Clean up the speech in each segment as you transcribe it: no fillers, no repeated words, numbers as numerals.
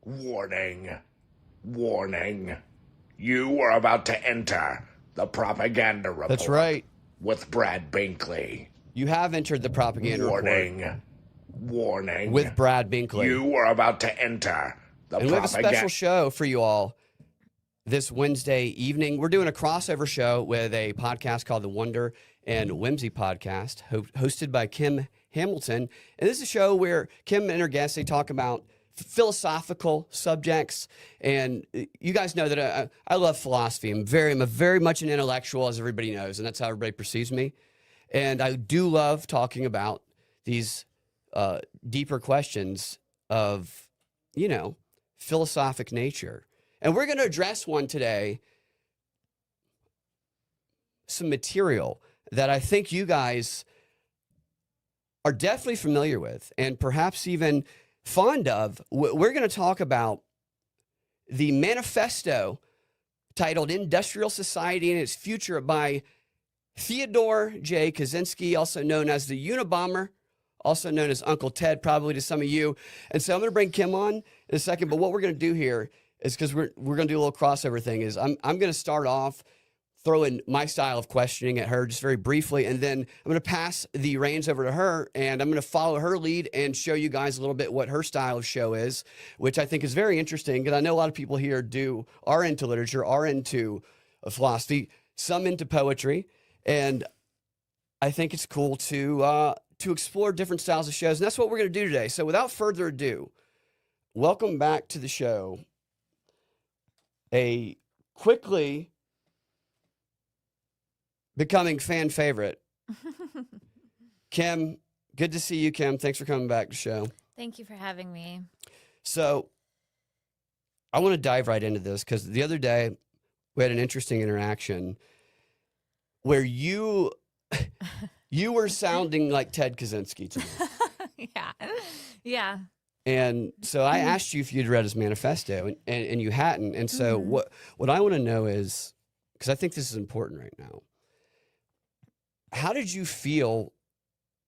Warning. Warning. You are about to enter the propaganda report. That's right. With Brad Binkley. You have entered the propaganda Warning. report. Warning. With Brad Binkley. You are about to enter the and we have a special show for you all this Wednesday evening. We're doing a crossover show with a podcast called the Wonder and Whimsy Podcast, hosted by Kim Hamilton. And this is a show where Kim and her guests, they talk about philosophical subjects. And you guys know that I love philosophy. I'm very much an intellectual, as everybody knows, and that's how everybody perceives me. And I do love talking about these deeper questions of, philosophic nature. And we're going to address one today, some material that I think you guys are definitely familiar with and perhaps even fond of. We're going to talk about the manifesto titled Industrial Society and Its Future by Theodore J. Kaczynski, also known as the Unabomber, also known as Uncle Ted, probably to some of you. And so I'm going to bring Kim on in a second, but what we're going to do here is, because we're going to do a little crossover thing, is I'm going to start off throwing my style of questioning at her just very briefly, and then I'm going to pass the reins over to her, and I'm going to follow her lead and show you guys a little bit what her style of show is, which I think is very interesting, because I know a lot of people here are into literature, are into philosophy, some into poetry, and I think it's cool to explore different styles of shows, and that's what we're going to do today. So without further ado, welcome back to the show. A quickly becoming fan favorite. Kim, good to see you, Kim. Thanks for coming back to the show. Thank you for having me. So I want to dive right into this, because the other day we had an interesting interaction where you were sounding like Ted Kaczynski to me. Yeah. And so I asked you if you'd read his manifesto, and you hadn't. And so what I want to know is, because I think this is important right now, how did you feel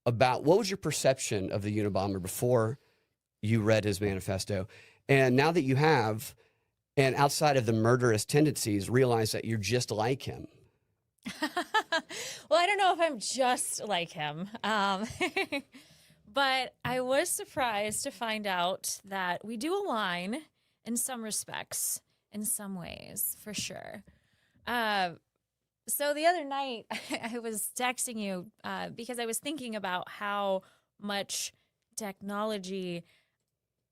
about, what was your perception of the Unabomber before you read his manifesto? And now that you have, and outside of the murderous tendencies, realize that you're just like him. Well, I don't know if I'm just like him. But I was surprised to find out that we do align in some respects, in some ways, for sure. So the other night, I was texting you because I was thinking about how much technology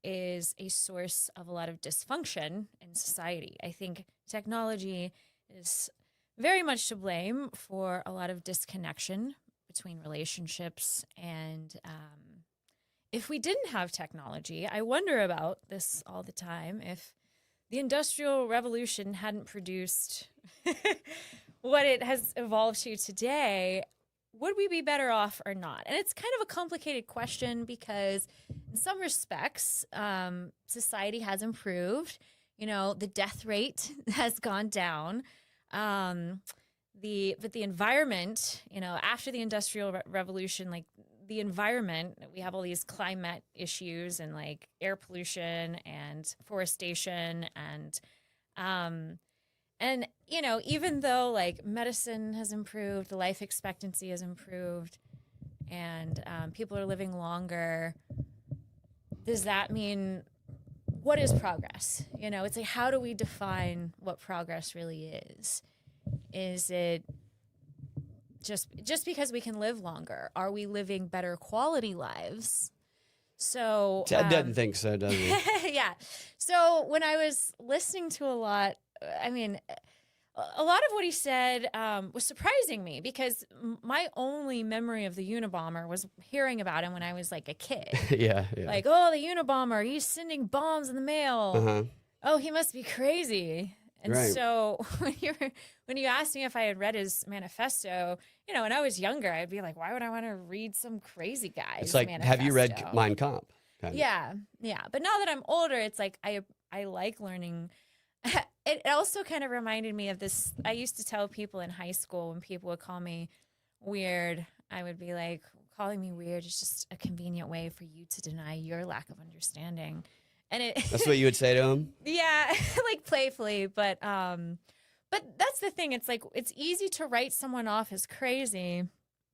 is a source of a lot of dysfunction in society. I think technology is very much to blame for a lot of disconnection between relationships. And if we didn't have technology, I wonder about this all the time, if the Industrial Revolution hadn't produced what it has evolved to today, would we be better off or not? And it's kind of a complicated question, because in some respects, society has improved. The death rate has gone down. But the environment, after the Industrial Revolution, like the environment, we have all these climate issues and like air pollution and forestation and even though like medicine has improved, the life expectancy has improved, and people are living longer, does that mean, what is progress? It's like, how do we define what progress really is? Is it just because we can live longer? Are we living better quality lives? So Ted doesn't think so, does he? Yeah. So when I was listening to a lot of what he said was surprising me, because my only memory of the Unabomber was hearing about him when I was like a kid. Yeah. Like, oh, the Unabomber, he's sending bombs in the mail. Uh-huh. Oh, he must be crazy. And right. So when you asked me if I had read his manifesto, when I was younger, I'd be like, why would I want to read some crazy guy's It's like, manifesto? have you read Mein Kampf? Yeah. But now that I'm older, it's like I like learning. It also kind of reminded me of this. I used to tell people in high school, when people would call me weird, I would be like, calling me weird is just a convenient way for you to deny your lack of understanding. And it That's what you would say to him? yeah, like playfully, but that's the thing. It's like it's easy to write someone off as crazy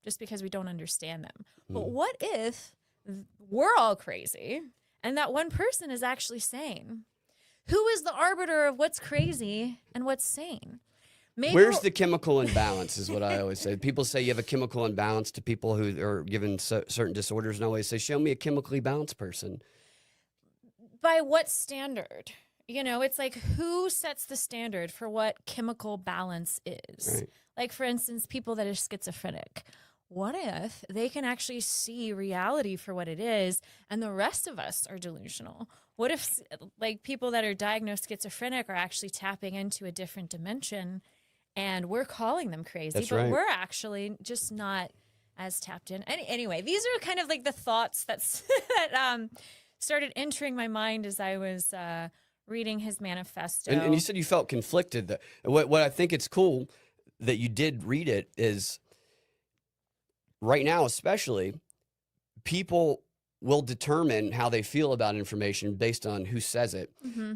just because we don't understand them. But what if we're all crazy and that one person is actually sane? Who is the arbiter of what's crazy and what's sane? Maybe Where's the chemical imbalance is what I always say. People say you have a chemical imbalance to people who are given certain disorders, and I always say, show me a chemically balanced person. by what standard? You know, it's like who sets the standard for what chemical balance is? Right. Like, for instance, people that are schizophrenic. What if they can actually see reality for what it is and the rest of us are delusional? What if, like, people that are diagnosed schizophrenic are actually tapping into a different dimension and we're calling them crazy, That's but right. we're actually just not as tapped in? Anyway, these are kind of like the thoughts that started entering my mind as I was reading his manifesto. And you said you felt conflicted. What I think it's cool that you did read it is right now, especially, people will determine how they feel about information based on who says it,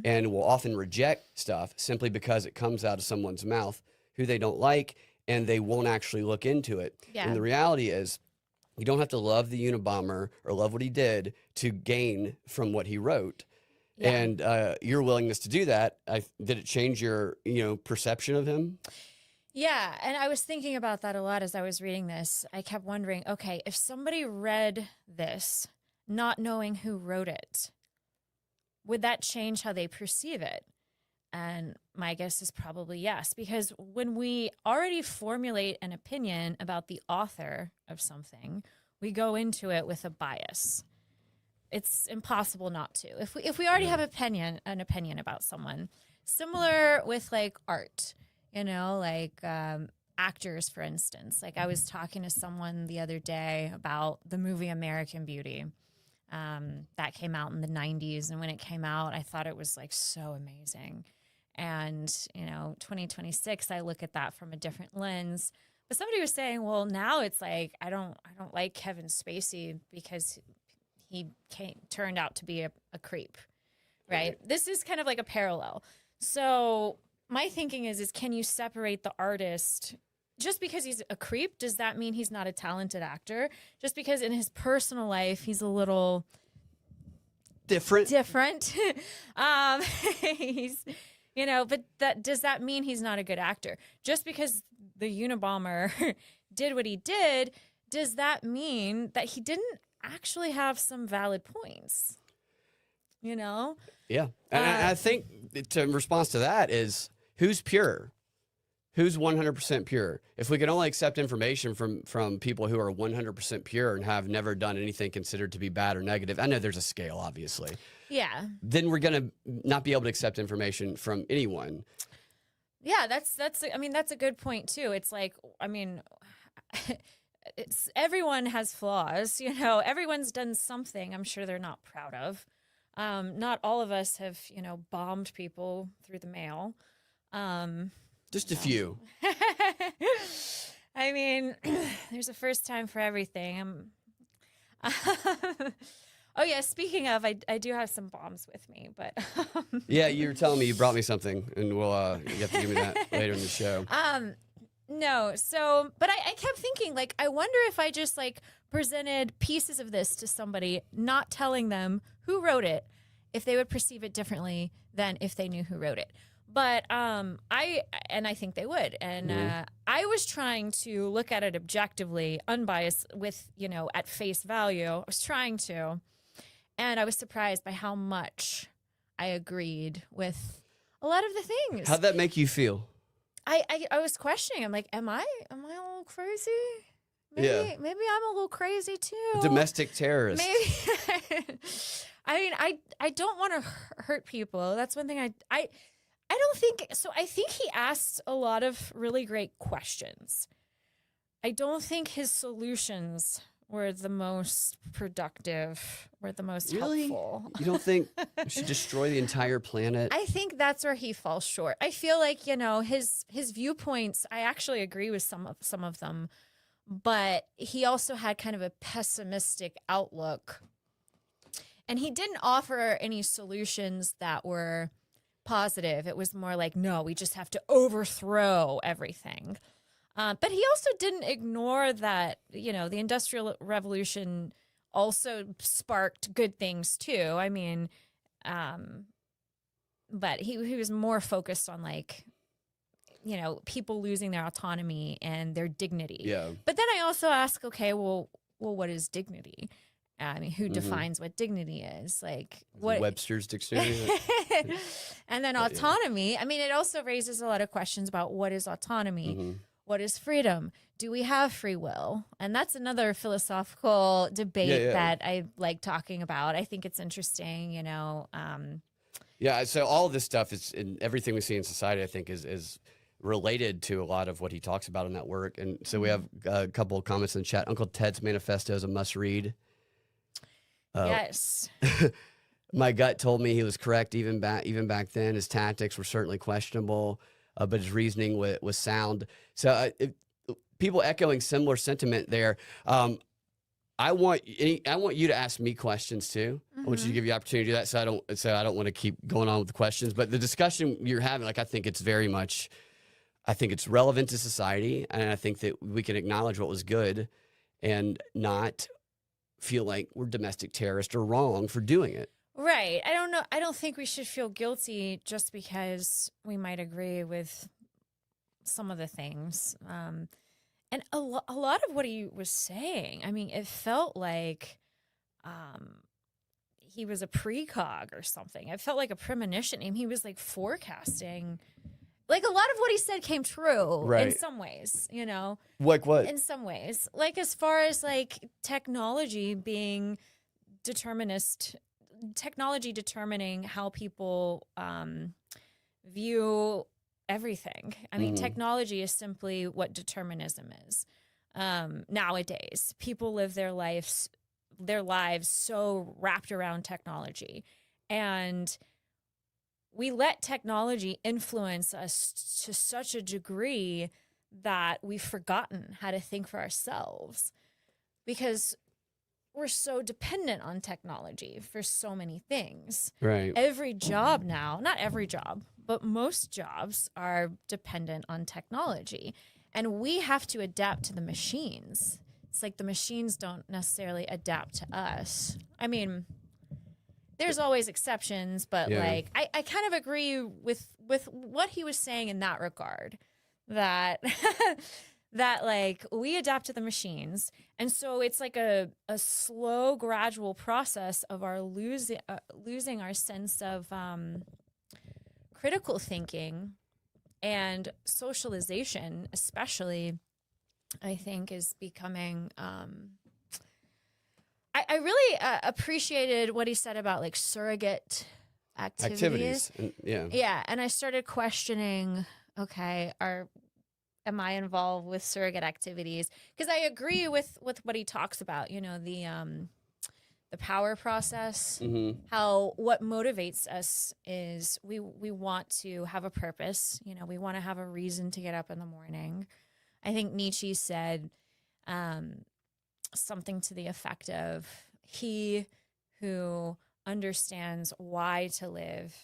and will often reject stuff simply because it comes out of someone's mouth who they don't like, and they won't actually look into it. Yeah. And the reality is, you don't have to love the Unabomber or love what he did to gain from what he wrote. Yeah. And your willingness to do that, did it change your perception of him? Yeah, and I was thinking about that a lot as I was reading this. I kept wondering, okay, if somebody read this not knowing who wrote it, would that change how they perceive it? And my guess is probably yes, because when we already formulate an opinion about the author of something, we go into it with a bias. It's impossible not to. If we already have an opinion about someone, similar with like art, like actors, for instance. Like I was talking to someone the other day about the movie American Beauty. That came out in the 90s. And when it came out, I thought it was like so amazing. And, 2026, I look at that from a different lens. But somebody was saying, well, now it's like, I don't like Kevin Spacey because he turned out to be a creep, right? This is kind of like a parallel. So my thinking is can you separate the artist? Just because he's a creep, does that mean he's not a talented actor? Just because in his personal life he's a little different. He's, but does that mean he's not a good actor? Just because the Unabomber did what he did, does that mean that he didn't actually have some valid points? Yeah. And I think in response to that is who's pure? Who's 100% pure? If we can only accept information from people who are 100% pure and have never done anything considered to be bad or negative, I know there's a scale, obviously. Yeah. Then we're going to not be able to accept information from anyone. Yeah, that's a good point too. It's like, everyone has flaws, everyone's done something I'm sure they're not proud of. Not all of us have, bombed people through the mail. Just a few. There's a first time for everything. Oh yeah, speaking of, I do have some bombs with me, but yeah, you were telling me you brought me something, and you have to give me that later in the show. No, so but I kept thinking, like, I wonder if I just like presented pieces of this to somebody, not telling them who wrote it, if they would perceive it differently than if they knew who wrote it. But I think they would. And I was trying to look at it objectively, unbiased, with, at face value. I was trying to. And I was surprised by how much I agreed with a lot of the things. How'd that make you feel? I was questioning. I'm like, am I a little crazy? Maybe I'm a little crazy too. Domestic terrorist. Maybe. I don't want to hurt people. That's one thing I don't think so. I think he asked a lot of really great questions. I don't think his solutions were the most productive, were the most helpful. You don't think we should destroy the entire planet? I think that's where he falls short. I feel like, his viewpoints, I actually agree with some of them, but he also had kind of a pessimistic outlook. And he didn't offer any solutions that were positive. It was more like, no, we just have to overthrow everything. But he also didn't ignore that, the Industrial Revolution also sparked good things too. I mean, but he was more focused on like, people losing their autonomy and their dignity. Yeah. But then I also ask, okay, well, what is dignity? I mean, who defines what dignity is? Like what Webster's dictionary. And then autonomy. I mean, it also raises a lot of questions about what is autonomy? What is freedom? Do we have free will? And that's another philosophical debate that I like talking about. I think it's interesting, Yeah, so all of this stuff is in everything we see in society, I think, is related to a lot of what he talks about in that work. And so we have a couple of comments in the chat. Uncle Ted's Manifesto is a must read. Yes. My gut told me he was correct even back then. His tactics were certainly questionable, but his reasoning was sound. So people echoing similar sentiment there. I want you to ask me questions too. I want you to give you the opportunity to do that. So I don't want to keep going on with the questions. But the discussion you're having, like, I think it's relevant to society, and I think that we can acknowledge what was good and not feel like we're domestic terrorists or wrong for doing it. Right. I don't know. I don't think we should feel guilty just because we might agree with some of the things. And a lot of what he was saying, I mean, it felt like he was a precog or something. It felt like a premonition. I mean, he was like forecasting. Like a lot of what he said came true in some ways, Like what? In some ways. Like as far as like technology being technology determining how people view everything. I mean, technology is simply what determinism is. Nowadays, people live their lives so wrapped around technology, and we let technology influence us to such a degree that we've forgotten how to think for ourselves, because we're so dependent on technology for so many things. Right. Every job now, not every job, but most jobs are dependent on technology. And we have to adapt to the machines. It's like the machines don't necessarily adapt to us. I mean, there's always exceptions, but like I kind of agree with what he was saying in that regard, that that like we adapt to the machines, and so it's like a slow, gradual process of our losing our sense of critical thinking and socialization, especially. I think is becoming. I really appreciated what he said about like surrogate activities. Yeah, and I started questioning, okay, am I involved with surrogate activities? Because I agree with what he talks about, the power process, how what motivates us is we want to have a purpose, we want to have a reason to get up in the morning. I think Nietzsche said something to the effect of, he who understands why to live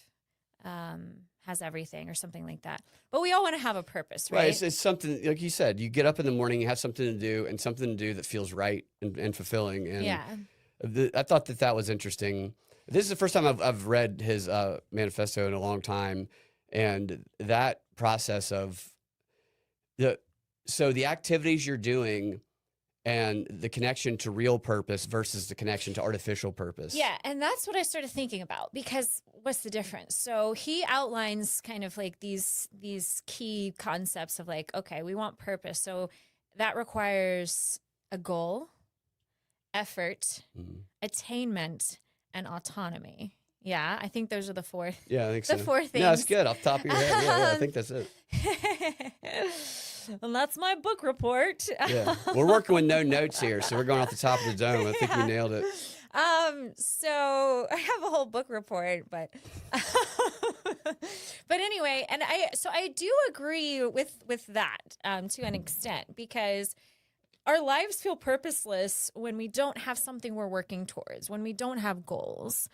has everything, or something like that. But we all want to have a purpose, right? Right. It's something, like you said, you get up in the morning, you have something to do, and something to do that feels right and fulfilling. And I thought that was interesting. This is the first time I've read his manifesto in a long time. And that process of the activities you're doing and the connection to real purpose versus the connection to artificial purpose. Yeah, and that's what I started thinking about, because what's the difference? So he outlines kind of like these key concepts of like, okay, we want purpose. So that requires a goal, effort, attainment, and autonomy. Yeah, I think those are the four. Yeah, I think so. The four things. No, it's good. Off the top of your head. Yeah, I think that's it. And that's my book report. Yeah, we're working with no notes here, so we're going off the top of the dome. I think we nailed it. So I have a whole book report, but but anyway, and I do agree with that to an extent, because our lives feel purposeless when we don't have something we're working towards, when we don't have goals.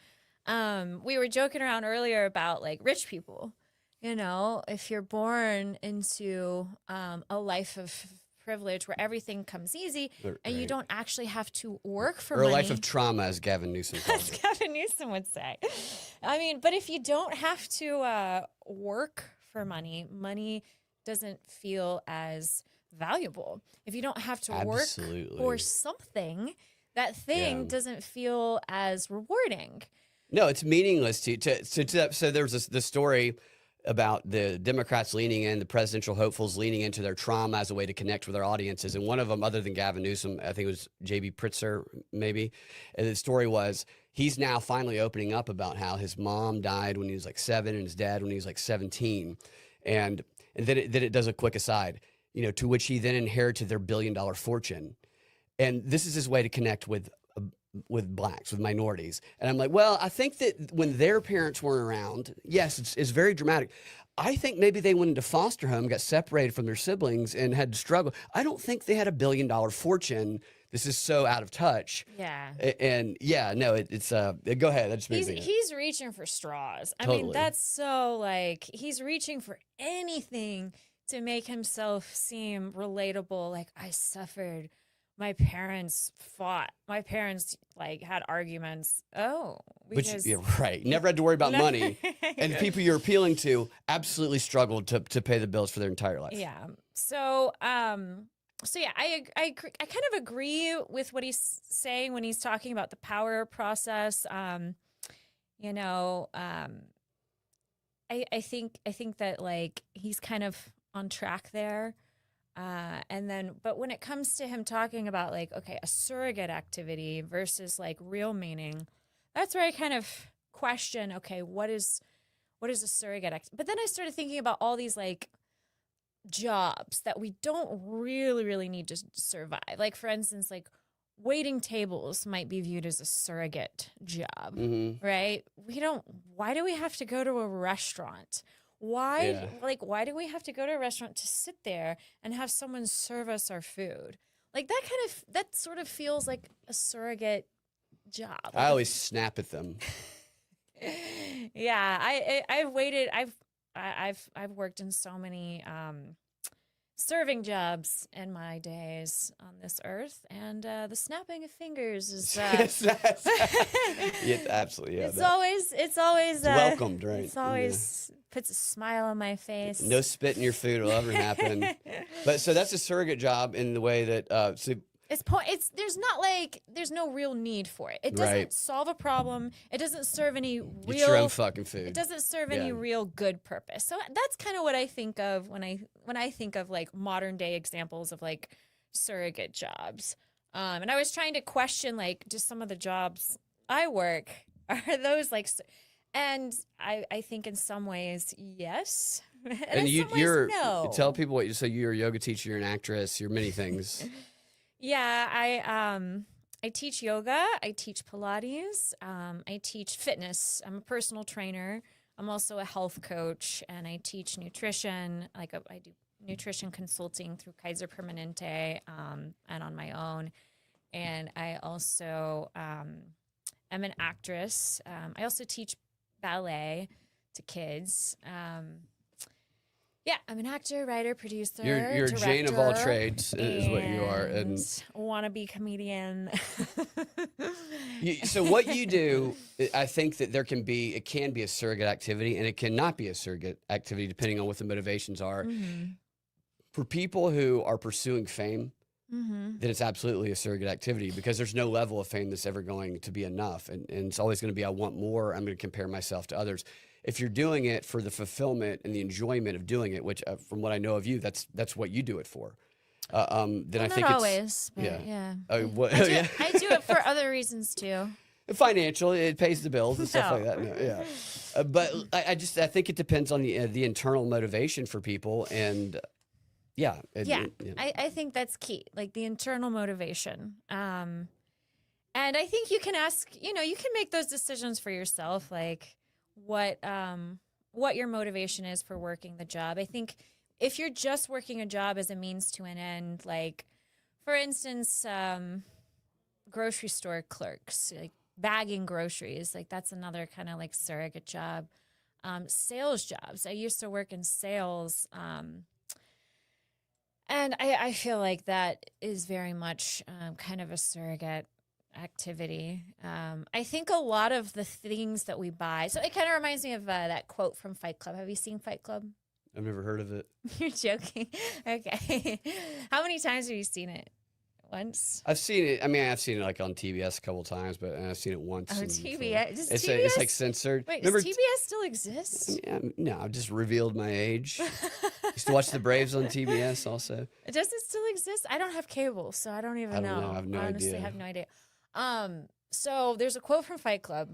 We were joking around earlier about like rich people. You know, if you're born into a life of privilege where everything comes easy and you Right. don't actually have to work for Or a money. life of trauma, as Gavin Newsom calls As it. Gavin Newsom would say. I mean, but if you don't have to work for money, money doesn't feel as valuable. If you don't have to work Absolutely. for something, that thing Yeah. doesn't feel as rewarding. No, it's meaningless so there was the story about the Democrats leaning in, the presidential hopefuls leaning into their trauma as a way to connect with their audiences. And one of them, other than Gavin Newsom, I think it was J.B. Pritzker, maybe. And the story was he's now finally opening up about how his mom died when he was like 7 and his dad when he was like 17. And then it does a quick aside, you know, to which he then inherited their $1 billion fortune. And this is his way to connect with blacks, with minorities. And I'm like, well, I think that when their parents weren't around, yes, it's very dramatic. I think maybe they went into foster home, got separated from their siblings, and had to struggle. I don't think they had $1 billion fortune. This is so out of touch. Yeah. And yeah, no, it's go ahead. I just He's reaching for straws. I Totally. mean, that's so like he's reaching for anything to make himself seem relatable. Like, I suffered. My parents fought. My parents like had arguments. Oh, because Which, yeah, right. Never had to worry about money. And the people you're appealing to absolutely struggled to pay the bills for their entire life. Yeah. So yeah, I kind of agree with what he's saying when he's talking about the power process. You know, I think that like he's kind of on track there. And then, but when it comes to him talking about like, okay, a surrogate activity versus like real meaning, that's where I kind of question, okay, what is a surrogate activity? But then I started thinking about all these like jobs that we don't really need to survive. Like, for instance, like waiting tables might be viewed as a surrogate job, right? Why do we have to go to a restaurant? Why do we have to go to a restaurant to sit there and have someone serve us our food? Like that sort of feels like a surrogate job. I always snap at them. Yeah, I've worked in so many serving jobs in my days on this earth, and the snapping of fingers is Yeah, absolutely. Yeah, it's always welcomed, right? It's always puts a smile on my face. No spit in your food will ever happen. But so that's a surrogate job in the way that there's no real need for it. It doesn't solve a problem. It doesn't serve any real. Get your own fucking food. It doesn't serve any real good purpose. So that's kind of what I think of when I think of like modern day examples of like surrogate jobs. And I was trying to question like just some of the jobs I work are those like, and I think in some ways yes. And you're no. Tell people what you so you're a yoga teacher, you're an actress, you're many things. Yeah, I teach yoga, I teach Pilates, I teach fitness. I'm a personal trainer. I'm also a health coach, and I teach nutrition. I do nutrition consulting through Kaiser Permanente, and on my own. And I also am an actress. I also teach ballet to kids. Yeah, I'm an actor, writer, producer. You're director, Jane of all trades, is what you are, and wannabe comedian. So what you do, I think that it can be a surrogate activity, and it cannot be a surrogate activity depending on what the motivations are. Mm-hmm. For people who are pursuing fame, then it's absolutely a surrogate activity because there's no level of fame that's ever going to be enough, and it's always going to be I want more. I'm going to compare myself to others. If you're doing it for the fulfillment and the enjoyment of doing it, which from what I know of you, that's what you do it for. Then I think not always, but yeah. I do it for other reasons too. Financial, it pays the bills and stuff like that. No, yeah, but I think it depends on the internal motivation for people, and I think that's key, like the internal motivation. And I think you can ask, you can make those decisions for yourself, like what your motivation is for working the job. I think if you're just working a job as a means to an end, like For instance, grocery store clerks, like bagging groceries, like that's another kind of like surrogate job. Sales jobs. I used to work in sales. And I feel like that is very much kind of a surrogate activity. I think a lot of the things that we buy, so it kind of reminds me of that quote from Fight Club. Have you seen Fight Club? I've never heard of it. You're joking. Okay. How many times have you seen it? Once? I've seen it. I mean, I've seen it like on TBS a couple times, but I've seen it once. Oh, TBS. It's like censored. Wait, Remember, does TBS still exist? No, I just revealed my age. Used to watch the Braves on TBS also. Does it still exist? I don't have cable, so I don't even know. I have no Honestly, idea. I have no idea. So there's a quote from Fight Club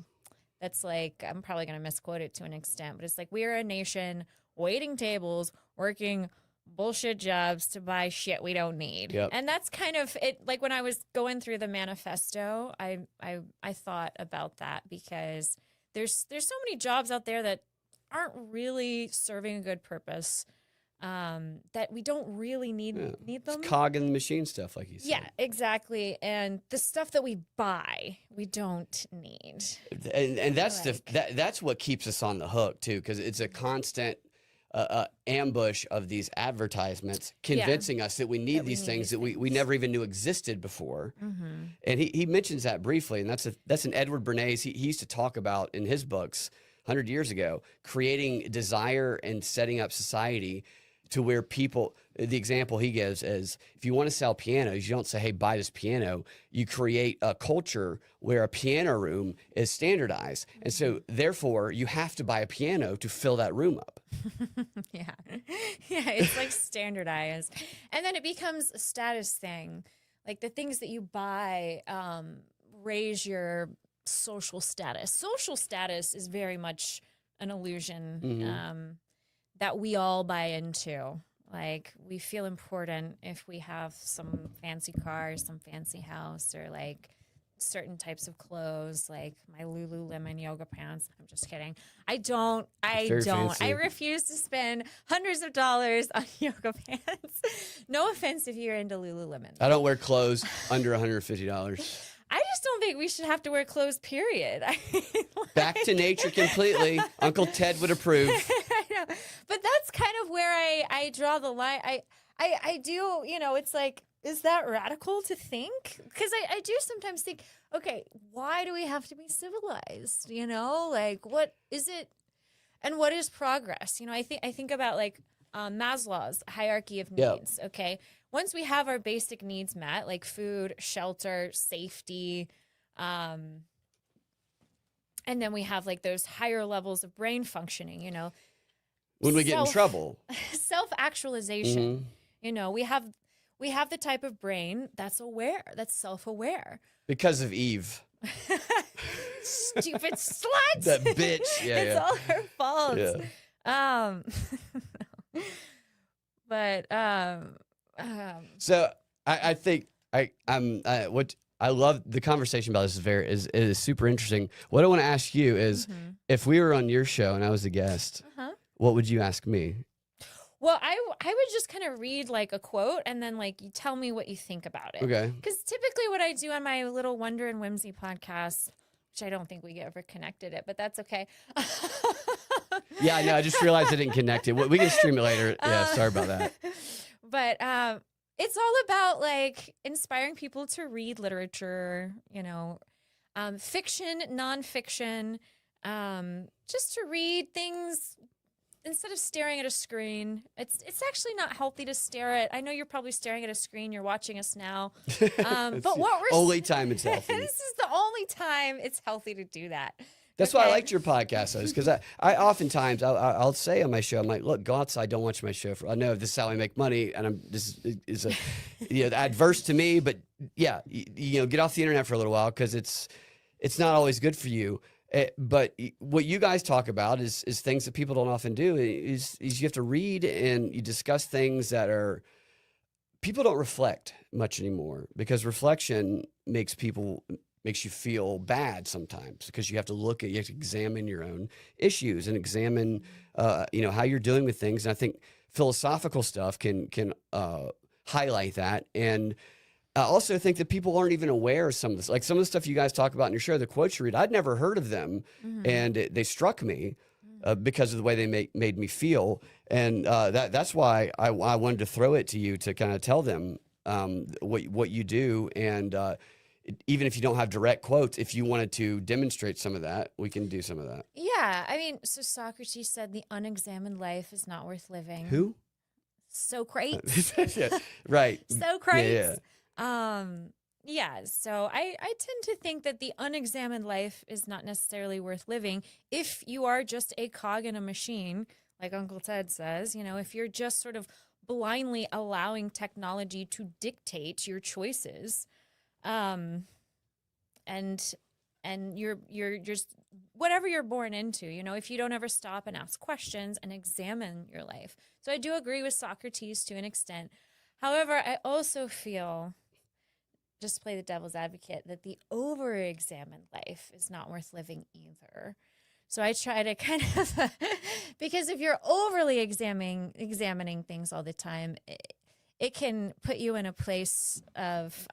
that's like, I'm probably going to misquote it to an extent, but it's like, we are a nation waiting tables, working bullshit jobs to buy shit we don't need. Yep. And that's kind of it. Like when I was going through the manifesto, I thought about that because there's so many jobs out there that aren't really serving a good purpose. That we don't really need them. It's cog in the machine stuff, like you said. Yeah, exactly. And the stuff that we buy, we don't need. And that's that's what keeps us on the hook too, because it's a constant ambush of these advertisements convincing us that we need these things that we never even knew existed before. Mm-hmm. And he mentions that briefly, and that's an Edward Bernays. He used to talk about in his books 100 years ago, creating desire and setting up society to where people, the example he gives is, if you want to sell pianos, you don't say, hey, buy this piano. You create a culture where a piano room is standardized. And so therefore you have to buy a piano to fill that room up. Yeah, it's like standardized. And then it becomes a status thing. Like the things that you buy raise your social status. Social status is very much an illusion that we all buy into. Like we feel important if we have some fancy car, some fancy house, or like certain types of clothes, like my Lululemon yoga pants. I'm just kidding. I don't. Fancy. I refuse to spend hundreds of dollars on yoga pants. No offense if you're into Lululemon. I don't wear clothes under $150. I just don't think we should have to wear clothes, period. Back to nature completely. Uncle Ted would approve. I know. But that's kind of where I draw the line. I do, it's like, is that radical to think? Because I do sometimes think, okay, why do we have to be civilized? Like what is it? And what is progress? I think about like Maslow's hierarchy of needs. Yep. Okay. Once we have our basic needs met, like food, shelter, safety, and then we have like those higher levels of brain functioning, when we get in trouble, self-actualization, we have the type of brain that's aware, that's self-aware. Because of Eve. Stupid slut. That bitch. Yeah, it's all her fault. Yeah. But so I think I love the conversation about this is super interesting. What I want to ask you is, if we were on your show and I was a guest, what would you ask me? Well, I would just kind of read like a quote and then like you tell me what you think about it. Okay. Because typically what I do on my little Wonder and Whimsy podcast, which I don't think we ever connected it, but that's okay. Yeah, I know. I just realized I didn't connect it. We can stream it later. Yeah, sorry about that. But it's all about like inspiring people to read literature, fiction, nonfiction, just to read things instead of staring at a screen. It's actually not healthy to stare at. I know you're probably staring at a screen. You're watching us now. But what we're only time it's healthy. This is the only time it's healthy to do that. That's why I liked your podcast, though, because I oftentimes I'll say on my show, I'm like, look, go outside, don't watch my show. I know this is how I make money, and this is adverse to me, but yeah, get off the internet for a little while because it's not always good for you. But what you guys talk about is things that people don't often do. Is you have to read and you discuss things that people don't reflect much anymore, because reflection makes you feel bad sometimes, because you have to examine your own issues and examine how you're dealing with things. And I think philosophical stuff can highlight that. And I also think that people aren't even aware of some of this. Like some of the stuff you guys talk about in your show, the quotes you read, I'd never heard of them. And they struck me because of the way they made me feel. And that's why I wanted to throw it to you to kind of tell them what you do. And even if you don't have direct quotes, if you wanted to demonstrate some of that, we can do some of that. Yeah, I mean, so Socrates said the unexamined life is not worth living. Who? Socrates. Yeah, right. Socrates. Yeah. Yeah, so I tend to think that the unexamined life is not necessarily worth living if you are just a cog in a machine, like Uncle Ted says. You know, if you're just sort of blindly allowing technology to dictate your choices, and you're just whatever you're born into, you know, if you don't ever stop and ask questions and examine your life. So I do agree with Socrates to an extent. However, I also feel, just to play the devil's advocate, that the over-examined life is not worth living either. So I try to kind of, because if you're overly examining things all the time, it can put you in a place of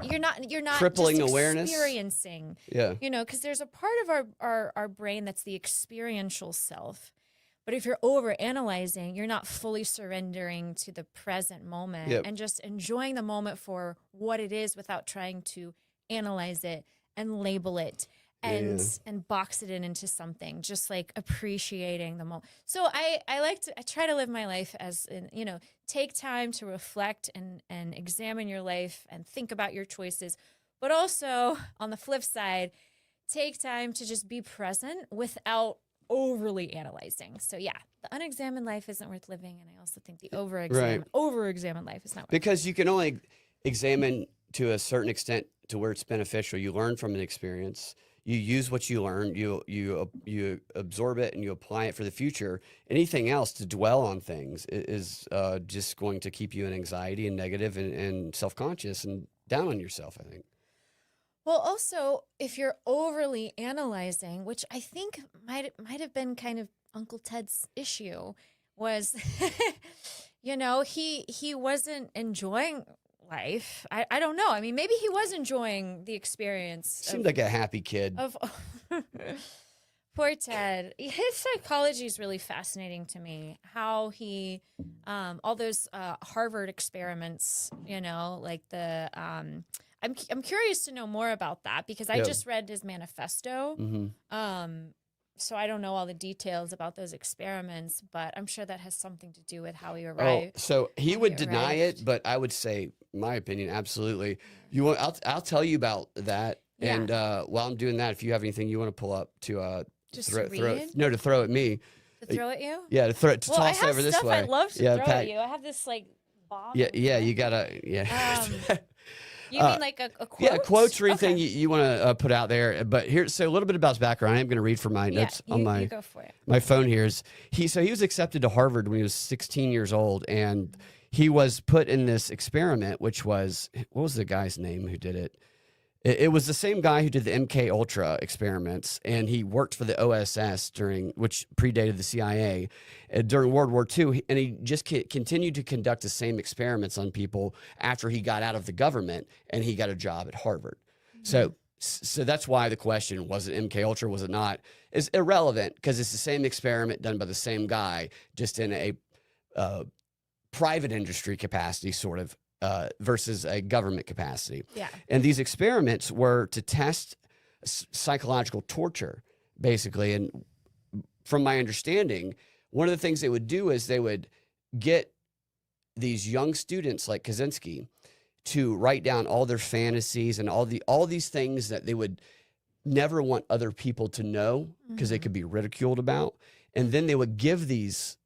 you're not crippling just awareness, experiencing. Yeah. You know, because there's a part of our brain that's the experiential self. But if you're over analyzing, you're not fully surrendering to the present moment and just enjoying the moment for what it is without trying to analyze it and label it and box it into something, just like appreciating the moment. So I try to live my life as in, you know, take time to reflect and examine your life and think about your choices, but also on the flip side, take time to just be present without overly analyzing. So yeah, the unexamined life isn't worth living, and I also think the over-examined life is not worth because you can only examine to a certain extent to where it's beneficial. You learn from an experience. You use what you learn. You absorb it and you apply it for the future. Anything else to dwell on things is just going to keep you in anxiety and negative and self-conscious and down on yourself, I think. Well, also, if you're overly analyzing, which I think might have been kind of Uncle Ted's issue, was, you know, he wasn't enjoying life. I don't know. I mean, maybe he was enjoying the experience. Seemed like a happy kid. Poor Ted. His psychology is really fascinating to me. How he, all those Harvard experiments, you know, like the. I'm curious to know more about that because I just read his manifesto. So I don't know all the details about those experiments, but I'm sure that has something to do with how he arrived. Oh, so he would deny it, but I would say, my opinion, absolutely. You want? I'll tell you about that. Yeah. And while I'm doing that, if you have anything you want to pull up to just throw at me. To throw at you. Yeah, to toss over this way. I love to throw at you. I have this like bomb. Yeah, you gotta. You mean like a quote? Yeah, quotes or anything you want to put out there. But here, so a little bit about his background. I am going to read from my notes on you go for it. My phone here. He was accepted to Harvard when he was 16 years old, and he was put in this experiment, which was, what was the guy's name who did it? It was the same guy who did the MK Ultra experiments, and he worked for the OSS which predated the CIA during World War II, and he just continued to conduct the same experiments on people after he got out of the government and he got a job at Harvard. Mm-hmm. So that's why the question, was it MK Ultra, was it not, is irrelevant because it's the same experiment done by the same guy, just in a private industry capacity, sort of. Versus a government capacity. Yeah. And these experiments were to test psychological torture, basically. And from my understanding, one of the things they would do is they would get these young students like Kaczynski to write down all their fantasies and all these things that they would never want other people to know because they could be ridiculed about. And then they would give these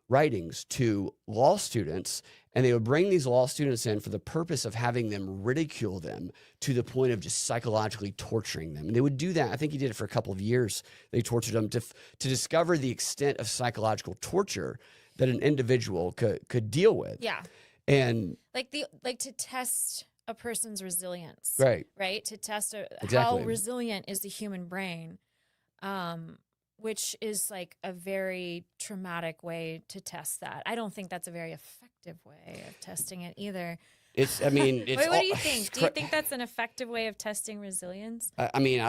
writings to law students, and they would bring these law students in for the purpose of having them ridicule them to the point of just psychologically torturing them. And they would do that. I think he did it for a couple of years. They tortured them to discover the extent of psychological torture that an individual could deal with. Yeah. And like to test a person's resilience. Right. To test how resilient is the human brain. Which is like a very traumatic way to test that. I don't think that's a very effective way of testing it either. It's, I mean, Wait, what do you think? Do you think that's an effective way of testing resilience? I mean,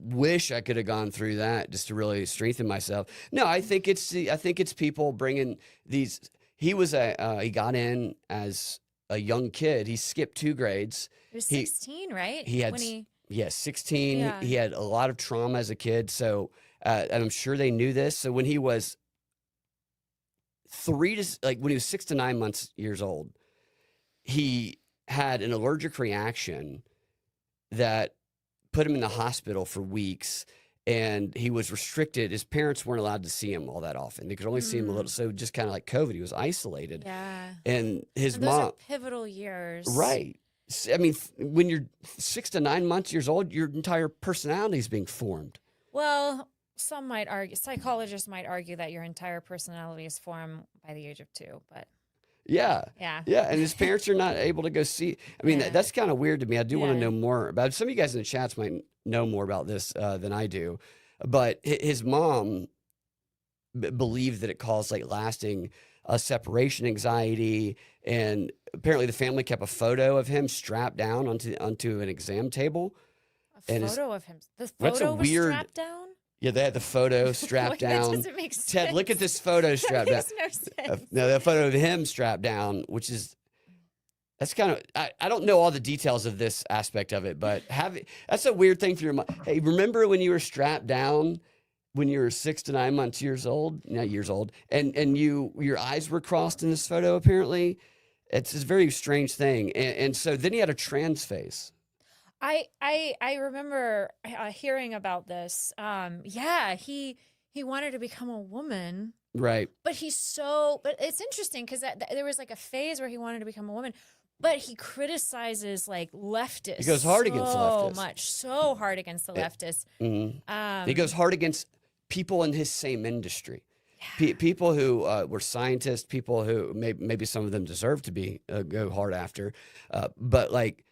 wish I could have gone through that just to really strengthen myself. No, I think it's people bringing these. He got in as a young kid. He skipped 2 grades. He was 16, right? He had When he, 16. Yeah. He had a lot of trauma as a kid. So, and I'm sure they knew this. So when he was when he was 6 to 9 years old, he had an allergic reaction that put him in the hospital for weeks, and he was restricted. His parents weren't allowed to see him all that often. They could only see him a little. So just kind of like COVID, he was isolated. yeah. And his And those mom, are pivotal years. right. I mean, when you're 6 to 9 years old, your entire personality is being formed. Well, some might argue, psychologists might argue that your entire personality is formed by the age of 2, but Yeah. yeah. Yeah. And his parents are not able to go see. I mean, Yeah. that's kind of weird to me. I do want to Yeah. know more about Some of you guys in the chats might know more about this than I do. But his mom believed that it caused like lasting separation anxiety. And apparently the family kept a photo of him strapped down onto an exam table. A And photo of him. The That's a photo was weird- strapped down? Yeah, they had the photo strapped Wait, that down. doesn't make sense. Ted, look at this photo That strapped down. makes no sense. No, the photo of him strapped down, which is that's kind of I don't know all the details of this aspect of it, but that's a weird thing for your mom. Hey, remember when you were strapped down when you were 6 to 9 years old, not years old, and your eyes were crossed in this photo? Apparently, it's a very strange thing, and so then he had a trans face. I remember hearing about this. Yeah, he wanted to become a woman, Right. but but it's interesting because there was like a phase where he wanted to become a woman, but he criticizes like leftists. He goes hard against leftists. So hard against the leftists. He goes hard against people in his same industry. People who were scientists, people who maybe some of them deserve to be go hard after, but like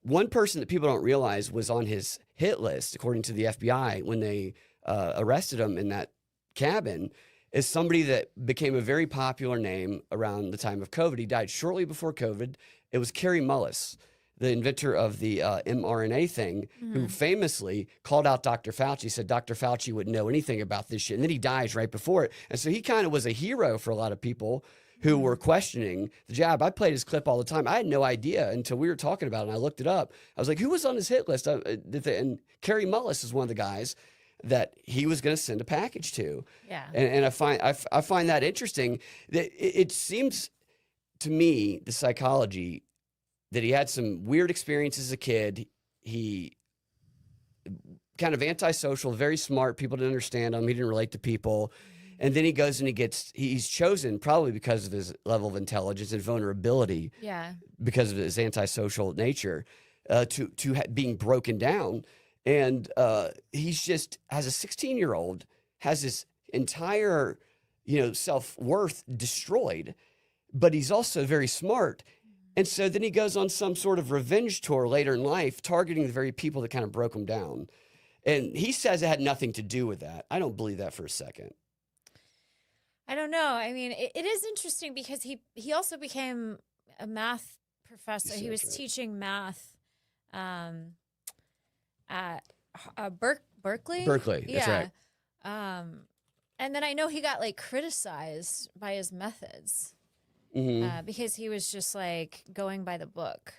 one person that people don't realize was on his hit list, according to the FBI, when they arrested him in that cabin, is somebody that became a very popular name around the time of COVID. He died shortly before COVID. It was Kerry Mullis, the inventor of the mRNA thing, who famously called out Dr. Fauci, said Dr. Fauci wouldn't know anything about this shit. And then he dies right before it. And so he kind of was a hero for a lot of people who were questioning the jab. I played his clip all the time. I had no idea until we were talking about it, and I looked it up. I was like, who was on his hit list? And Kerry Mullis is one of the guys that he was going to send a package to. Yeah. And I find that interesting. That it seems to me, the psychology, that he had some weird experiences as a kid. He kind of antisocial, very smart. People didn't understand him. He didn't relate to people. And then he goes and he's chosen probably because of his level of intelligence and vulnerability. Yeah. Because of his antisocial nature, being broken down. And he's just, as a 16-year-old, has his entire, self-worth destroyed. But he's also very smart. And so then he goes on some sort of revenge tour later in life, targeting the very people that kind of broke him down. And he says it had nothing to do with that. I don't believe that for a second. I don't know. I mean, it is interesting because he also became a math professor. He was teaching math at Berkeley. Berkeley, that's right. And then I know he got like criticized by his methods because he was just like going by the book.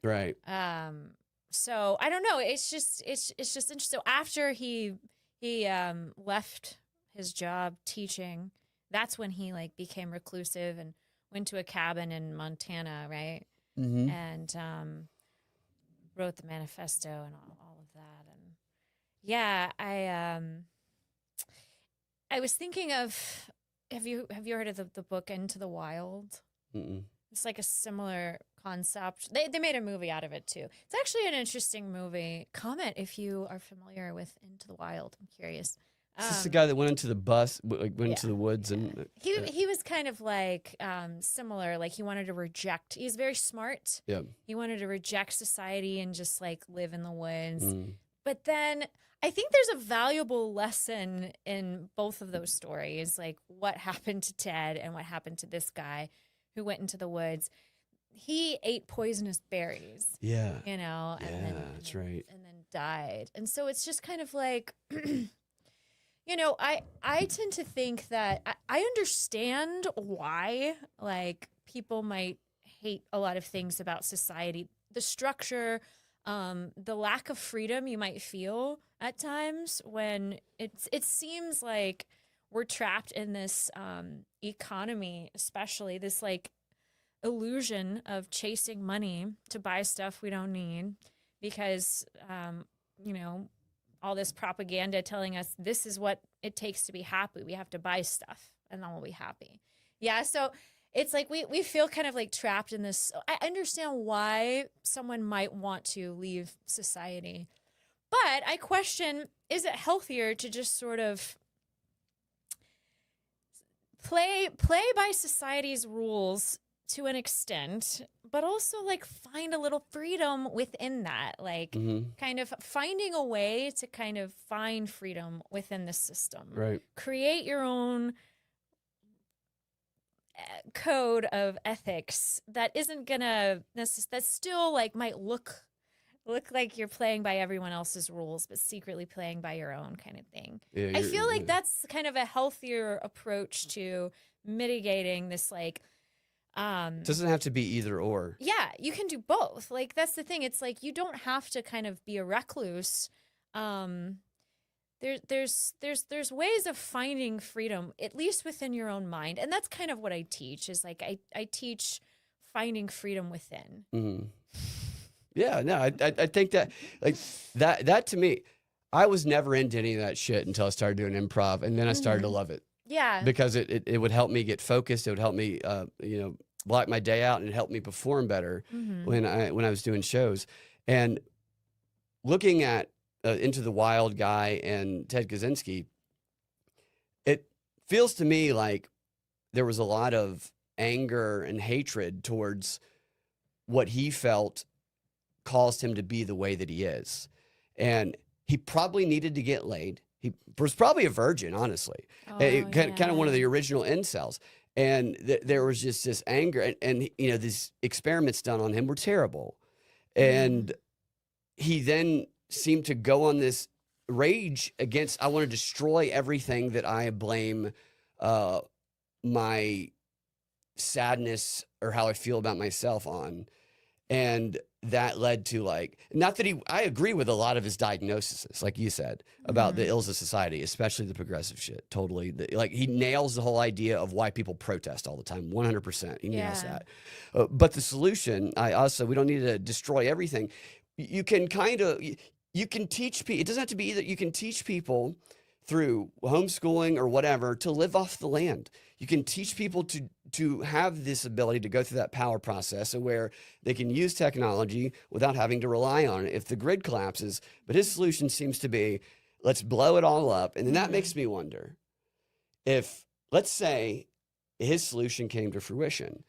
Right. So I don't know. It's just interesting. So after he left his job teaching, that's when he like became reclusive and went to a cabin in Montana, right? Mm-hmm. And wrote the manifesto and all of that. And yeah, I was thinking of, have you heard of the book Into the Wild? Mm-mm. It's like a similar concept. They made a movie out of it too. It's actually an interesting movie. Comment if you are familiar with Into the Wild. I'm curious. Is this the guy that went into the bus, went into the woods, and he was kind of like similar. Like he wanted to reject. He's very smart. Yeah. He wanted to reject society and just like live in the woods. But then I think there's a valuable lesson in both of those stories, like what happened to Ted and what happened to this guy who went into the woods. he ate poisonous berries, Yeah. you know, and Yeah, then that's right. and then died. And so it's just kind of like, you know, I tend to think that I understand why like people might hate a lot of things about society, the structure, the lack of freedom you might feel at times when it seems like we're trapped in this economy, especially this like illusion of chasing money to buy stuff we don't need because you know, all this propaganda telling us this is what it takes to be happy. We have to buy stuff and then we'll be happy. Yeah, so it's like we feel kind of like trapped in this. I understand why someone might want to leave society, but I question, is it healthier to just sort of play by society's rules to an extent, but also like find a little freedom within that, like kind of finding a way to kind of find freedom within the system, Right. create your own code of ethics that isn't gonna that still like might look like you're playing by everyone else's rules but secretly playing by your own kind of thing. Yeah, I feel like that's kind of a healthier approach to mitigating this like doesn't have to be either or. yeah, you can do both. Like that's the thing. It's like you don't have to kind of be a recluse. There's ways of finding freedom, at least within your own mind. And that's kind of what I teach is like I teach finding freedom within. Yeah, no, I think that like that to me, I was never into any of that shit until I started doing improv, and then I started to love it. Yeah. Because it would help me get focused. It would help me, you know, block my day out, and it helped me perform better when I was doing shows. And looking at Into the Wild guy and Ted Kaczynski, it feels to me like there was a lot of anger and hatred towards what he felt caused him to be the way that he is. And he probably needed to get laid. He was probably a virgin, honestly. Kind of one of the original incels. And there was just this anger. And, you know, these experiments done on him were terrible. And he then seemed to go on this rage against, I want to destroy everything that I blame my sadness or how I feel about myself on. And that led to like, not that I agree with a lot of his diagnoses, like you said, about the ills of society, especially the progressive shit. Totally. Like he nails the whole idea of why people protest all the time. 100%. He nails that. But the solution, we don't need to destroy everything. You can kind of, you can teach people, it doesn't have to be either. You can teach people through homeschooling or whatever to live off the land. You can teach people to have this ability to go through that power process where they can use technology without having to rely on it if the grid collapses. But his solution seems to be, let's blow it all up. And then that makes me wonder if, let's say, his solution came to fruition.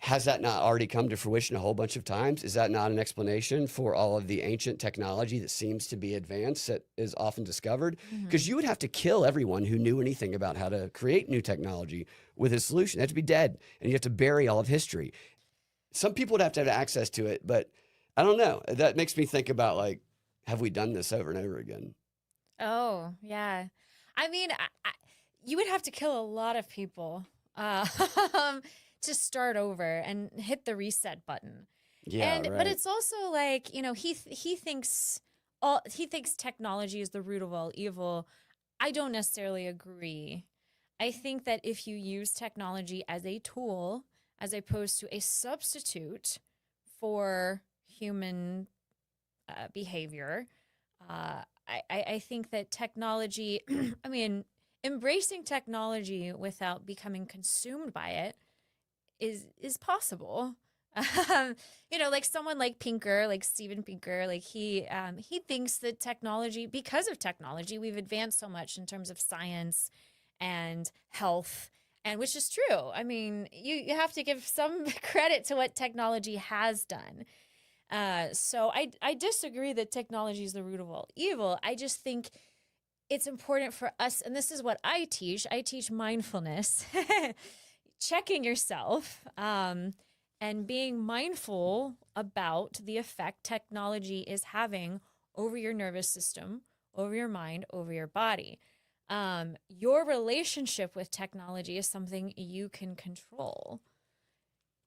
Has that not already come to fruition a whole bunch of times? Is that not an explanation for all of the ancient technology that seems to be advanced that is often discovered? Because you would have to kill everyone who knew anything about how to create new technology with his solution. They have to be dead, and you have to bury all of history. Some people would have to have access to it, but I don't know. That makes me think about, like, have we done this over and over again? Oh, yeah. I mean, you would have to kill a lot of people. To start over and hit the reset button. Yeah, right. But it's also like, you know, he thinks technology is the root of all evil. I don't necessarily agree. I think that if you use technology as a tool, as opposed to a substitute for human behavior, I think that technology, I mean, embracing technology without becoming consumed by it is possible. You know, like someone like Pinker, like Steven Pinker, like he thinks that technology, because of technology, we've advanced so much in terms of science and health, and which is true. I mean, you have to give some credit to what technology has done. So I disagree that technology is the root of all evil. I just think it's important for us, and this is what I teach. I teach mindfulness. Checking yourself, and being mindful about the effect technology is having over your nervous system, over your mind, over your body. Your relationship with technology is something you can control.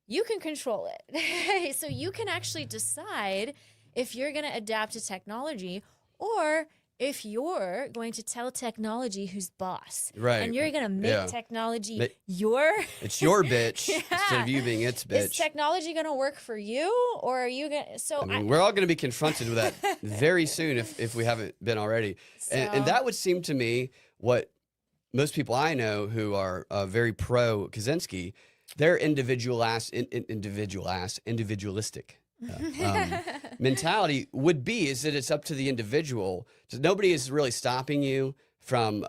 You can control it. So you can actually decide if you're going to adapt to technology or if you're going to tell technology who's boss. Right. And you're going to make technology your... It's your bitch instead of you being its bitch. Is technology going to work for you, or are you going to... So I mean, we're all going to be confronted with that very soon if we haven't been already. And that would seem to me what most people I know who are very pro Kaczynski, they're individualistic mentality would be is that it's up to the individual. So nobody is really stopping you from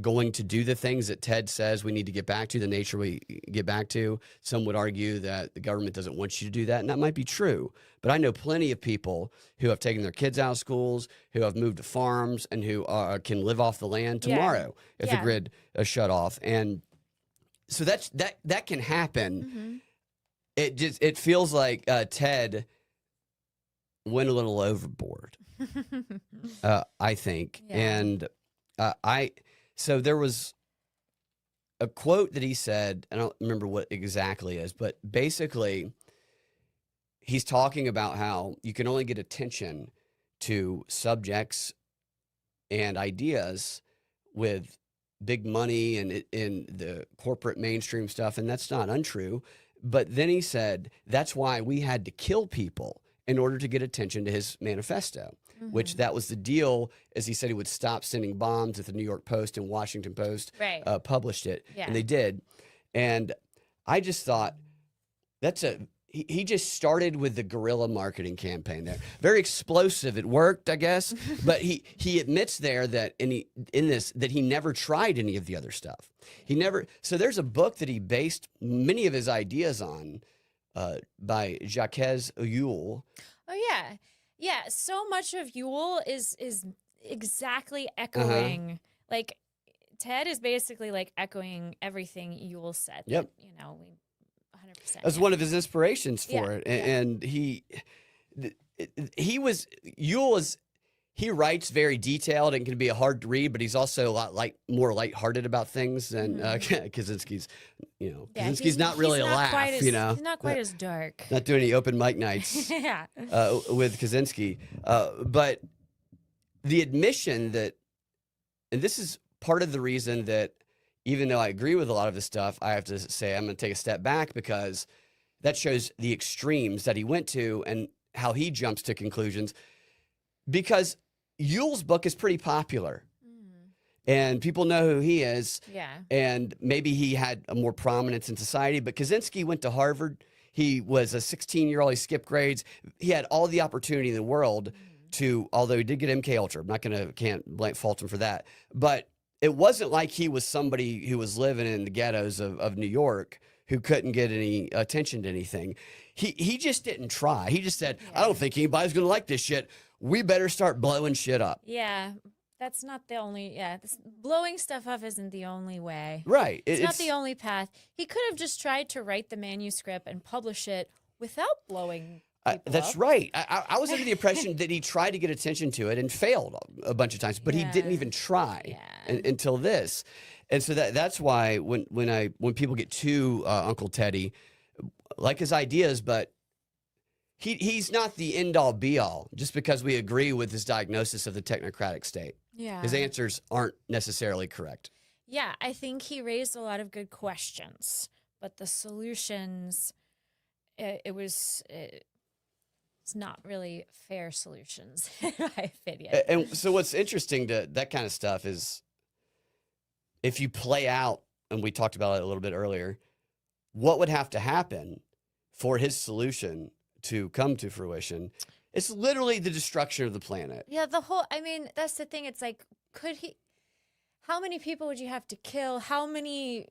going to do the things that Ted says we need to get back to, the nature we get back to. Some would argue that the government doesn't want you to do that, and that might be true. But I know plenty of people who have taken their kids out of schools, who have moved to farms, and who can live off the land tomorrow if the grid is shut off. And so that can happen. It feels like Ted went a little overboard, I think. And so there was a quote that he said, I don't remember what exactly is, but basically he's talking about how you can only get attention to subjects and ideas with big money and in the corporate mainstream stuff, and that's not untrue. But then he said that's why we had to kill people in order to get attention to his manifesto, which that was the deal, as he said he would stop sending bombs if the New York Post and Washington Post published it, and they did. And I just thought he just started with the guerrilla marketing campaign there. Very explosive. It worked, I guess. But he admits there that in this that he never tried any of the other stuff. He never. So there's a book that he based many of his ideas on by Jacques Ellul. Oh yeah, yeah. So much of Ellul is exactly echoing like Ted is basically like echoing everything Ellul said. Yep. That, 100%. As one of his inspirations for it. And he writes very detailed and can be hard to read, but he's also a lot more lighthearted about things than Kaczynski's. Kaczynski's not really a laugh. He's not quite as dark. Not doing any open mic nights with Kaczynski. But the admission that, and this is part of the reason that even though I agree with a lot of this stuff, I have to say I'm going to take a step back because that shows the extremes that he went to and how he jumps to conclusions. Because Ellul's book is pretty popular and people know who he is. Yeah. And maybe he had a more prominence in society, but Kaczynski went to Harvard. He was a 16-year-old. He skipped grades. He had all the opportunity in the world to, although he did get MK Ultra, I'm not going to, can't fault him for that. But it wasn't like he was somebody who was living in the ghettos of New York who couldn't get any attention to anything. He just didn't try. He just said, I don't think anybody's going to like this shit. We better start blowing shit up. Yeah, that's not the only, blowing stuff up isn't the only way. Right. It's not the only path. He could have just tried to write the manuscript and publish it without blowing that's right. I was under the impression that he tried to get attention to it and failed a bunch of times, but he didn't even try until this. And so that's why when people get to Uncle Teddy, like his ideas, but he's not the end all be all just because we agree with his diagnosis of the technocratic state. Yeah. His answers aren't necessarily correct. Yeah, I think he raised a lot of good questions, but the solutions, it's not really fair solutions, in my opinion. And so what's interesting to that kind of stuff is if you play out, and we talked about it a little bit earlier, what would have to happen for his solution to come to fruition? It's literally the destruction of the planet. Yeah, that's the thing. It's like, how many people would you have to kill? How many,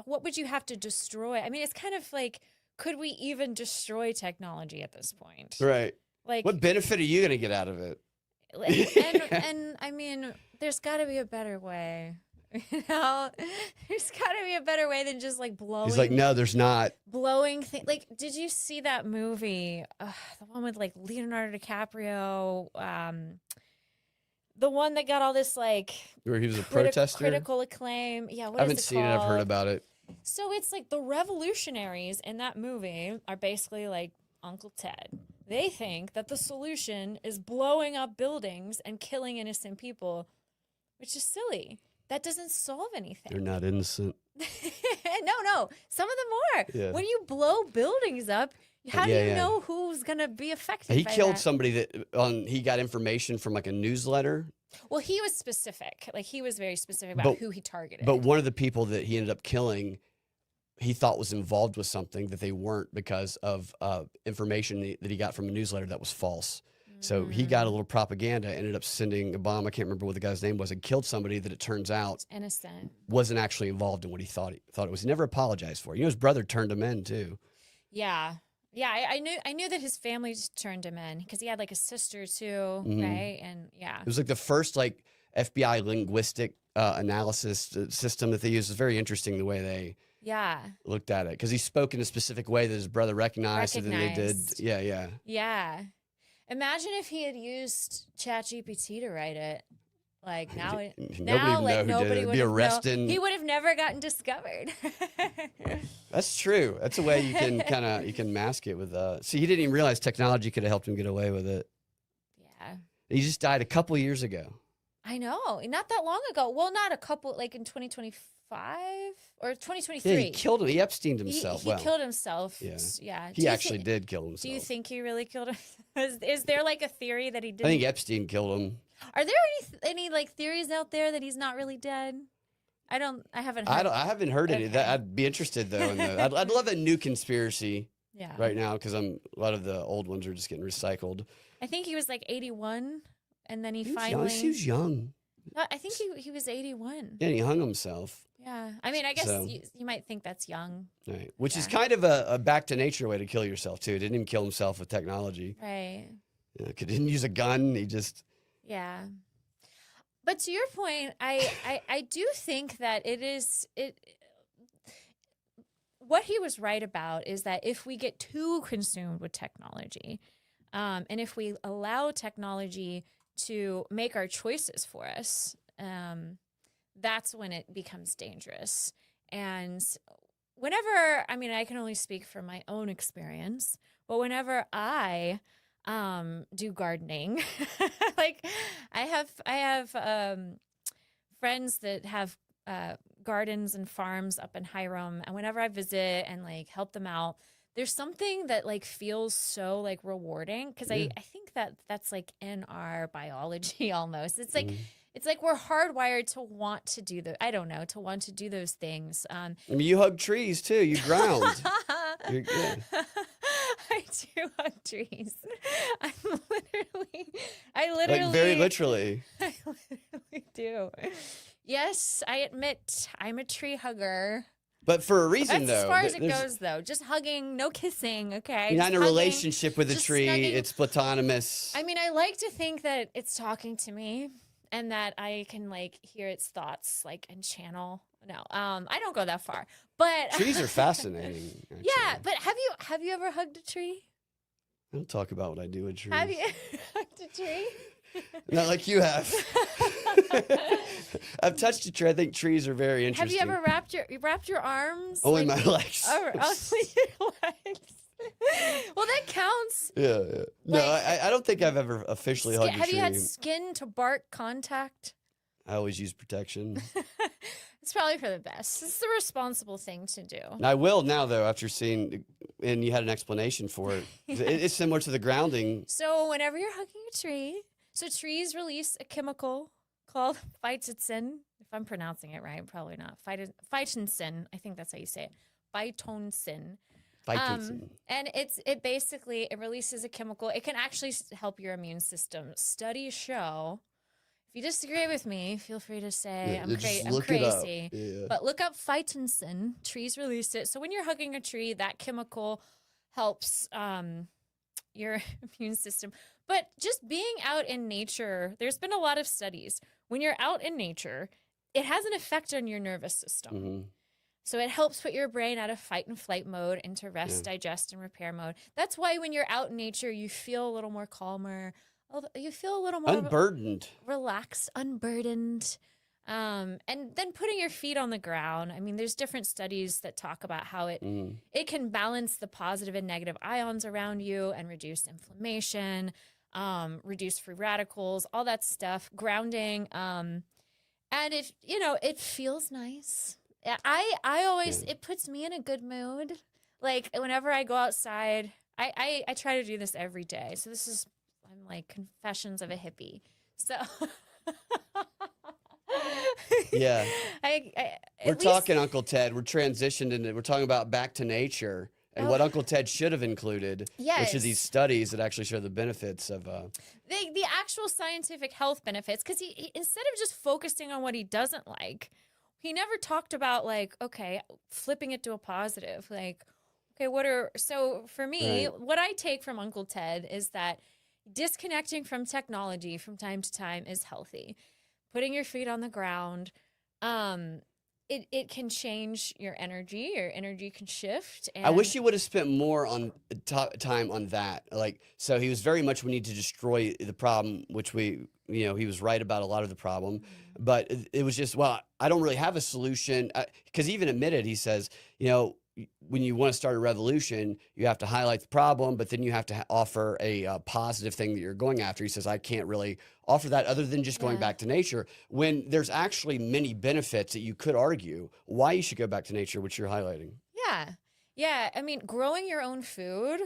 what would you have to destroy? I mean, it's kind of like, could we even destroy technology at this point? Right. Like, what benefit are you going to get out of it? And I mean, there's got to be a better way. You know, there's got to be a better way than just like blowing. He's like, no, there's not. Blowing thing. Like, did you see that movie? The one with like Leonardo DiCaprio. The one that got all this like Where he was a protester. critical acclaim. Yeah, what I is haven't it seen it. I've heard called? about it. So it's like the revolutionaries in that movie are basically like Uncle Ted. They think that the solution is blowing up buildings and killing innocent people, which is silly. That doesn't solve anything. They're not innocent. No. Some of them are. Yeah. When you blow buildings up, how do you know who's going to be affected He by killed that? somebody that he got information from like a newsletter. Well, he was specific. Like, he was very specific about who he targeted. But one of the people that he ended up killing, he thought was involved with something that they weren't because of information that he got from a newsletter that was false. So he got a little propaganda, ended up sending a bomb. I can't remember what the guy's name was, and killed somebody that it turns out It's innocent. wasn't actually involved in what he thought it was. He never apologized for it. You know, his brother turned him in too. Yeah. Yeah, I knew that his family just turned him in because he had like a sister too, right? And yeah. It was like the first like FBI linguistic analysis system that they used. It was very interesting the way they looked at it because he spoke in a specific way that his brother recognized. And then they did. Yeah. Yeah. Imagine if he had used ChatGPT to write it. Like now, nobody would be arrested. He would have never gotten discovered. That's true. That's a way you can mask it with. See, he didn't even realize technology could have helped him get away with it. Yeah. He just died a couple of years ago. I know, not that long ago. Well, not a couple, like in 2025 or 2023. Yeah, he killed him. He Epsteined himself. He killed himself. Yeah. He actually did kill himself. Do you think he really killed him? Is there like a theory that he did? I think Epstein killed him. Are there any like theories out there that he's not really dead? I haven't heard. I haven't heard any. That I'd be interested though. I'd love a new conspiracy. Yeah. Right now, because a lot of the old ones are just getting recycled. I think he was like 81, and then he He finally. was young. No, I think he was 81. Yeah, and he hung himself. Yeah, I mean, I guess So- you might think that's young, Right. Which is kind of a back to nature way to kill yourself too. Didn't even kill himself with technology. right? Yeah, didn't use a gun. He just. Yeah. But to your point, I do think that what he was right about is that if we get too consumed with technology, and if we allow technology to make our choices for us, that's when it becomes dangerous. And whenever, I mean, I can only speak from my own experience, but whenever I do gardening, like I have friends that have gardens and farms up in Hiram, and whenever I visit and like help them out, there's something that like feels so like rewarding because I think that that's like in our biology almost. It's like it's like we're hardwired to want to do to want to do those things. I mean, you hug trees too. You ground. Yeah. I do hug trees. I literally, Like very literally. I literally do. Yes, I admit I'm a tree hugger. But for a reason, That's though. as far as it goes, though. Just hugging, no kissing, okay? You're not Just in a hugging, relationship with a just tree. snugging. It's platonymous. I mean, I like to think that it's talking to me and that I can, like, hear its thoughts, like, and channel. No, I don't go that far. But Trees are fascinating. Actually. Yeah, but have you ever hugged a tree? I don't talk about what I do with trees. Have you hugged a tree? Not like you have. I've touched a tree. I think trees are very interesting. Have you ever wrapped your arms? Only like, my legs. Only your legs. Well, that counts. Yeah. No, Like- I don't think I've ever officially hugged a Have tree. you had skin to bark contact? I always use protection. It's probably for the best. It's the responsible thing to do. I will now, though, after seeing, and you had an explanation for it. It's similar to the grounding. So whenever you're hugging a tree, so trees release a chemical called phytoncin. If I'm pronouncing it right, probably not. Phytoncin. I think that's how you say it. Phytoncin. And it basically releases a chemical. It can actually help your immune system. Studies show. If you disagree with me, feel free to say I'm crazy. Yeah. But look up phytoncin. Trees release it. So when you're hugging a tree, that chemical helps your immune system. But just being out in nature, there's been a lot of studies. When you're out in nature, it has an effect on your nervous system. Mhm. So it helps put your brain out of fight and flight mode into rest, digest, and repair mode. That's why when you're out in nature, you feel a little more calmer. You feel a little more Unburdened. relaxed, unburdened. And then putting your feet on the ground. I mean, there's different studies that talk about how it can balance the positive and negative ions around you and reduce inflammation, reduce free radicals, all that stuff, grounding. And it feels nice. I always, it puts me in a good mood. Like whenever I go outside, I try to do this every day. So I'm like confessions of a hippie. So Yeah. We're at least- talking Uncle Ted. We're transitioned into, we're talking about back to nature and what Uncle Ted should have included, which Yes. is these studies that actually show the benefits of. the actual scientific health benefits, because he instead of just focusing on what he doesn't like, he never talked about like, okay, flipping it to a positive. Like, okay, so for me, what I take from Uncle Ted is that disconnecting from technology from time to time is healthy. Putting your feet on the ground, it can change your energy. Your energy can shift. And I wish he would have spent more on time on that. Like, so he was very much, we need to destroy the problem, which he was right about a lot of the problem, but it was just, well, I don't really have a solution. Because he even admitted, he says, when you want to start a revolution, you have to highlight the problem, but then you have to offer a positive thing that you're going after. He says, I can't really offer that other than just going back to nature, when there's actually many benefits that you could argue why you should go back to nature, which you're highlighting. Yeah. Yeah. I mean, growing your own food,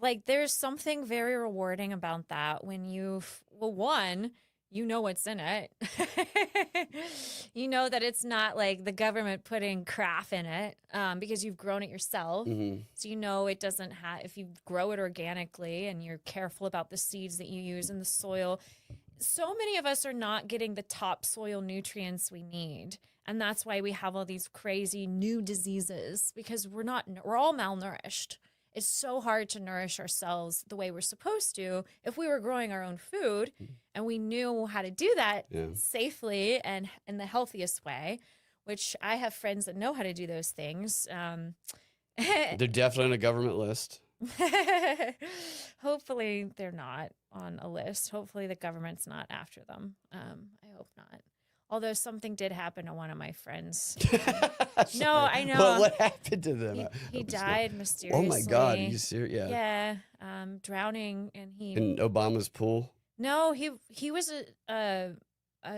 like there's something very rewarding about that when you know what's in it. You know that it's not like the government putting crap in it because you've grown it yourself. So you know it doesn't have, if you grow it organically and you're careful about the seeds that you use in the soil. So many of us are not getting the top soil nutrients we need. And that's why we have all these crazy new diseases, because we're all malnourished. It's so hard to nourish ourselves the way we're supposed to if we were growing our own food and we knew how to do that safely and in the healthiest way, which I have friends that know how to do those things. They're definitely on a government list. Hopefully they're not on a list. Hopefully the government's not after them. I hope not. Although something did happen to one of my friends. No, I know. But what happened to them? He died mysteriously. Oh my God! Are you serious? Yeah. Yeah. Drowning, and in Obama's pool. No, he was a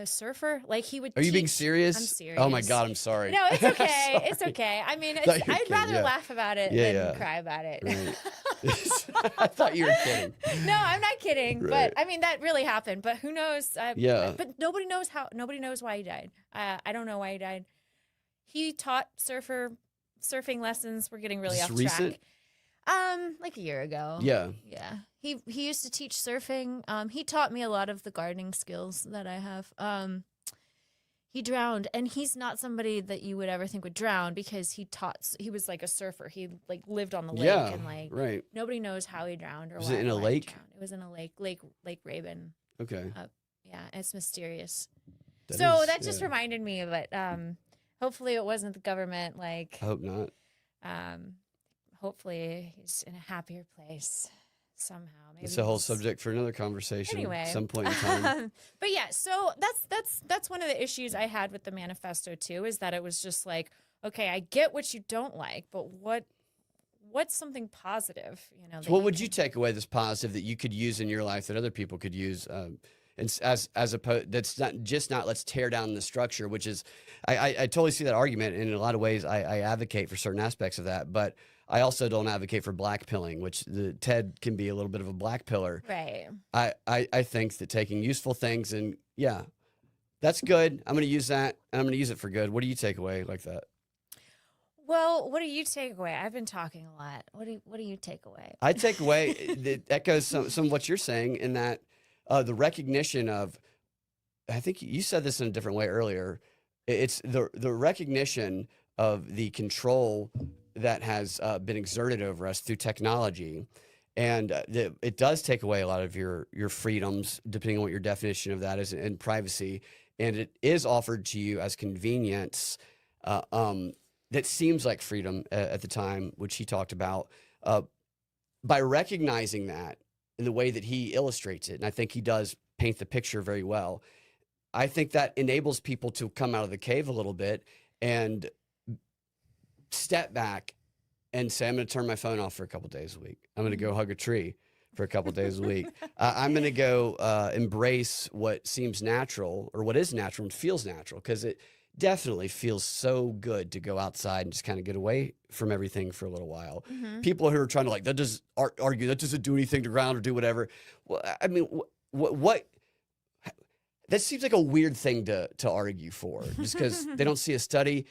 surfer. Like he would. Are you being serious? I'm serious. Oh my God! I'm sorry. No, it's okay. It's okay. I mean, I'd rather laugh about it than cry about it. Right. I thought you were kidding. No, I'm not kidding. Right. But I mean, that really happened. But who knows? But nobody knows how. Nobody knows why he died. I don't know why he died. He taught surfing lessons. We're getting really off track. Like a year ago. Yeah. Yeah. He used to teach surfing. He taught me a lot of the gardening skills that I have. He drowned, and he's not somebody that you would ever think would drown because he was like a surfer. He like lived on the lake and like nobody knows how he drowned or was why. it in a lake? It was in a Lake Raven. Okay. Yeah, it's mysterious. That just reminded me of it. Hopefully it wasn't the government. Like I hope not. Hopefully he's in a happier place somehow. Maybe it's a whole subject for another conversation anyway. At some point in time. But yeah, so that's one of the issues I had with the manifesto too, is that it was just like, okay, I get what you don't like, but what's something positive? So what would you take away that's positive that you could use in your life that other people could use? And as opposed, that's not let's tear down the structure, which is, I totally see that argument. And in a lot of ways, I advocate for certain aspects of that, but I also don't advocate for black pilling, which the TED can be a little bit of a black pillar. Right. I think that taking useful things and that's good. I'm going to use that and I'm going to use it for good. What do you take away like that? Well, what do you take away? I've been talking a lot. What do you take away? I take away that echoes some of what you're saying in that the recognition of, I think you said this in a different way earlier. It's the recognition of the control that has been exerted over us through technology. And it does take away a lot of your freedoms, depending on what your definition of that is, and privacy. and it is offered to you as convenience, that seems like freedom at the time, which he talked about, by recognizing that in the way that he illustrates it, and I think he does paint the picture very well. I think that enables people to come out of the cave a little bit and step back and say, I'm going to turn my phone off for a couple days a week. I'm going to go hug a tree for a couple days a week. I'm going to go embrace what seems natural, or what is natural and feels natural, because it definitely feels so good to go outside and just kind of get away from everything for a little while. People who are trying to like, that does argue that doesn't do anything to ground or do whatever. Well, I mean, what that seems like a weird thing to argue for, just because they don't see a study.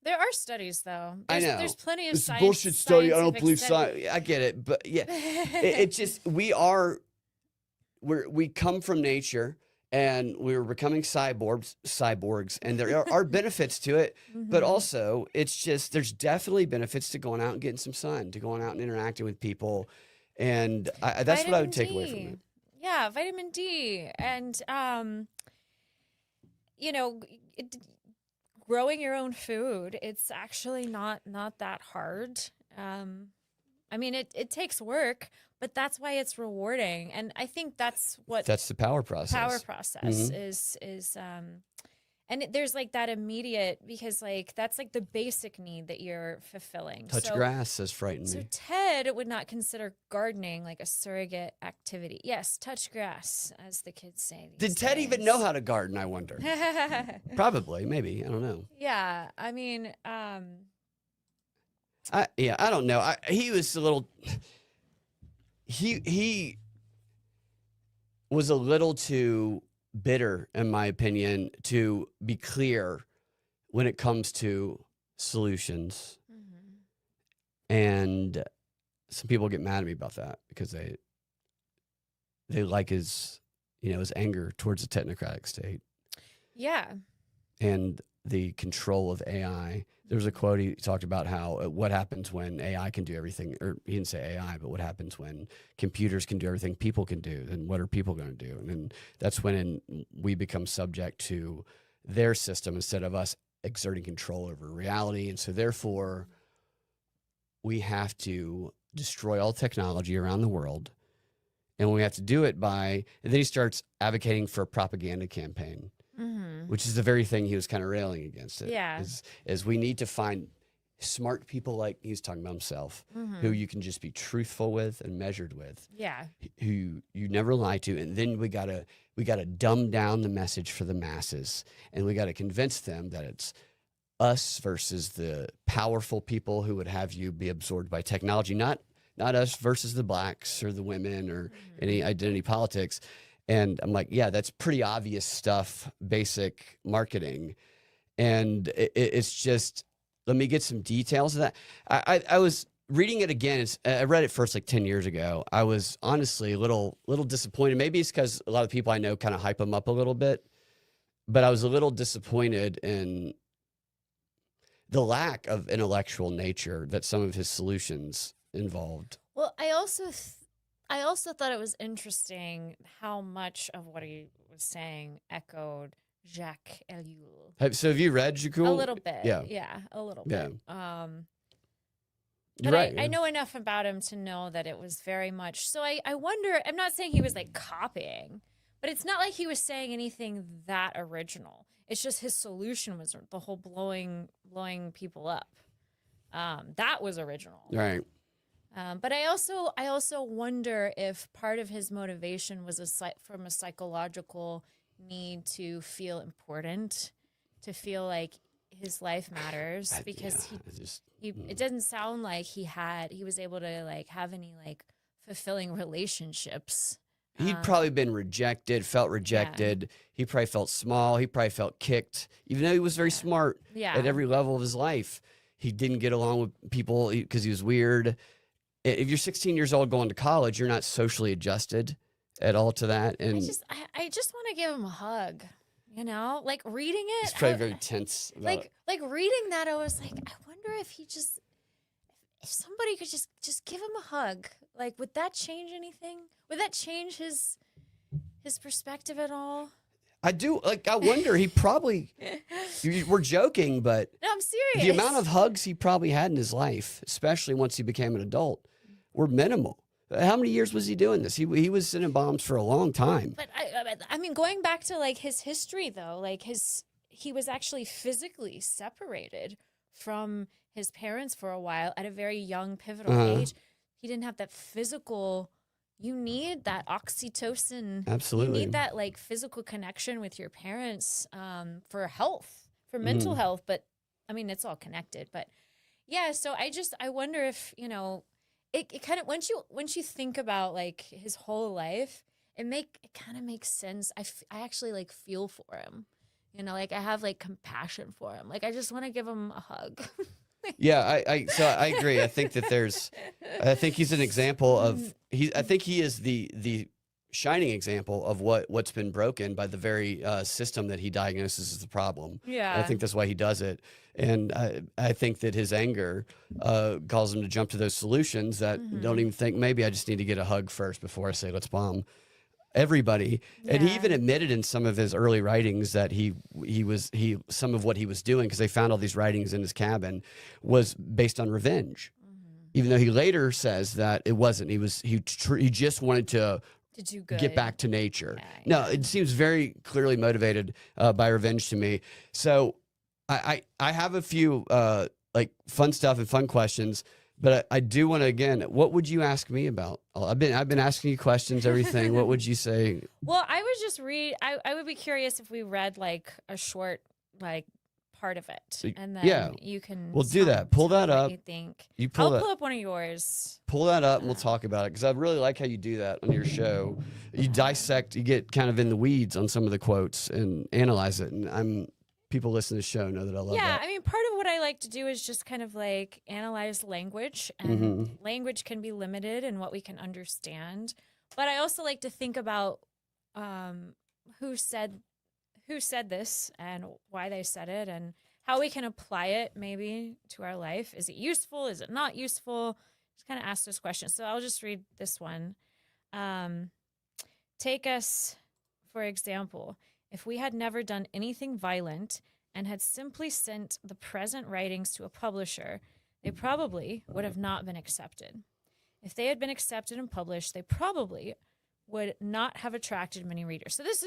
There are studies, though. I know. There's plenty of It's a bullshit study. I don't believe science. I get it, but yeah, it just we come from nature, and we're becoming cyborgs, and there are benefits to it, but also it's just there's definitely benefits to going out and getting some sun, to going out and interacting with people, and that's what I would take away from it. Yeah, vitamin D, and you know, growing your own food. It's actually not that hard. I mean, it takes work, but that's why it's rewarding, and I think that's the power process. Power process is and there's like that immediate, because like that's like the basic need that you're fulfilling. Touch grass has frightened me. So Ted would not consider gardening like a surrogate activity. Yes, touch grass, as the kids say. Did Ted even know how to garden, I wonder? Probably, maybe. I don't know. Yeah, I mean, I don't know. He was a little. He was a little too bitter, in my opinion, to be clear when it comes to solutions. And some people get mad at me about that because they like his anger towards the technocratic state. Yeah. And the control of AI. There was a quote he talked about how what happens when AI can do everything, or he didn't say AI, but what happens when computers can do everything people can do, and what are people going to do? And then that's when we become subject to their system instead of us exerting control over reality. And so therefore, we have to destroy all technology around the world. And we have to do it and then he starts advocating for a propaganda campaign. Which is the very thing he was kind of railing against. Is we need to find smart people, like he's talking about himself, who you can just be truthful with and measured with. Yeah. Who you never lie to, and then we gotta dumb down the message for the masses, and we gotta convince them that it's us versus the powerful people who would have you be absorbed by technology, not us versus the blacks or the women or any identity politics. And I'm like, yeah, that's pretty obvious stuff, basic marketing. And it's just, let me get some details of that. I was reading it again. I read it first like 10 years ago. I was honestly a little disappointed. Maybe it's because a lot of people I know kind of hype him up a little bit. But I was a little disappointed in the lack of intellectual nature that some of his solutions involved. Well, I also thought it was interesting how much of what he was saying echoed Jacques Ellul. So have you read Jacques? A little bit. Yeah, a little bit. You're but right. I know enough about him to know that it was very much. So I wonder, I'm not saying he was like copying, but it's not like he was saying anything that original. It's just his solution was the whole blowing people up. That was original. Right. But I also wonder if part of his motivation was from a psychological need to feel important, to feel like his life matters, because it doesn't sound like he was able to like have any like fulfilling relationships. He'd probably been felt rejected. Yeah. He probably felt small. He probably felt kicked, even though he was very smart at every level of his life. He didn't get along with people because he was weird. If you're 16 years old going to college, you're not socially adjusted at all to that. And I just want to give him a hug, like reading it. He's probably very tense. Like reading that, I was like, I wonder if somebody could just give him a hug. Like, would that change anything? Would that change his perspective at all? I do. Like, I wonder, he probably, we're joking, but No, I'm serious. the amount of hugs he probably had in his life, especially once he became an adult, were minimal. How many years was he doing this? He was sending bombs for a long time. But I mean, going back to like his history though, like he was actually physically separated from his parents for a while at a very young, pivotal age. He didn't have that physical. You need that oxytocin. Absolutely. You need that like physical connection with your parents for health, for mental health. But I mean, it's all connected. But yeah, so I wonder if, you know, it kind of, once you think about like his whole life, it kind of makes sense. I actually like feel for him, you know, like I have like compassion for him. Like I just want to give him a hug. Yeah, so I agree. I think that I think he's an example of, I think he is the shining example of what's been broken by the very system that he diagnoses as the problem. Yeah. I think that's why he does it. And I think that his anger calls him to jump to those solutions that don't even think, maybe I just need to get a hug first before I say, let's bomb everybody. Yeah. And he even admitted in some of his early writings that some of what he was doing, because they found all these writings in his cabin, was based on revenge. Even though he later says that it wasn't. He just wanted to do good. Get back to nature. Yeah, No, it seems very clearly motivated by revenge to me. So I have a few like fun stuff and fun questions, but I do want to, again, what would you ask me about? I've been asking you questions, everything. What would you say? Well, I would just read. I would be curious if we read like a short like part of it, and then you can. We'll do that. Pull that up. You think? I'll pull up one of yours. Pull that up, and we'll talk about it, because I really like how you do that on your show. You dissect. You get kind of in the weeds on some of the quotes and analyze it. And people listen to the show know that I love that. Yeah, I mean, part of what I like to do is just kind of like analyze language, and language can be limited in what we can understand. But I also like to think about who said this and why they said it, and how we can apply it maybe to our life. Is it useful? Is it not useful? Just kind of ask those questions. So I'll just read this one. Take us, for example. If we had never done anything violent and had simply sent the present writings to a publisher, they probably would have not been accepted. If they had been accepted and published, they probably would not have attracted many readers. So this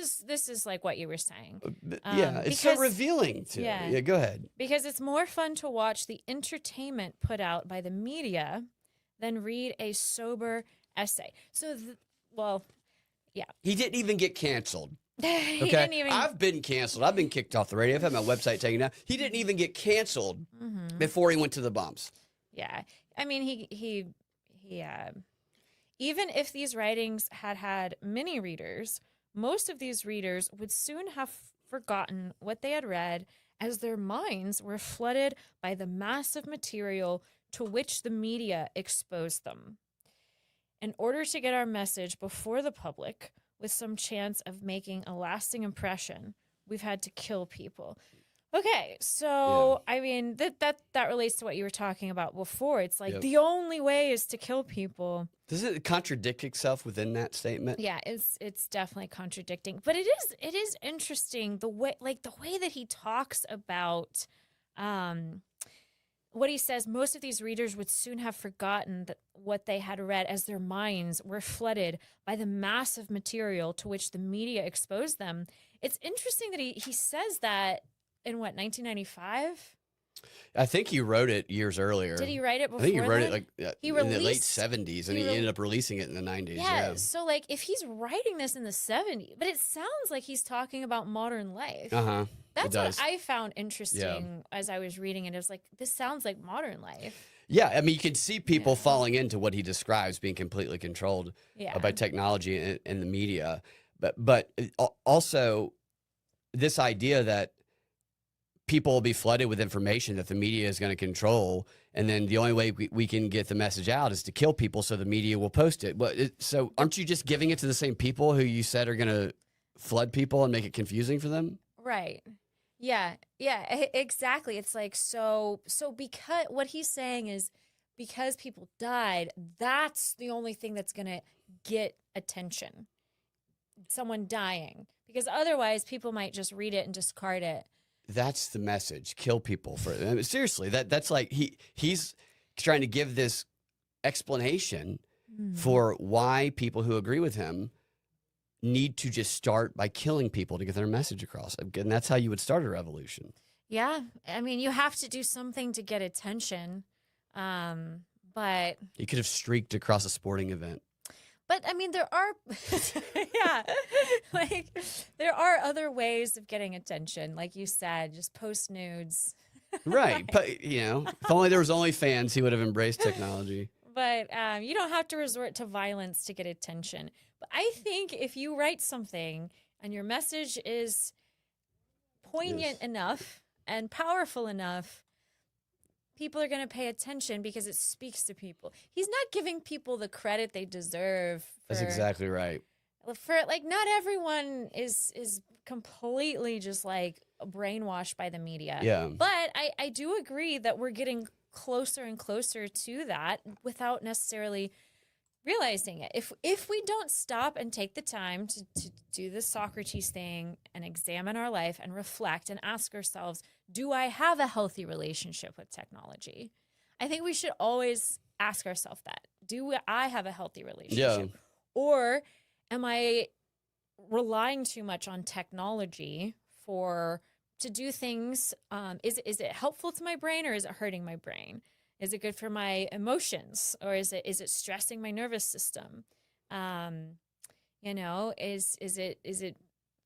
is like what you were saying. Yeah, it's so revealing too. Yeah, go ahead. Because it's more fun to watch the entertainment put out by the media than read a sober essay. So, yeah. He didn't even get canceled. He Okay, didn't even. I've been canceled. I've been kicked off the radio. I've had my website taken down. He didn't even get canceled before he went to the bumps. Yeah, I mean, he even if these writings had many readers, most of these readers would soon have forgotten what they had read, as their minds were flooded by the mass of material to which the media exposed them. In order to get our message before the public with some chance of making a lasting impression, we've had to kill people. Okay, so I mean that relates to what you were talking about before. It's like the only way is to kill people. Does it contradict itself within that statement? Yeah, it's definitely contradicting, but it is interesting the way that he talks about what he says. Most of these readers would soon have forgotten what they had read, as their minds were flooded by the massive material to which the media exposed them. It's interesting that he says that in what, 1995? I think he wrote it years earlier. Did he write it before? I think he wrote that? it like He in the late released- 70s, and he ended up releasing it in the 90s. Yeah, so like if he's writing this in the 70s, but it sounds like he's talking about modern life. Uh-huh. That's what I found interesting as I was reading it. It was like, this sounds like modern life. Yeah, I mean, you can see people falling into what he describes being completely controlled by technology and the media. But also this idea that people will be flooded with information that the media is going to control, and then the only way we can get the message out is to kill people, so the media will post it. So aren't you just giving it to the same people who you said are going to flood people and make it confusing for them? Right. Yeah, exactly. It's like, so because what he's saying is, because people died, that's the only thing that's going to get attention. Someone dying. because otherwise people might just read it and discard it. That's the message. Kill people for it. I mean, seriously. That's like he's trying to give this explanation for why people who agree with him need to just start by killing people to get their message across. And that's how you would start a revolution. Yeah. I mean, you have to do something to get attention. But he could have streaked across a sporting event. But I mean, there are, yeah, like there are other ways of getting attention. Like you said, just post nudes. Right. But, you know, if only there was OnlyFans, he would have embraced technology. But you don't have to resort to violence to get attention. But I think if you write something and your message is poignant enough and powerful enough, people are going to pay attention because it speaks to people. He's not giving people the credit they deserve. That's exactly right. For like, not everyone is completely just like brainwashed by the media. Yeah. But I do agree that we're getting closer and closer to that without necessarily realizing it. If we don't stop and take the time to do the Socrates thing and examine our life and reflect and ask ourselves, do I have a healthy relationship with technology? I think we should always ask ourselves that. Do I have a healthy relationship? Yeah. Or am I relying too much on technology to do things? Is it helpful to my brain or is it hurting my brain? Is it good for my emotions or is it stressing my nervous system? You know, is it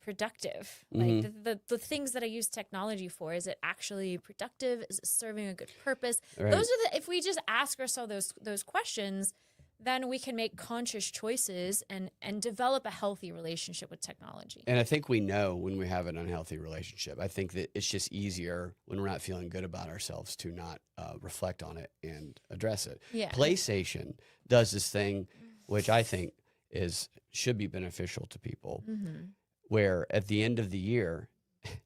productive? Like the things that I use technology for, is it actually productive? Is it serving a good purpose? Right. Those are if we just ask ourselves those questions, then we can make conscious choices and develop a healthy relationship with technology. And I think we know when we have an unhealthy relationship. I think that it's just easier when we're not feeling good about ourselves to not reflect on it and address it. Yeah. PlayStation does this thing, which I think should be beneficial to people, where at the end of the year,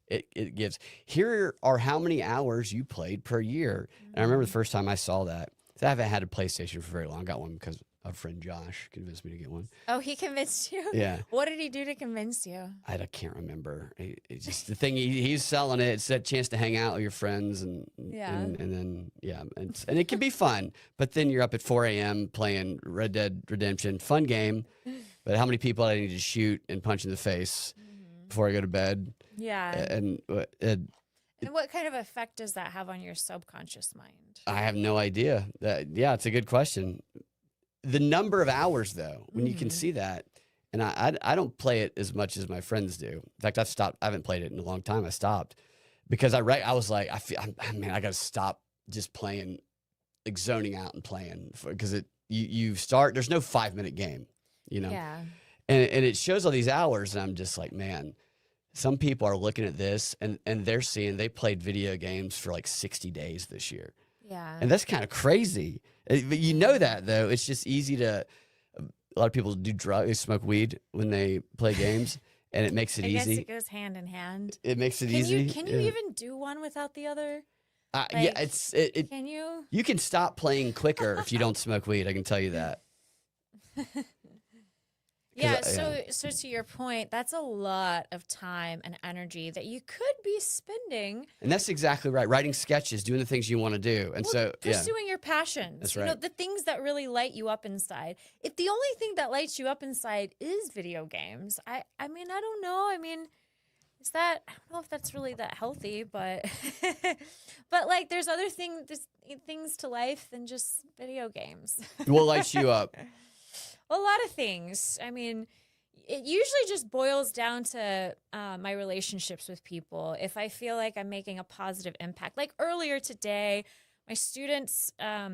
it gives, here are how many hours you played per year. And I remember the first time I saw that. I haven't had a PlayStation for very long. I got one because a friend Josh convinced me to get one. Oh, he convinced you? Yeah. What did he do to convince you? I can't remember. It's just the thing. He's selling it. It's that chance to hang out with your friends and then and it can be fun. But then you're up at 4 a.m. playing Red Dead Redemption. Fun game. But how many people I need to shoot and punch in the face before I go to bed? Yeah. And what kind of effect does that have on your subconscious mind? I have no idea. It's a good question. The number of hours, though, when you can see that, and I don't play it as much as my friends do. In fact, I've stopped. I haven't played it in a long time. I stopped because I was like, I got to stop just playing, like zoning out and playing because you start. There's no 5-minute game, you know. Yeah. And it shows all these hours, and I'm just like, man. Some people are looking at this and they're seeing they played video games for like 60 days this year. Yeah. And that's kind of crazy. But you know that, though. It's just easy to – a lot of people do drugs, they smoke weed when they play games, and it makes it easy. I guess it goes hand in hand. It makes it easy. Can you even do one without the other? Can you? You can stop playing quicker if you don't smoke weed. I can tell you that. Yeah, so to your point, that's a lot of time and energy that you could be spending. And that's exactly right. Writing sketches, doing the things you want to do. And pursuing your passions. That's right. You know, the things that really light you up inside. If the only thing that lights you up inside is video games, I mean, I don't know. I mean, I don't know if that's really that healthy, but but like there's things to life than just video games. What lights you up? A lot of things. I mean, it usually just boils down to my relationships with people. If I feel like I'm making a positive impact, like earlier today, my students, a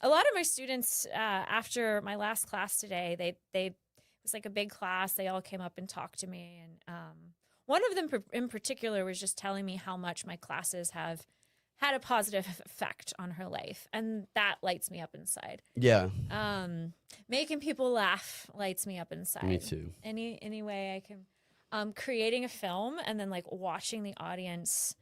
lot of my students, after my last class today, it was like a big class. They all came up and talked to me, and one of them in particular was just telling me how much my classes have had a positive effect on her life. And that lights me up inside. Yeah. Making people laugh lights me up inside. Me too. Any way I can. Creating a film and then like watching the audience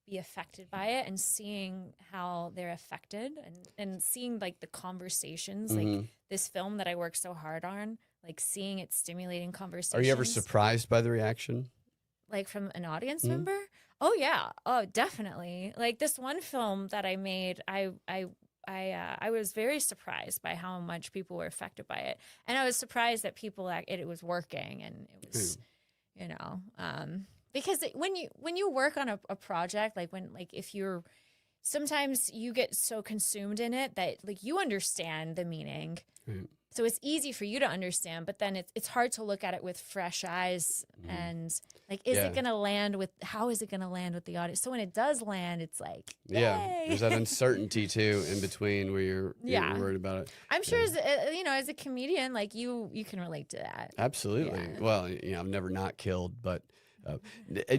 be affected by it and seeing how they're affected and seeing like the conversations, like this film that I worked so hard on, like seeing it stimulating conversations. Are you ever surprised by the reaction? Like from an audience member? Oh yeah. Oh, definitely. Like this one film that I made, I was very surprised by how much people were affected by it, and I was surprised that people it was working, and it was, you know, because when you work on a project, like if you're sometimes you get so consumed in it that like you understand the meaning. Right. So it's easy for you to understand, but then it's hard to look at it with fresh eyes and like, is it going to land with, how is it going to land with the audience? So when it does land, it's like, yay. There's that uncertainty too in between where you're worried about it. I'm sure as you know, as a comedian, like you can relate to that. Absolutely. Yeah. Well, you know, I've never not killed, but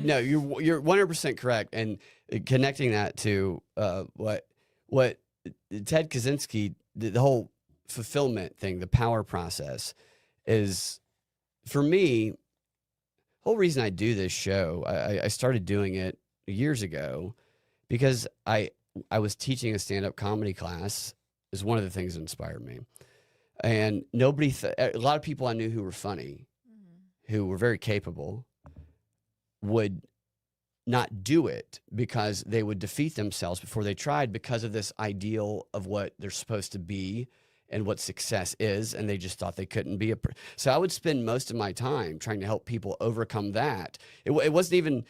no, you're 100% correct. And connecting that to what Ted Kaczynski, the whole fulfillment thing, the power process is, for me, whole reason I do this show, I started doing it years ago because I was teaching a stand-up comedy class is one of the things that inspired me. And a lot of people I knew who were funny, who were very capable, would not do it because they would defeat themselves before they tried because of this ideal of what they're supposed to be and what success is, and they just thought they couldn't be so I would spend most of my time trying to help people overcome that. It wasn't even,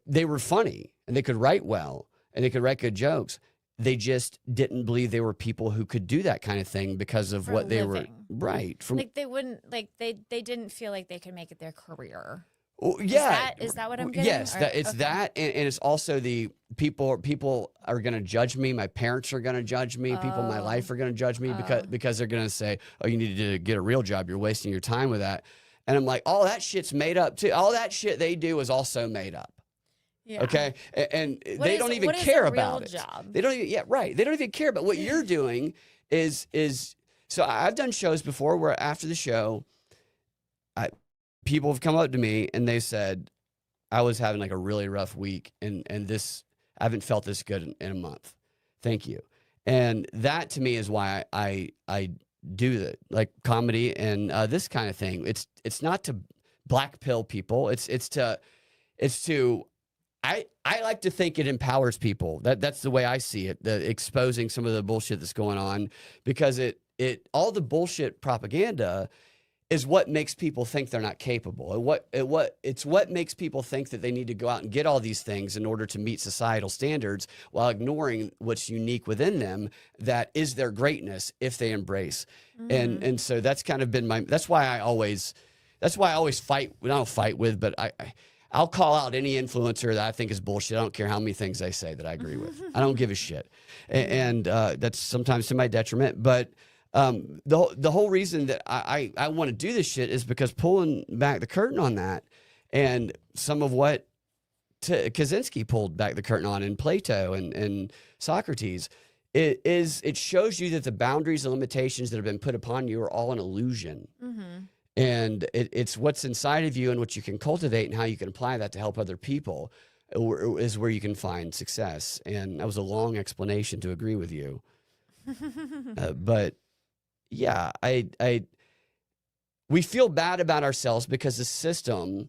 they were funny, and they could write well, and they could write good jokes. They just didn't believe they were people who could do that kind of thing because of what they were, right. Like they wouldn't, like they didn't feel like they could make it their career. Well, yeah. Is that what I'm getting? Yes, it's that, and it's also the people are going to judge me. My parents are going to judge me. People in my life are going to judge me because they're going to say, "Oh, you need to get a real job. You're wasting your time with that." And I'm like, "All that shit's made up too. All that shit they do is also made up." Yeah. Okay, and they don't even care about it. Job? They don't even. Yeah, right. They don't even care about what you're doing. Is so I've done shows before where after the show, people have come up to me and they said, I was having like a really rough week and this, I haven't felt this good in a month. Thank you. And that to me is why I do the like comedy and this kind of thing. It's not to black pill people. It's to I like to think it empowers people. That's the way I see it. The exposing some of the bullshit that's going on, because it all the bullshit propaganda is what makes people think they're not capable. It's what makes people think that they need to go out and get all these things in order to meet societal standards while ignoring what's unique within them that is their greatness if they embrace. And so that's kind of been that's why I always fight. I don't fight with, but I'll call out any influencer that I think is bullshit. I don't care how many things they say that I agree with. I don't give a shit. And that's sometimes to my detriment, but the whole reason that I want to do this shit is because pulling back the curtain on that, and some of what Kaczynski pulled back the curtain on in Plato and Socrates, it shows you that the boundaries and limitations that have been put upon you are all an illusion. And it's what's inside of you and what you can cultivate and how you can apply that to help other people is where you can find success. And that was a long explanation to agree with you. But yeah, we feel bad about ourselves because the system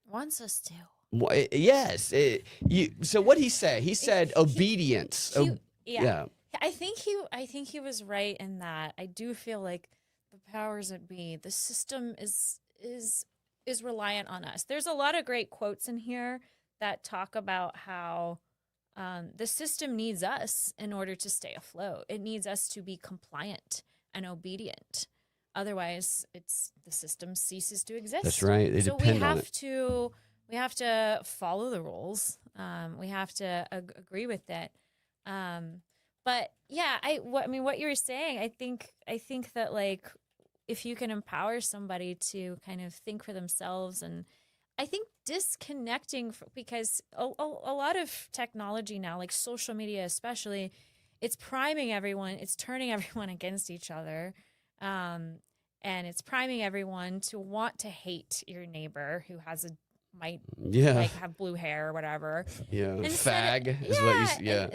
wants us to. Yes. So what he say? He said obedience. Yeah. I think he was right in that. I do feel like the powers that be, the system is reliant on us. There's a lot of great quotes in here that talk about how the system needs us in order to stay afloat. It needs us to be compliant and obedient. Otherwise, the system ceases to exist. That's right. They depend on it. We have to follow the rules. We have to agree with it. But yeah, what you were saying, I think that like if you can empower somebody to kind of think for themselves, and I think disconnecting because a lot of technology now, like social media especially, it's priming everyone, it's turning everyone against each other. And it's priming everyone to want to hate your neighbor who might have blue hair or whatever. Yeah. Fag is what you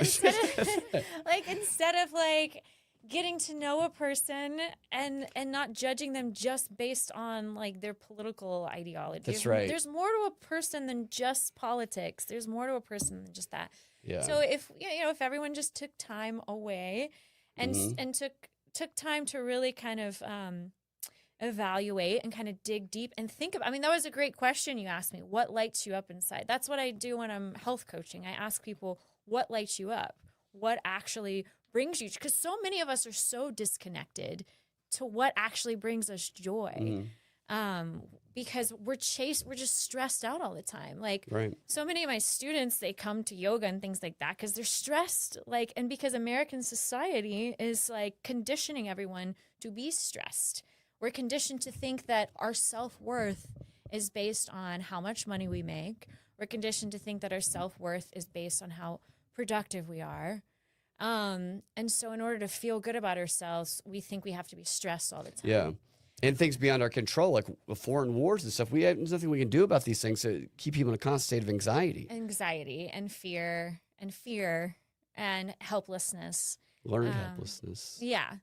instead of like, getting to know a person and not judging them just based on like their political ideology. That's right. There's more to a person than just politics. There's more to a person than just that. Yeah. So if if everyone just took time away and and took time to really kind of evaluate and kind of dig deep and think about, I mean, that was a great question you asked me. What lights you up inside? That's what I do when I'm health coaching. I ask people, what lights you up? What actually brings you? Because so many of us are so disconnected to what actually brings us joy. Because we're just stressed out all the time. Like so many of my students, they come to yoga and things like that because they're stressed. Like, and because American society is like conditioning everyone to be stressed. We're conditioned to think that our self-worth is based on how much money we make. We're conditioned to think that our self-worth is based on how productive we are. And so in order to feel good about ourselves, we think we have to be stressed all the time. Yeah. And things beyond our control, like foreign wars and stuff. There's nothing we can do about these things to keep people in a constant state of anxiety. Anxiety and fear and helplessness. Learned helplessness. Yeah.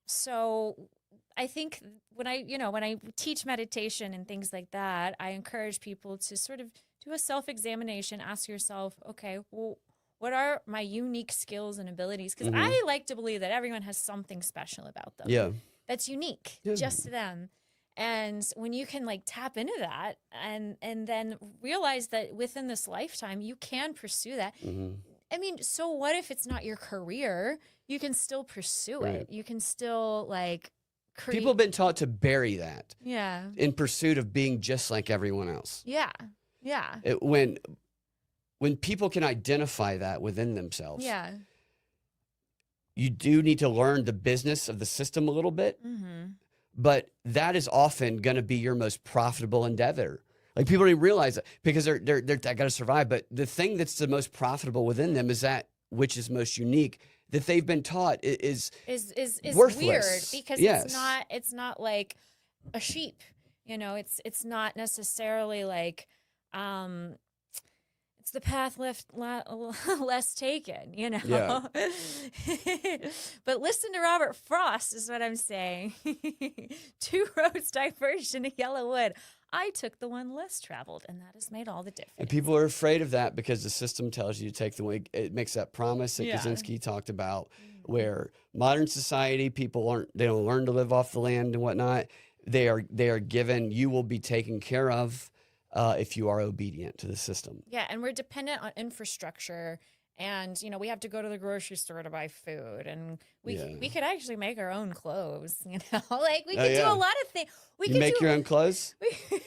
So I think when I teach meditation and things like that, I encourage people to sort of do a self-examination, ask yourself, okay, well, what are my unique skills and abilities? Because I like to believe that everyone has something special about them. Yeah. That's unique just to them. And when you can like tap into that and then realize that within this lifetime, you can pursue that. I mean, so what if it's not your career? You can still pursue it. You can still like create. People have been taught to bury that. Yeah. In pursuit of being just like everyone else. Yeah. Yeah. When people can identify that within themselves. Yeah. You do need to learn the business of the system a little bit, but that is often going to be your most profitable endeavor. Like people don't even realize it because they're got to survive. But the thing that's the most profitable within them is that which is most unique that they've been taught is worthless. Weird because it's not like a sheep. It's not necessarily like it's the path less taken, Yeah. But listen to Robert Frost is what I'm saying. Two roads diverged in a yellow wood. I took the one less traveled, and that has made all the difference. And people are afraid of that because the system tells you to take the way. It makes that promise that Kaczynski talked about, where modern society, they don't learn to live off the land and whatnot. They are given, you will be taken care of if you are obedient to the system. Yeah, and we're dependent on infrastructure. And, we have to go to the grocery store to buy food. And we could actually make our own clothes, Like, we could do a lot of things. You make your own clothes? You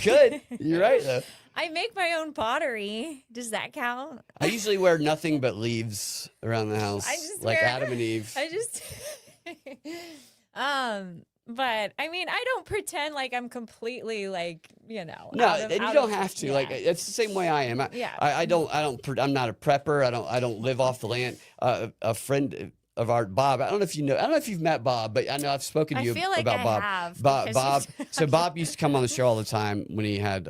could. You're right, though. I make my own pottery. Does that count? I usually wear nothing but leaves around the house, Adam and Eve. But I mean, I don't pretend like I'm completely like, No, and you don't have to. Like it's the same way I am. I'm not a prepper. I don't live off the land. A friend of ours, Bob. I don't know if you've met Bob, but I know I've spoken to you about Bob. Bob. So Bob used to come on the show all the time when he had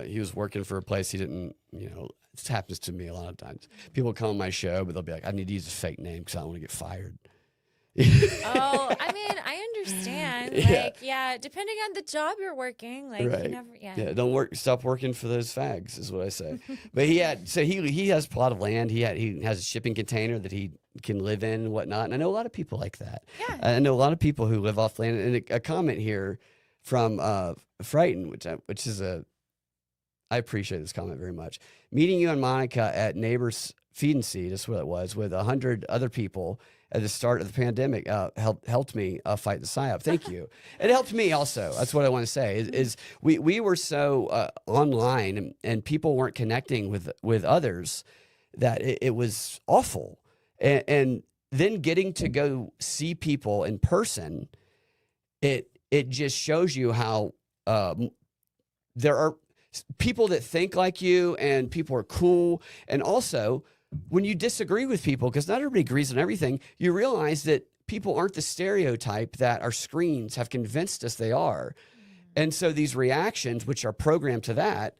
he was working for a place he didn't. This happens to me a lot of times. People come on my show, but they'll be like, I need to use a fake name because I don't want to get fired. Oh, I mean, I understand. Depending on the job you're working, stop working for those fags is what I say. But he has a plot of land. He has a shipping container that he can live in and whatnot. And I know a lot of people like that. Yeah. I know a lot of people who live off land. And a comment here from Frighten, which is I appreciate this comment very much. Meeting you and Monica at Neighbors Feed and Seed, that's what it was, with 100 other people at the start of the pandemic helped me fight the PSYOP. Thank you. It helped me also. That's what I want to say. Is we were so online and people weren't connecting with others that it was awful. And then getting to go see people in person, it just shows you how there are people that think like you and people are cool. And also, when you disagree with people, because not everybody agrees on everything, you realize that people aren't the stereotype that our screens have convinced us they are. And so these reactions, which are programmed to that,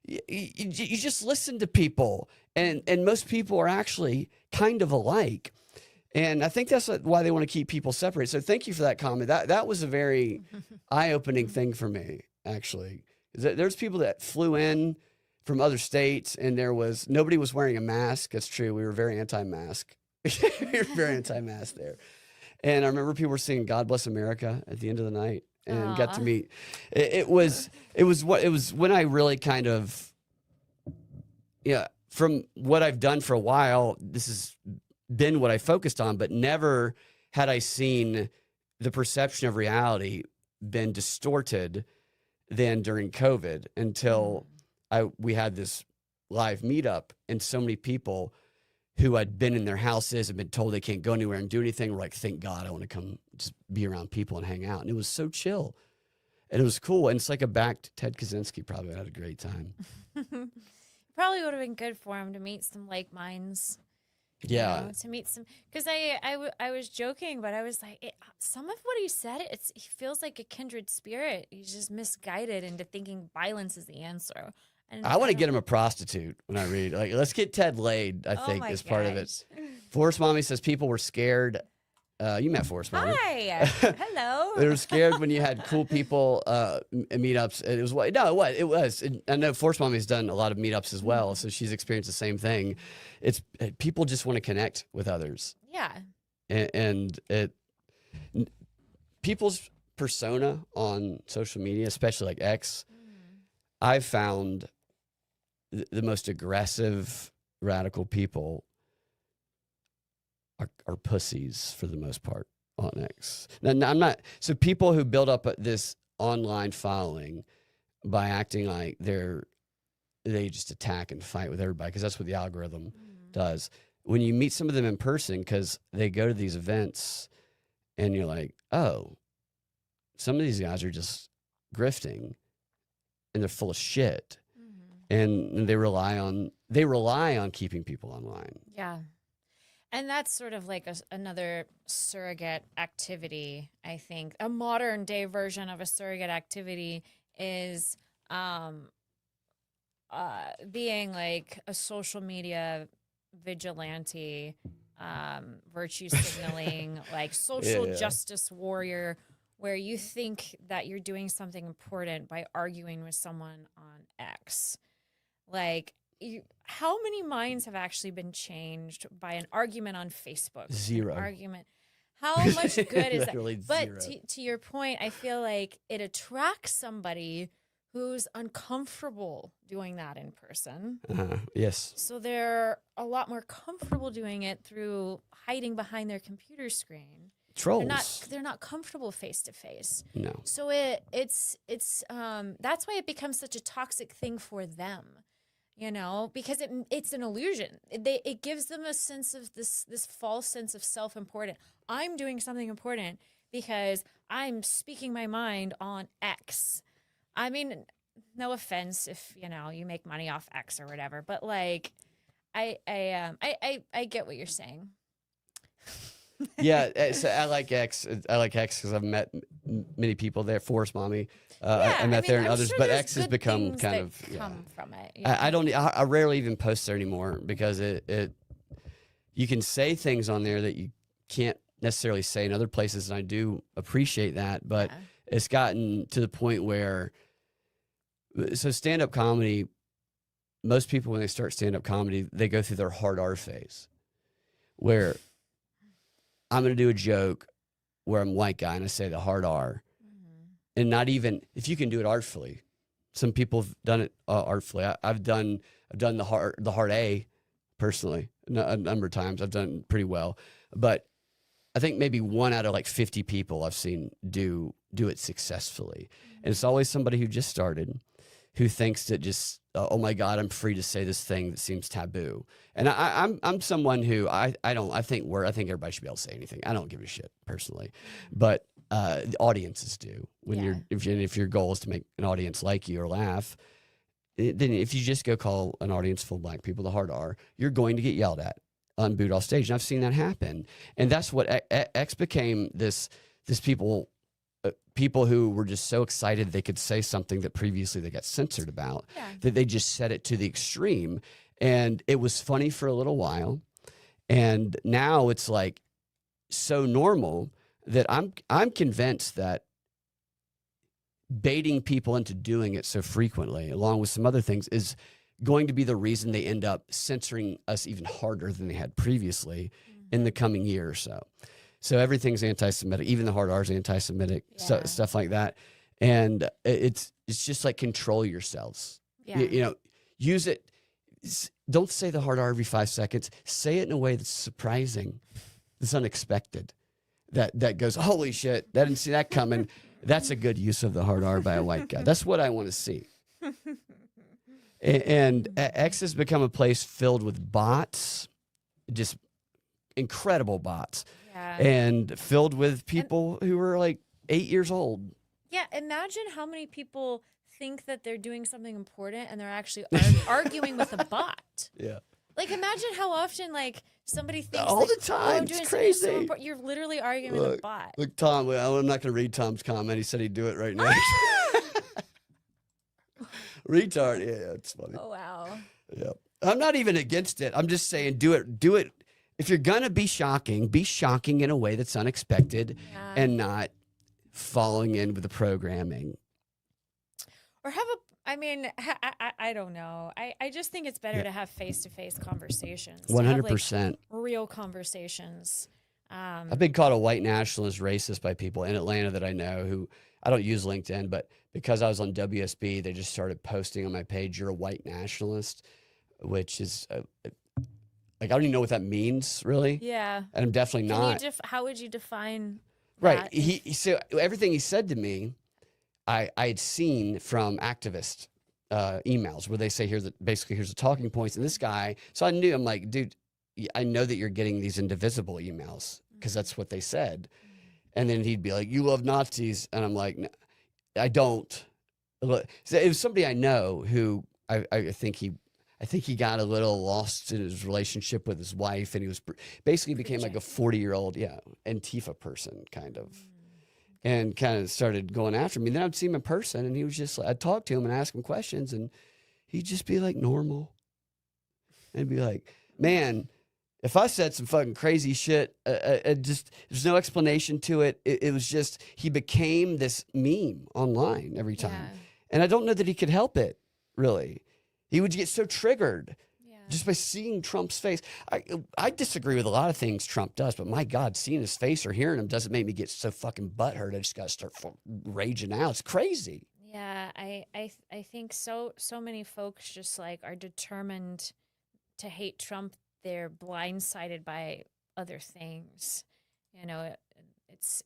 you just listen to people, and most people are actually kind of alike. And I think that's why they want to keep people separate. So thank you for that comment. That was a very eye-opening thing for me, actually. There's people that flew in from other states, and nobody was wearing a mask. That's true. We were very anti-mask. We were very anti-mask there. And I remember people were singing "God Bless America" at the end of the night, and got to meet. It was when I really kind of, from what I've done for a while, this has been what I focused on, but never had I seen the perception of reality been distorted than during COVID, until we had this live meetup, and so many people who had been in their houses and been told they can't go anywhere and do anything were like, thank God I want to come just be around people and hang out. And it was so chill, and it was cool. And it's like a back to Ted Kaczynski. Probably had a great time. Probably would have been good for him to meet some like minds. Yeah, to meet some, because I was joking, but I was like, some of what he said, he feels like a kindred spirit. He's just misguided into thinking violence is the answer. And I want to get him a prostitute when I read. Like, let's get Ted laid, I think, is part of it. Forest Mommy says people were scared. You met Forest Mommy. Hi. Hello. They were scared when you had cool people meetups. It was what? No, what? It was. And I know Forest Mommy's done a lot of meetups as well, so she's experienced the same thing. It's people just want to connect with others. Yeah. And people's persona on social media, especially like X, I've found the most aggressive, radical people are pussies for the most part on X. Now, I'm not. So people who build up this online following by acting like they just attack and fight with everybody, because that's what the algorithm does. When you meet some of them in person, because they go to these events, and you're like, oh, some of these guys are just grifting, and they're full of shit, and they rely on keeping people online. Yeah. And that's sort of like another surrogate activity, I think. A modern day version of a surrogate activity is being like a social media vigilante, virtue signaling, like social justice warrior, where you think that you're doing something important by arguing with someone on X. Like, how many minds have actually been changed by an argument on Facebook? Zero. An argument. How much good is that? But zero. to your point, I feel like it attracts somebody who's uncomfortable doing that in person. Yes. So they're a lot more comfortable doing it through hiding behind their computer screen. Trolls. They're not comfortable face to face. No. So it's that's why it becomes such a toxic thing for them. Because it's an illusion. It gives them a sense of this false sense of self-important. I'm doing something important because I'm speaking my mind on X. I mean, no offense if you make money off X or whatever, but like, I get what you're saying. Yeah, so I like X. I like X because I've met many people there. Forest Mommy, I met there, and others. Sure, but X has become kind of come from it. I rarely even post there anymore, because it you can say things on there that you can't necessarily say in other places, and I do appreciate that. But it's gotten to the point where, so stand-up comedy, most people when they start stand-up comedy, they go through their hard R phase, where I'm going to do a joke where I'm a white guy and I say the hard R. And not even, if you can do it artfully. Some people have done it artfully. I've done the hard A personally a number of times. I've done it pretty well. But I think maybe 1 out of like 50 people I've seen do it successfully. And it's always somebody who just started, who thinks that just, oh my God, I'm free to say this thing that seems taboo. And I'm someone who I think everybody should be able to say anything. I don't give a shit personally, but the audiences do. If your goal is to make an audience like you or laugh, then if you just go call an audience full of black people the hard R, you're going to get yelled at, booed off stage. And I've seen that happen. And that's what X became, this people people who were just so excited they could say something that previously they got censored about, Yeah. that they just set it to the extreme. And it was funny for a little while. And now it's like so normal that I'm convinced that baiting people into doing it so frequently, along with some other things, is going to be the reason they end up censoring us even harder than they had previously in the coming year or so. So everything's anti-Semitic, even the hard R is anti-Semitic, Yeah. stuff like that. And it's just like control yourselves. Yeah. You know, use it. Don't say the hard R every 5 seconds. Say it in a way that's surprising, that's unexpected, that goes, holy shit, I didn't see that coming. That's a good use of the hard R by a white guy. That's what I want to see. And X has become a place filled with bots, just incredible bots, Yeah. and filled with people who are like 8 years old. Yeah, imagine how many people think that they're doing something important and they're actually arguing with a bot. Yeah. Like, imagine how often, like, somebody thinks All like, the time. I'm It's doing something crazy. so important. You're literally arguing with a bot. Look, Tom, I'm not going to read Tom's comment. He said he'd do it right now. Retard. Yeah, it's funny. Oh, wow. Yep. I'm not even against it. I'm just saying do it. If you're going to be shocking in a way that's unexpected Yeah. and not falling in with the programming. Or have a, I mean, I don't know. I just think it's better to have face-to-face conversations. to have, like, 100%. real conversations. I've been called a white nationalist racist by people in Atlanta that I know who, I don't use LinkedIn, but because I was on WSB, they just started posting on my page, "You're a white nationalist," which is like, I don't even know what that means really. Yeah. And I'm definitely not. How would you define Right. that? So everything he said to me, I had seen from activist emails where they say, here's the talking points. And this guy, so I knew, I'm like, dude, I know that you're getting these indivisible emails because that's what they said. And then he'd be like, "You love Nazis." And I'm like, "No, I don't." So it was somebody I know who I think he got a little lost in his relationship with his wife, and he was basically became like a 40-year-old, Antifa person kind of, and kind of started going after me. Then I'd see him in person, and he was just like, I'd talk to him and ask him questions, and he'd just be like normal, and be like, "Man, if I said some fucking crazy shit, there's no explanation to it. It was just, he became this meme online every time. Yeah. And I don't know that he could help it, really. He would get so triggered Yeah. just by seeing Trump's face. I disagree with a lot of things Trump does, but my God, seeing his face or hearing him doesn't make me get so fucking butthurt. I just got to start raging out. It's crazy. Yeah, I think so many folks just like are determined to hate Trump. They're blindsided by other things. You know, it's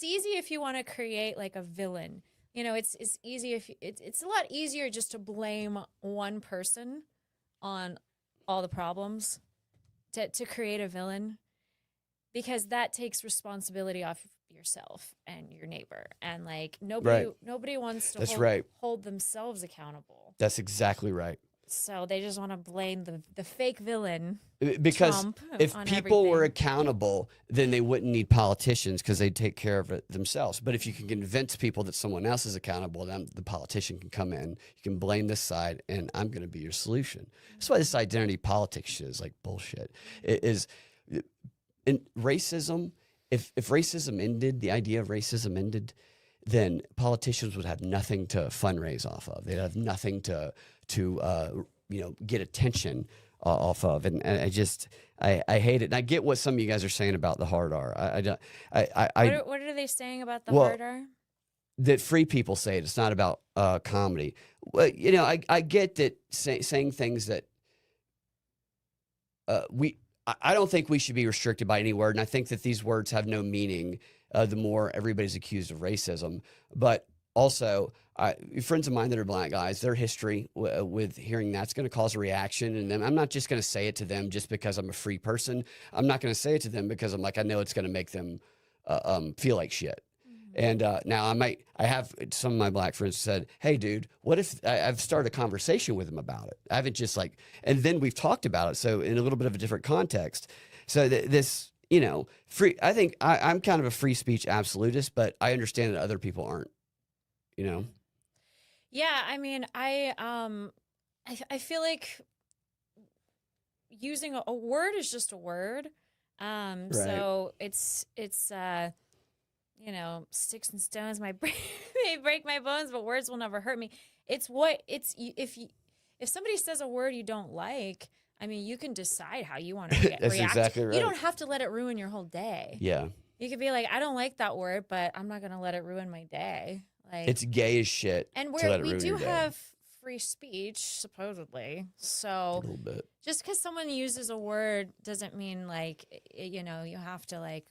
easy if you want to create like a villain. You know, it's easy if it's a lot easier just to blame one person on all the problems to create a villain, because that takes responsibility off yourself and your neighbor, and like nobody wants to hold themselves accountable. That's exactly right. So they just want to blame the fake villain, because Trump, if on people were everything. accountable, then they wouldn't need politicians because they'd take care of it themselves. But if you can convince people that someone else is accountable, then the politician can come in, you can blame this side, and I'm going to be your solution. That's why this identity politics shit is like bullshit. It is, in racism, if racism ended, the idea of racism ended, then politicians would have nothing to fundraise off of. They'd have nothing to get attention off of. And I hate it. And I get what some of you guys are saying about the hard R. What are they saying about the hard R? That free people say it. It's not about comedy. Well, you know, I get that saying things that I don't think we should be restricted by any word. And I think that these words have no meaning the more everybody's accused of racism. But also, friends of mine that are black guys, their history with hearing that's going to cause a reaction. And then I'm not just going to say it to them just because I'm a free person. I'm not going to say it to them because I'm like, I know it's going to make them feel like shit. And now I have some of my black friends said, "Hey, dude, what if I've started a conversation with them about it? I haven't just like," and then we've talked about it. So in a little bit of a different context. So this, you know, free. I think I'm kind of a free speech absolutist, but I understand that other people aren't. You know. Yeah, I mean, I feel like using a word is just a word. Right. So it's you know, sticks and stones might break, may break my bones, but words will never hurt me. It's what it's if somebody says a word you don't like, I mean, you can decide how you want to That's react. exactly right. You don't have to let it ruin your whole day. Yeah. You could be like, I don't like that word, but I'm not gonna let it ruin my day. Like, It's gay as shit and to let it we ruin do your day. have free speech supposedly, A so little bit. just because someone uses a word doesn't mean like you know you have to like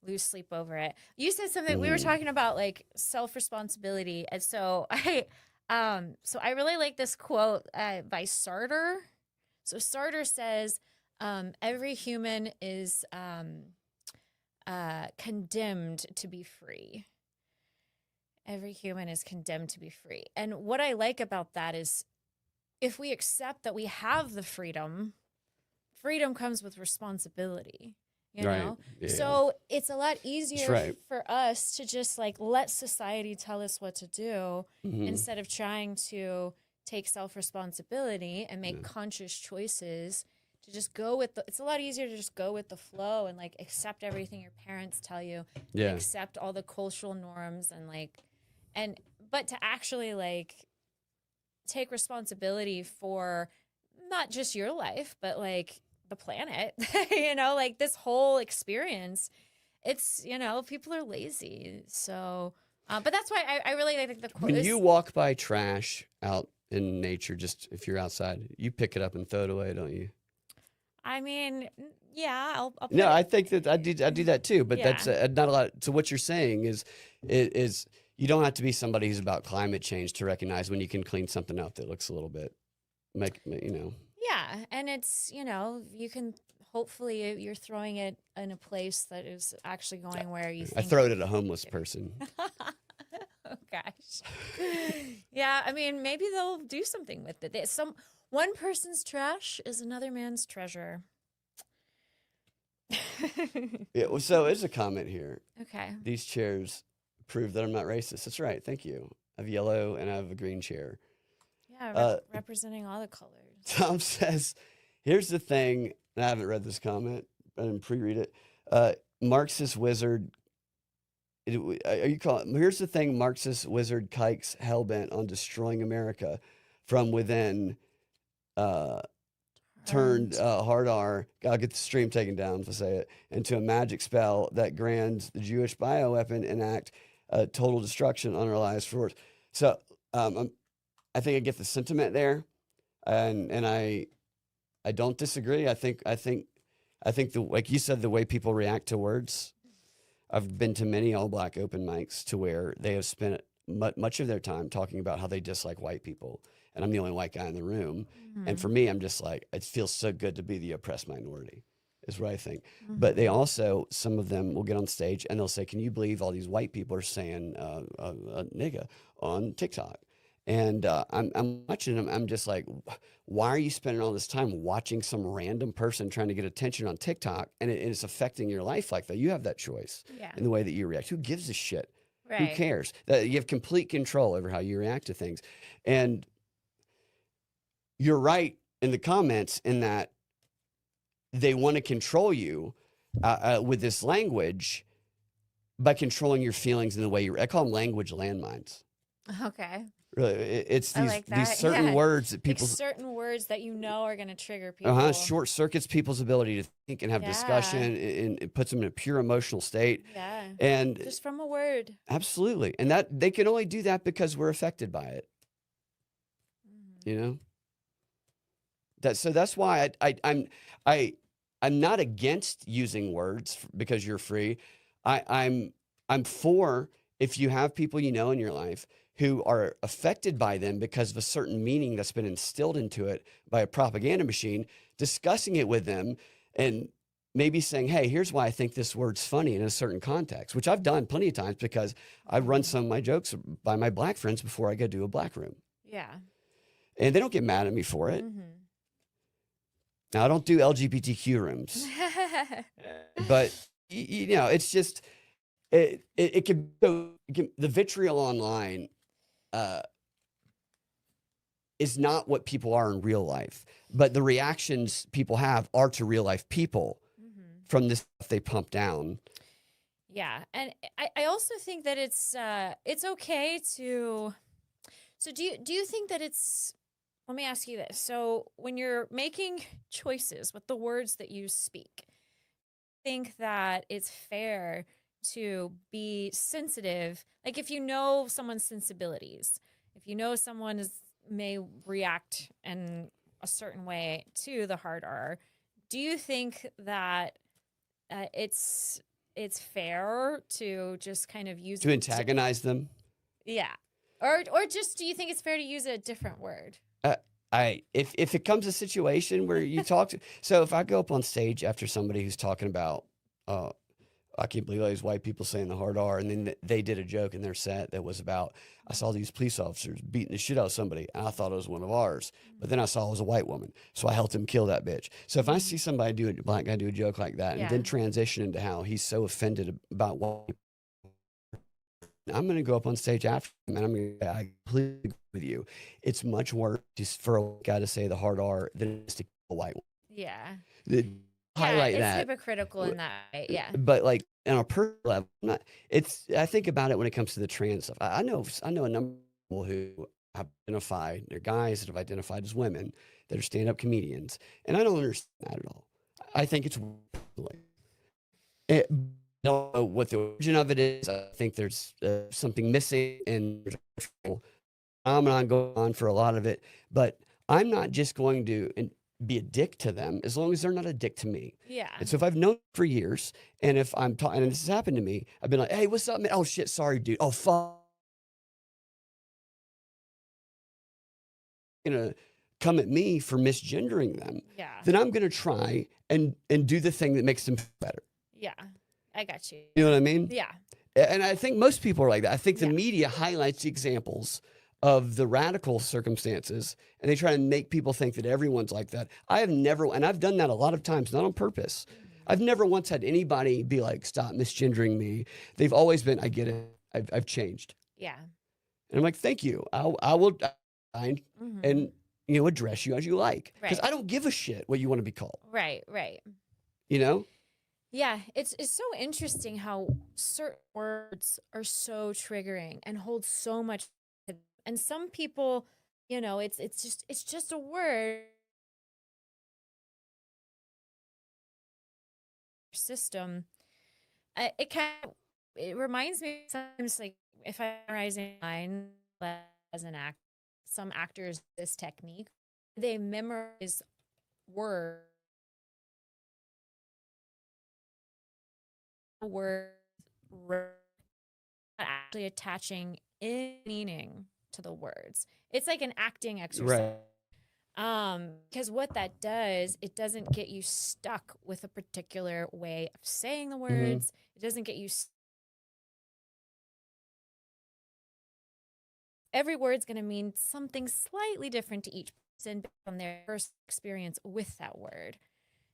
lose sleep over it. You said something, we were talking about like self responsibility, and so I really like this quote by Sartre. So Sartre says every human is condemned to be free. Every human is condemned to be free. And what I like about that is if we accept that we have the freedom, freedom comes with responsibility, you Right. know? Yeah. So it's a lot easier right. for us to just like let society tell us what to do Mhm. instead of trying to take self-responsibility and make conscious choices to just go with it's a lot easier to just go with the flow and like accept everything your parents tell you, Yeah. and accept all the cultural norms and like but to actually like take responsibility for not just your life but like the planet, you know, like this whole experience. It's, you know, people are lazy, so but that's why I really like the quote. When you walk by trash out in nature, just if you're outside, you pick it up and throw it away, don't you? I mean, yeah, I'll put No, it, I think that I do that too, but that's Yeah. not a lot. So what you're saying is you don't have to be somebody who's about climate change to recognize when you can clean something up that looks a little bit, you know. yeah, and it's, you know, you can hopefully you're throwing it in a place that is actually going where you I think. throw it at a homeless person. Oh gosh. Yeah, I mean, maybe they'll do something with it. One person's trash is another man's treasure. Yeah, well, so there's a comment here. Okay. These chairs prove that I'm not racist. That's right. Thank you. I have yellow and I have a green chair. Yeah, representing all the colors. Tom says, here's the thing, and I haven't read this comment, I didn't pre-read it. Marxist wizard, are you calling? Here's the thing, Marxist wizard kikes hellbent on destroying America from within, turned hard R, I'll get the stream taken down if I say it, into a magic spell that grants the Jewish bioweapon enact total destruction on our lives for. So I think I get the sentiment there, and I don't disagree. I think like you said, the way people react to words. I've been to many all black open mics to where they have spent much of their time talking about how they dislike white people, and I'm the only white guy in the room. And for me, I'm just like, it feels so good to be the oppressed minority, is what I think. But they also, some of them will get on stage and they'll say, "Can you believe all these white people are saying nigga on TikTok?" And I'm watching them. I'm just like, why are you spending all this time watching some random person trying to get attention on TikTok? And it's affecting your life like that. You have that choice Yeah. in the way that you react. Who gives a shit? Right. Who cares? That you have complete control over how you react to things. And you're right in the comments in that they want to control you with this language by controlling your feelings in the way I call them language landmines. Okay. Really, it's I these like these that. certain Yeah. words that Like people certain words that you know are going to trigger people. short circuits people's ability to think and have discussion, and it puts them in a pure emotional state. Yeah. And Just from a word. absolutely, and that they can only do that because we're affected by it. You know. That's why I'm not against using words because you're free. I'm for if you have people you know in your life who are affected by them because of a certain meaning that's been instilled into it by a propaganda machine, discussing it with them and maybe saying, "Hey, here's why I think this word's funny in a certain context," which I've done plenty of times because I run some of my jokes by my black friends before I go do a black room. Yeah. And they don't get mad at me for it. Now I don't do LGBTQ rooms, but you know, it's just it can go. The vitriol online is not what people are in real life, but the reactions people have are to real life people from this stuff they pump down. Yeah, and I also think that it's okay to. So do you think that it's? Let me ask you this. So when you're making choices with the words that you speak, think that it's fair to be sensitive. Like if you know someone's sensibilities, if you know someone may react in a certain way to the hard R, do you think that it's fair to just kind of use To antagonize them? Yeah. Or just do you think it's fair to use a different word? If it comes a situation where you talk to, so if I go up on stage after somebody who's talking about, I can't believe all these white people saying the hard R, and then they did a joke in their set that was about, I saw these police officers beating the shit out of somebody, and I thought it was one of ours, but then I saw it was a white woman, so I helped him kill that bitch. So if I see somebody a black guy do a joke like that, and then transition into how he's so offended about white, I'm going to go up on stage after him, and I'm going to say, I completely agree with you. It's much worse for a guy to say the hard R than it is to kill a white one. Yeah. Highlight it's that. Hypocritical in that way. Yeah. But like on a personal level, I think about it when it comes to the trans stuff. I know a number of people who have identified, they're guys that have identified as women that are stand-up comedians, and I don't understand that at all. I think it's I don't know what the origin of it is. I think there's something missing in phenomenon going on for a lot of it, but I'm not just going to be a dick to them as long as they're not a dick to me. Yeah. And so if I've known for years, and if I'm talking, and this has happened to me, I've been like, hey, what's up, man? Oh shit, sorry, dude. Oh fuck. Gonna come at me for misgendering them. Yeah. Then I'm gonna try and do the thing that makes them feel better. Yeah. I got you. You know what I mean? Yeah. And I think most people are like that. I think the media highlights the examples of the radical circumstances, and they try to make people think that everyone's like that. I have never, and I've done that a lot of times, not on purpose. I've never once had anybody be like, stop misgendering me. They've always been, I get it. I've changed. Yeah. And I'm like, thank you. I will and, you know, address you as you like. Because I don't give a shit what you want to be called. Right, right. You know? Yeah, it's so interesting how certain words are so triggering and hold so much. And some people, you know, it's just a word system. It reminds me sometimes, like if I'm rising line as an act, some actors this technique, they memorize words. Word actually attaching any meaning to the words. It's like an acting exercise. Because what that does, it doesn't get you stuck with a particular way of saying the words. It doesn't get you every word's going to mean something slightly different to each person based on their first experience with that word.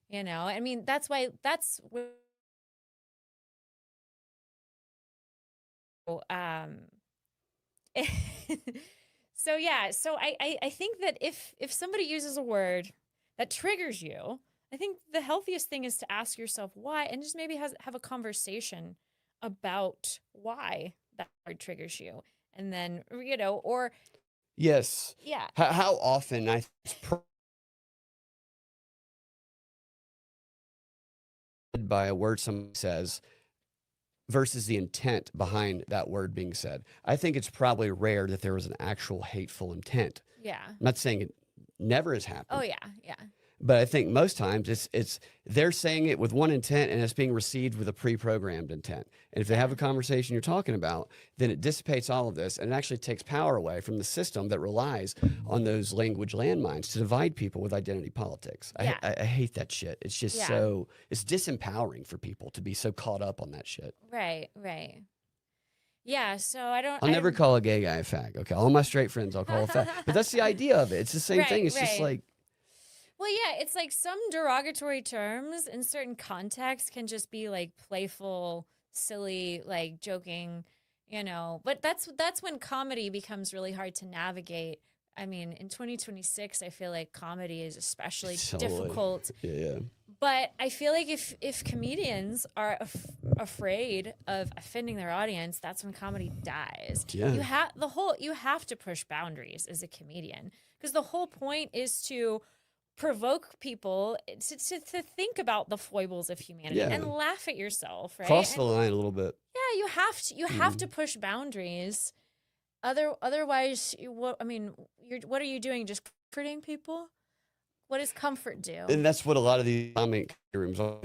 You know, I mean, that's why so yeah, so I think that if somebody uses a word that triggers you, I think the healthiest thing is to ask yourself why, and just maybe have a conversation about why that word triggers you, and then, you know, or yes, yeah, how often by a word someone says versus the intent behind that word being said. I think it's probably rare that there was an actual hateful intent. yeah. I'm not saying it never has happened. Oh yeah, yeah. But I think most times it's they're saying it with one intent and it's being received with a pre-programmed intent. And if they have a conversation you're talking about, then it dissipates all of this and it actually takes power away from the system that relies on those language landmines to divide people with identity politics. Yeah. I hate that shit. It's just it's disempowering for people to be so caught up on that shit. Right, right. Yeah, so I'll never call a gay guy a fag. Okay, all my straight friends I'll call a fag. But that's the idea of it. It's the same thing. It's just like, Well, yeah, it's like some derogatory terms in certain contexts can just be like playful, silly, like joking, you know. But that's when comedy becomes really hard to navigate. I mean, in 2026, I feel like comedy is especially Totally. difficult. Yeah. But I feel like if comedians are afraid of offending their audience, that's when comedy dies. Yeah. You have to push boundaries as a comedian because the whole point is to provoke people to think about the foibles of humanity Yeah. and laugh at yourself, right? Cross the And line a little bit. yeah, you have to push boundaries. Otherwise, what are you doing? Just comforting people? What does comfort do? And that's what a lot of these comic rooms are.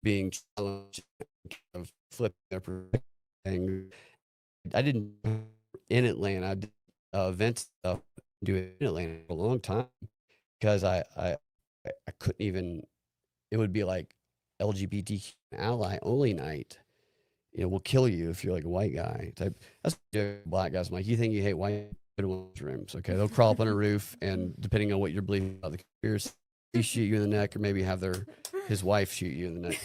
Being challenged, kind of flipping their perspective. I didn't in Atlanta. I did event stuff, do it in Atlanta for a long time because I couldn't even. It would be like LGBTQ ally only night. You know, we'll kill you if you're like a white guy type. That's black guys. I'm like, you think you hate white? Put in one of those rooms, okay? They'll crawl up on a roof, and depending on what you're believing about the conspiracy, shoot you in the neck, or maybe have his wife shoot you in the neck.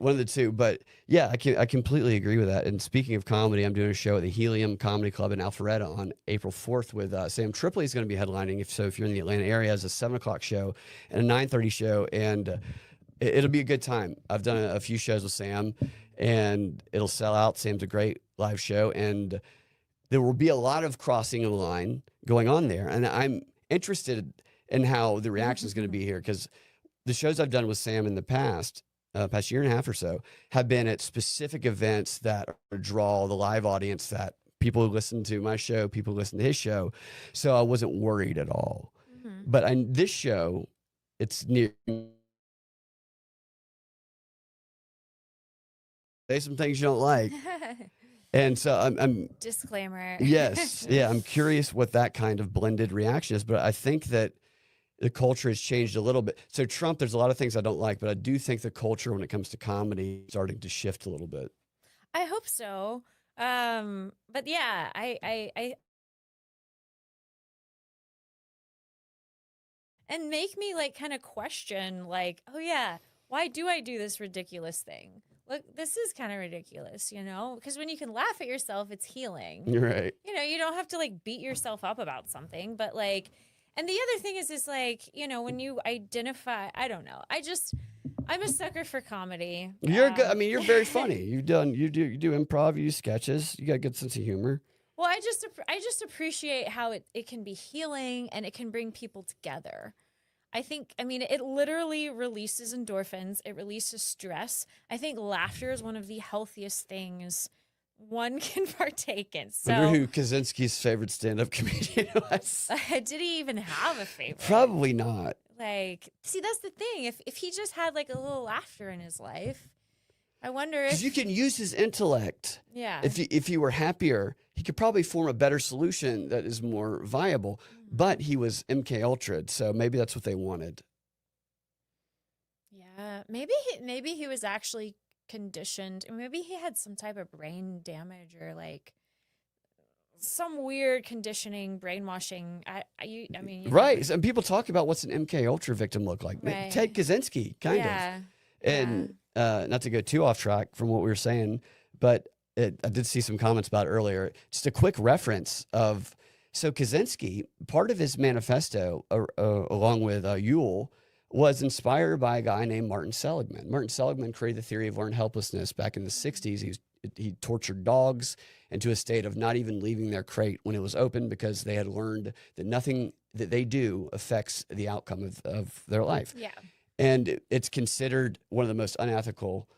One of the two. But yeah, I completely agree with that. And speaking of comedy, I'm doing a show at the Helium Comedy Club in Alpharetta on April 4th with Sam Tripoli is going to be headlining. If you're in the Atlanta area, it's a 7:00 show and a 9:30 show, and it'll be a good time. I've done a few shows with Sam, and it'll sell out. Sam's a great live show, and there will be a lot of crossing of the line going on there. And I'm interested in how the reaction is going to be here because the shows I've done with Sam in the past year and a half or so, have been at specific events that draw the live audience that people who listen to my show, people who listen to his show. So I wasn't worried at all. Mm-hmm. But this show, it's near. Say some things you don't like. And so I'm disclaimer. Yes. Yeah. I'm curious what that kind of blended reaction is, but I think that the culture has changed a little bit. So Trump, there's a lot of things I don't like, but I do think the culture when it comes to comedy is starting to shift a little bit. I hope so. But yeah, I and make me like kind of question like, oh yeah, why do I do this ridiculous thing? Look, this is kind of ridiculous, you know? Because when you can laugh at yourself, it's healing. You're right. You know, you don't have to like beat yourself up about something, but like, and the other thing is like, you know, when you identify, I don't know. I'm a sucker for comedy. You're good. I mean, you're very funny. You do improv, you do sketches. You got a good sense of humor. Well, I just appreciate how it can be healing and it can bring people together. I mean, it literally releases endorphins. It releases stress. I think laughter is one of the healthiest things one can partake in. So, I wonder who Kaczynski's favorite stand-up comedian was. did he even have a favorite? Probably not. Like, see, that's the thing. If he just had like a little laughter in his life, I wonder if because you can use his intellect. Yeah. If he were happier, he could probably form a better solution that is more viable. But he was MK Ultra, so maybe that's what they wanted. Yeah, maybe he was actually conditioned. Maybe he had some type of brain damage or like some weird conditioning, brainwashing. I mean, Right. And people talk about what's an MK Ultra victim look like. Right. Ted Kaczynski, kind of. And not to go too off track from what we were saying, but I did see some comments about it earlier. Just a quick reference of, so Kaczynski, part of his manifesto, along with Ewell, was inspired by a guy named Martin Seligman. Martin Seligman created the theory of learned helplessness back in the 60s. He tortured dogs into a state of not even leaving their crate when it was open because they had learned that nothing that they do affects the outcome of their life. Yeah. And it's considered one of the most unethical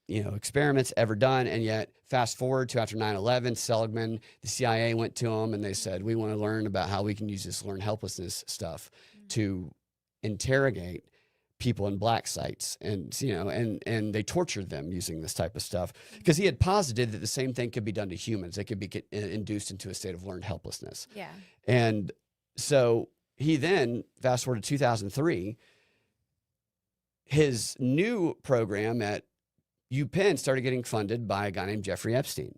experiments ever done. And yet, fast forward to after 9/11, Seligman, the CIA went to him and they said, we want to learn about how we can use this learned helplessness stuff to interrogate people in black sites. And, and they tortured them using this type of stuff because he had posited that the same thing could be done to humans. They could be induced into a state of learned helplessness. Yeah. And so he then, fast forward to 2003, his new program at UPenn started getting funded by a guy named Jeffrey Epstein.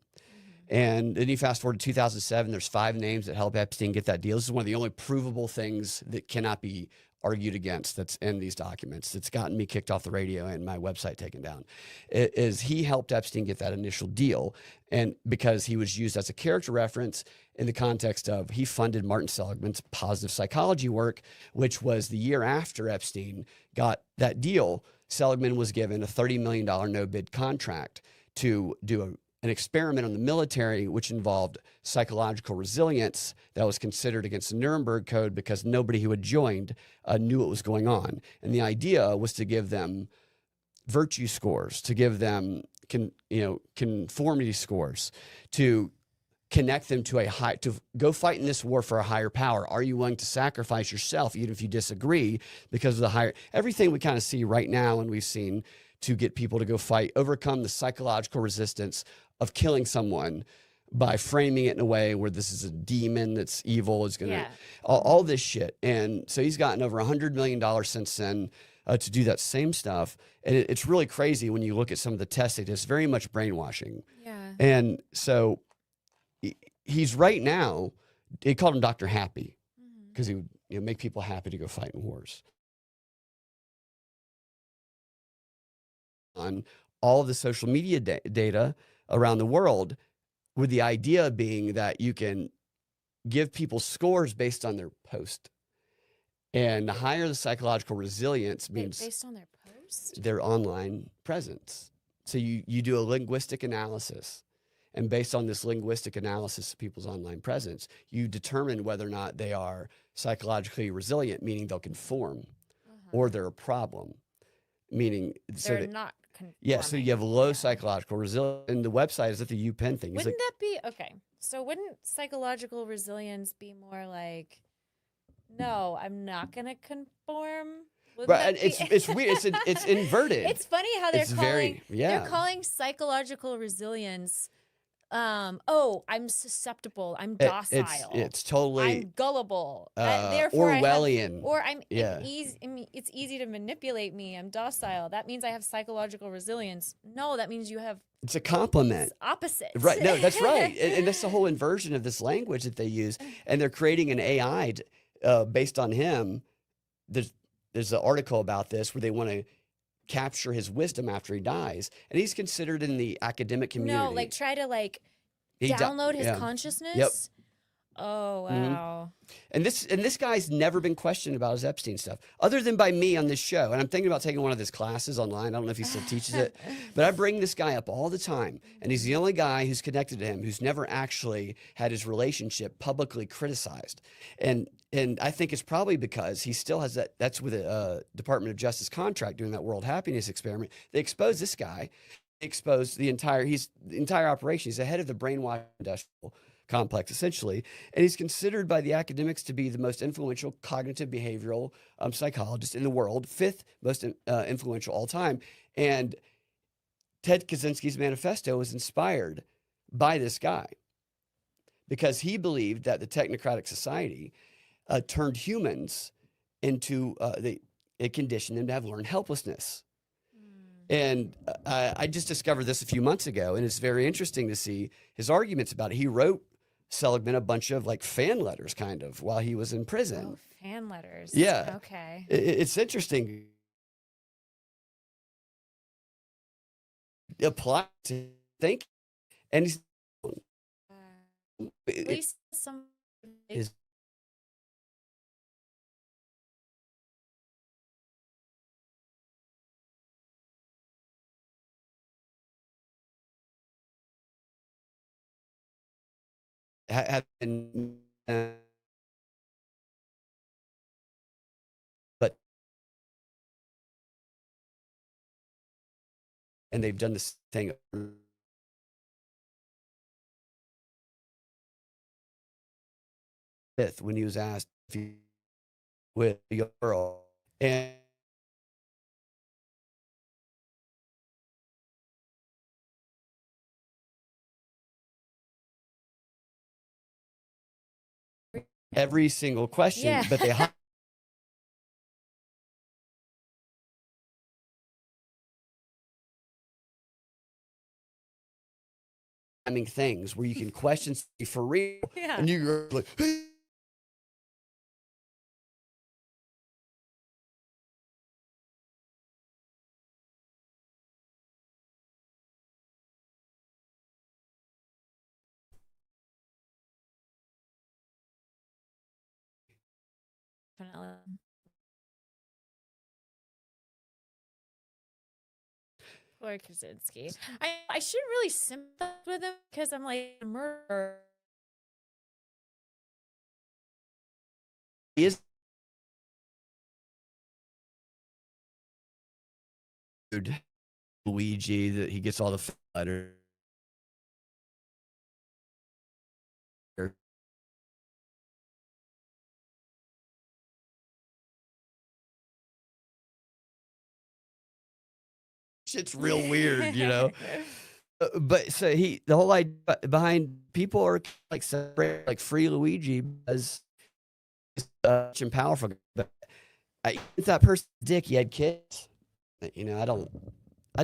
And then you fast forward to 2007, there's 5 names that helped Epstein get that deal. This is one of the only provable things that cannot be argued against that's in these documents that's gotten me kicked off the radio and my website taken down. Is he helped Epstein get that initial deal, and because he was used as a character reference in the context of he funded Martin Seligman's positive psychology work, which was the year after Epstein got that deal. Seligman was given a $30 million no-bid contract to do an experiment on the military, which involved psychological resilience that was considered against the Nuremberg Code because nobody who had joined knew what was going on. And the idea was to give them virtue scores, to give them conformity scores, to connect them to to go fight in this war for a higher power. Are you willing to sacrifice yourself, even if you disagree, because of the higher, everything we kind of see right now and we've seen to get people to go fight, overcome the psychological resistance of killing someone by framing it in a way where this is a demon that's evil, is going to, all this shit. And so he's gotten over $100 million since then to do that same stuff. And it's really crazy when you look at some of the tests. It's very much brainwashing. Yeah. And so he's right now, they called him Dr. Happy because he would make people happy to go fight in wars. On all of the social media data around the world, with the idea being that you can give people scores based on their post. And the higher the psychological resilience means based on their post, their online presence. So you do a linguistic analysis, and based on this linguistic analysis of people's online presence, you determine whether or not they are psychologically resilient, meaning they'll conform, or they're a problem, meaning they're not conforming. Yeah, so you have low psychological resilience. And the website is at the UPenn thing. Wouldn't that be okay? So wouldn't psychological resilience be more like, no, I'm not gonna conform? But it's weird. It's inverted. It's funny how they're calling psychological resilience. I'm susceptible. I'm docile. It's totally. I'm gullible. Therefore, Orwellian. It's easy to manipulate me. I'm docile. That means I have psychological resilience. No, that means you have. It's a compliment. It's opposite. Right. No, that's right. And that's the whole inversion of this language that they use. And they're creating an AI based on him. There's an article about this where they want to capture his wisdom after he dies, and he's considered in the academic community. No, like try to download his consciousness. Yep. Oh wow. And this guy's never been questioned about his Epstein stuff, other than by me on this show. And I'm thinking about taking one of his classes online. I don't know if he still teaches it, but I bring this guy up all the time, and he's the only guy who's connected to him who's never actually had his relationship publicly criticized. And I think it's probably because he still has that's with a Department of Justice contract doing that World Happiness Experiment. They exposed this guy, exposed the entire operation. He's the head of the brainwash industrial complex, essentially. And he's considered by the academics to be the most influential cognitive behavioral psychologist in the world, 5th most influential all time. And Ted Kaczynski's manifesto was inspired by this guy because he believed that the technocratic society turned humans into, it conditioned them to have learned helplessness. And I just discovered this a few months ago, and it's very interesting to see his arguments about it. He wrote Seligman a bunch of fan letters, kind of, while he was in prison. Oh, fan letters. Yeah. Okay. It's interesting. Apply to think, and he's at least some his have been, but and they've done this thing when he was asked if he with a girl, and every single question, but they programming things where you can question something for real, Yeah. and you're like, hey. Definitely. Poor Krasinski. I shouldn't really sympathize with him because I'm like a murderer. He is Luigi that he gets all the letters. Shit's real weird, you know. But so the whole idea behind people are like separate, like free Luigi because he's such and powerful. But if that person's dick, he had kids. You know, I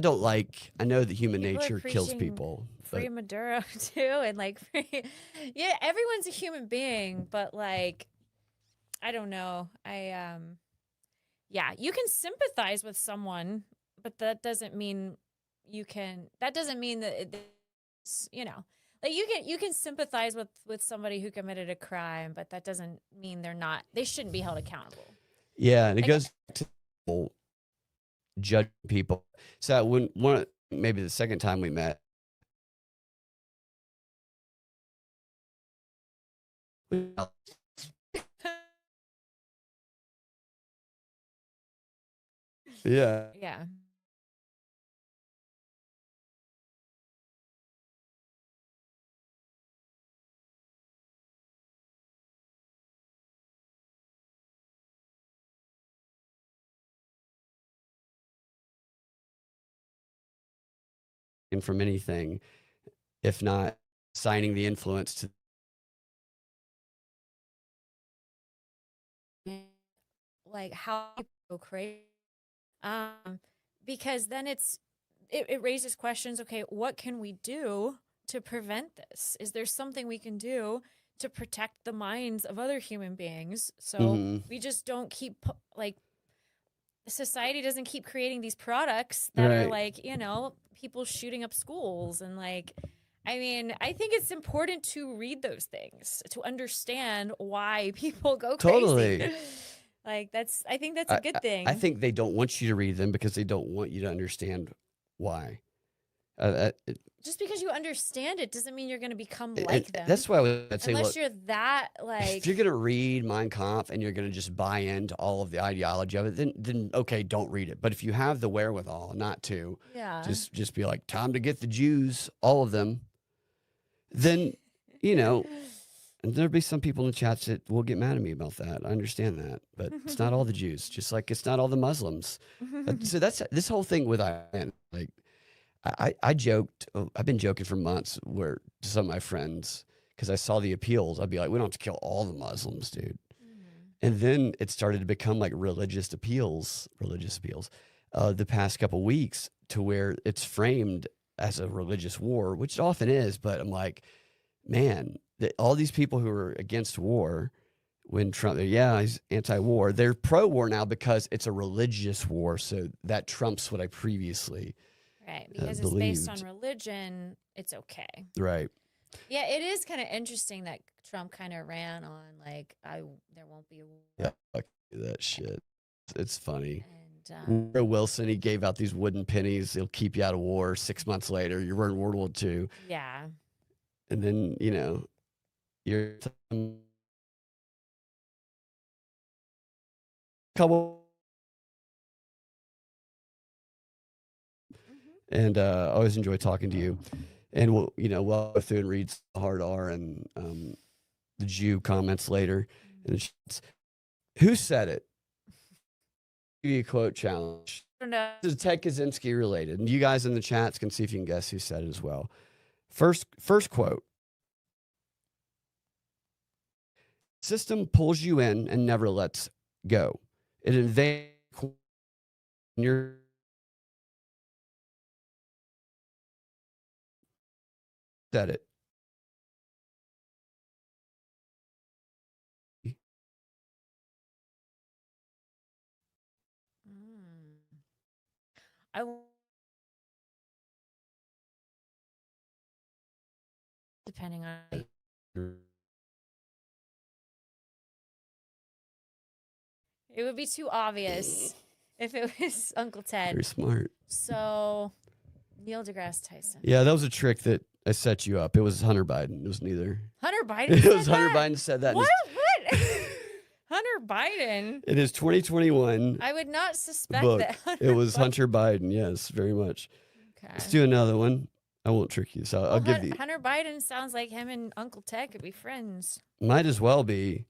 don't like. I know that human People are nature kills preaching people. free Maduro too, and like free. Yeah, everyone's a human being, but like, I don't know. Yeah, you can sympathize with someone, but that doesn't mean you can. That doesn't mean that you know, like you can sympathize with somebody who committed a crime, but that doesn't mean they shouldn't be held accountable. Yeah, and it Like, goes to judge people. So when maybe the second time we met, yeah, yeah. and from anything, if not signing the influence to. Like how people go crazy. Um, because then it raises questions. Okay, what can we do to prevent this? Is there something we can do to protect the minds of other human beings so we just don't keep like society doesn't keep creating these products that are Right. like, people shooting up schools and like, I mean, I think it's important to read those things to understand why people go Totally. crazy. Like I think that's a good thing. I think they don't want you to read them because they don't want you to understand why. Just because you understand it doesn't mean you're going to become like them. That's why I would say, unless look, you're that like. if you're going to read Mein Kampf and you're going to just buy into all of the ideology of it, then okay, don't read it. But if you have the wherewithal not to, Yeah. just be like, time to get the Jews, all of them, then, and there'll be some people in the chats that will get mad at me about that. I understand that, but it's not all the Jews, just like it's not all the Muslims. So that's this whole thing with Iran. Like, I joked, I've been joking for months where to some of my friends, because I saw the appeals, I'd be like, we don't have to kill all the Muslims, dude. And then it started to become like religious appeals, the past couple weeks to where it's framed as a religious war, which it often is. But I'm like, man, all these people who are against war, when Trump, he's anti-war, they're pro-war now because it's a religious war. So that trumps what I previously Right, because it's believed. based on religion, it's okay. Right. Yeah, it is kind of interesting that Trump kind of ran on like there won't be a war. Yeah, fuck that shit. It's funny. And Woodrow Wilson, he gave out these wooden pennies. They'll keep you out of war. 6 months later, you were in World War II. yeah. And then, you're couple. And I always enjoy talking to you. And we'll go through and read the hard R and the Jew comments later. And who said it? Give you a quote challenge. I don't know. This is Ted Kaczynski related. And you guys in the chats can see if you can guess who said it as well. First quote. System pulls you in and never lets go. It invades your said it. Mm. I w- depending on it would be too obvious if it was Uncle Ted. Very smart. So Neil deGrasse Tyson. Yeah, that was a trick that I set you up. It was Hunter Biden. It was neither. Hunter Biden. It said was Hunter that? Biden said that. What? What? Hunter Biden. In his 2021 I would not suspect book, that. it was Hunter Biden. Yes, very much. Okay. Let's do another one. I won't trick you, so I'll give the. Hunter Biden sounds like him and Uncle Ted could be friends. Might as well be.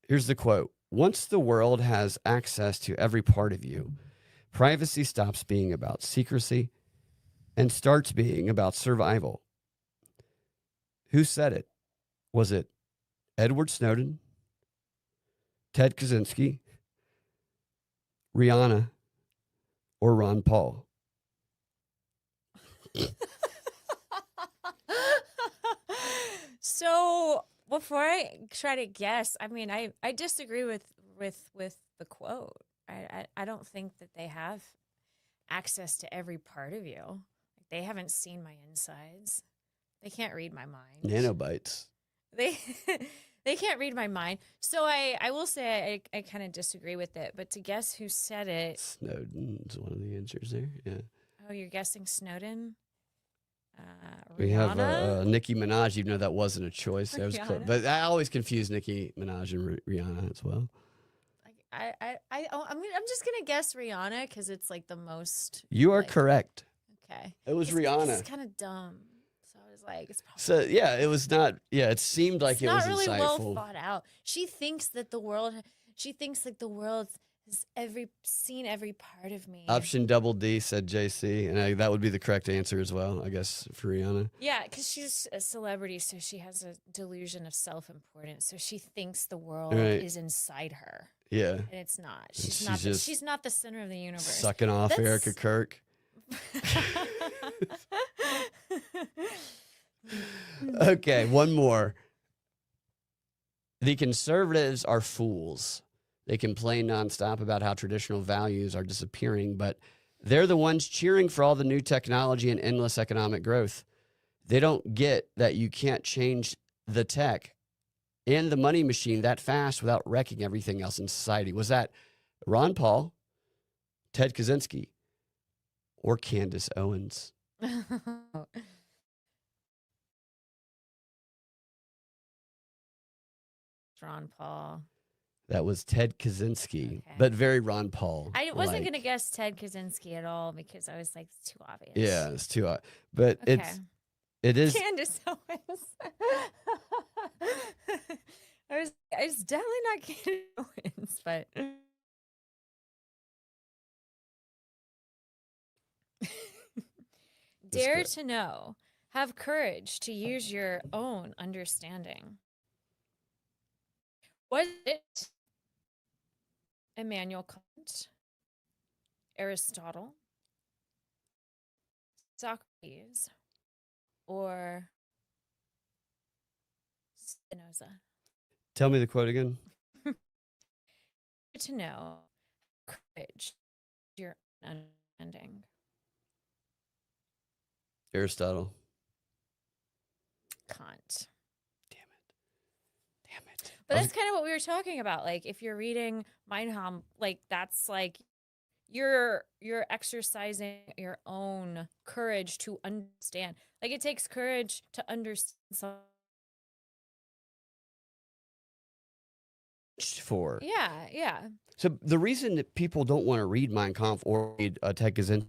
Here's the quote. Once the world has access to every part of you, privacy stops being about secrecy and starts being about survival. Who said it? Was it Edward Snowden, Ted Kaczynski, Rihanna, or Ron Paul? So before I try to guess, I mean, I disagree with the quote. I don't think that they have access to every part of you. They haven't seen my insides. They can't read my mind. Nanobites. They they can't read my mind. So I will say I kind of disagree with it. But to guess who said it, Snowden is one of the answers there. Yeah. oh, you're guessing Snowden? We have Rihanna? Nicki Minaj, even though that wasn't a choice. That was Rihanna? but I always confuse Nicki Minaj and Rihanna as well. I'm just gonna guess Rihanna because it's like the most. You are like, correct. Okay. It was It's Rihanna. kind of dumb. So I was like, it's probably. So yeah, it was not. Yeah, it seemed like It's it not was really well insightful. thought out. She thinks that the world. She thinks like the world has seen every part of me. Option double D said JC, and that would be the correct answer as well, I guess, for Rihanna. Yeah, because she's a celebrity, so she has a delusion of self-importance. So she thinks the world Right. is inside her, Yeah, and it's not. she's She's not. just She's not the center of the universe. sucking off That's- Erica Kirk. Okay, one more. The conservatives are fools. They complain nonstop about how traditional values are disappearing, but they're the ones cheering for all the new technology and endless economic growth. They don't get that you can't change the tech and the money machine that fast without wrecking everything else in society. Was that Ron Paul, Ted Kaczynski, or Candace Owens? Ron Paul. That was Ted Kaczynski, Okay. but very Ron Paul. I wasn't gonna guess Ted Kaczynski at all because I was like, it's too obvious. Yeah, it's too hot. But Okay. it is. Candace Owens. I was definitely not Candace Owens, but dare good. to know. Have courage to use your own understanding. Was it Immanuel Kant, Aristotle, Socrates, or Spinoza? Tell me the quote again. To know courage, your understanding. Aristotle. Kant. Damn it. But that's kind of what we were talking about. Like if you're reading Mein Kampf, like that's like you're exercising your own courage to understand. Like it takes courage to understand something. For Yeah. so the reason that people don't want to read Mein Kampf or read Ted Kaczynski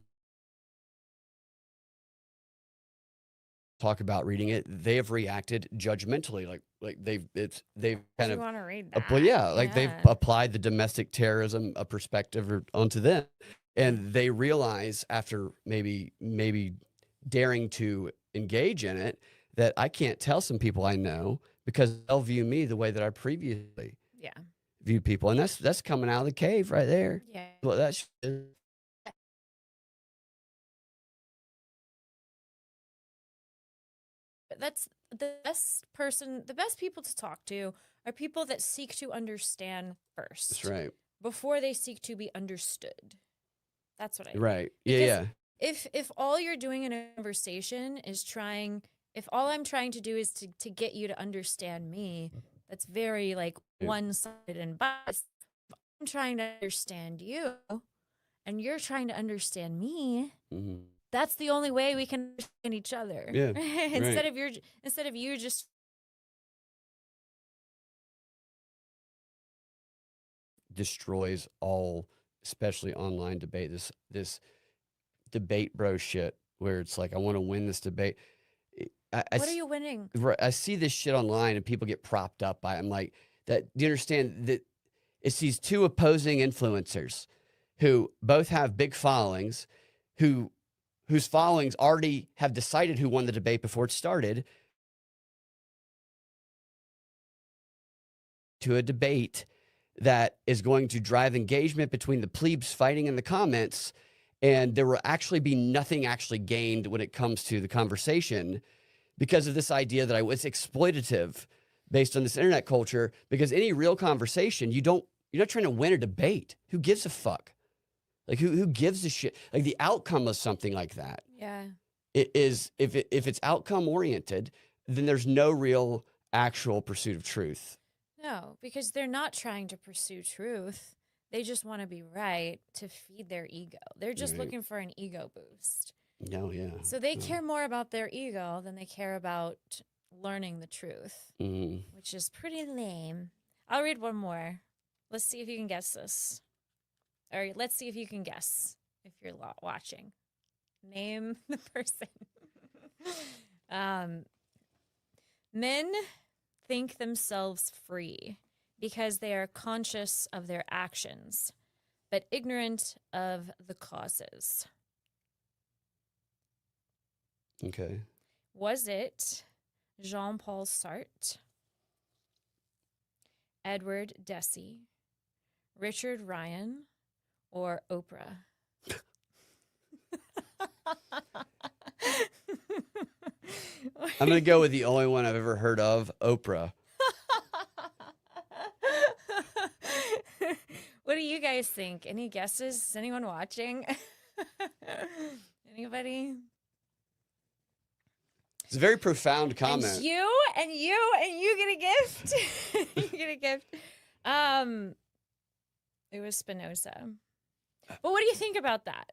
talk about reading it, they have reacted judgmentally, like they've kind You of want to read that? well, yeah, like they've Yeah. applied the domestic terrorism perspective onto them, and they realize after maybe daring to engage in it that I can't tell some people I know because they'll view me the way that I previously Yeah. viewed people, and that's coming out of the cave right there. Yeah. Well, that's that's the best people to talk to are people that seek to understand first. That's right. Before they seek to be understood. That's what I think. Right. Because Yeah. if all you're doing in a conversation is if all I'm trying to do is to get you to understand me, that's very like one-sided and biased. If I'm trying to understand you and you're trying to understand me, that's the only way we can understand each other. Yeah. instead of you just destroys all, especially online debate. This debate bro shit where it's like, I want to win this debate. what are you winning? I see this shit online and people get propped up by it. I'm like, that. Do you understand that it's these two opposing influencers who both have big followings, whose followings already have decided who won the debate before it started, to a debate that is going to drive engagement between the plebes fighting in the comments, and there will actually be nothing actually gained when it comes to the conversation because of this idea that it's exploitative based on this internet culture. Because any real conversation, you're not trying to win a debate. Who gives a fuck? Like who gives a shit? Like the outcome of something like that. Yeah. It is if it's outcome oriented, then there's no real actual pursuit of truth. No, because they're not trying to pursue truth. They just want to be right to feed their ego. They're just looking for an ego boost. No, yeah. So they care more about their ego than they care about learning the truth, which is pretty lame. I'll read one more. Let's see if you can guess this. Or let's see if you can guess if you're watching. Name the person. Men think themselves free because they are conscious of their actions, but ignorant of the causes. Okay. Was it Jean-Paul Sartre, Edward Deci, Richard Ryan, or Oprah? I'm going to go with the only one I've ever heard of, Oprah. What do you guys think? Any guesses? Is anyone watching? Anybody? It's a very profound comment. And you get a gift. You get a gift. It was Spinoza. But what do you think about that?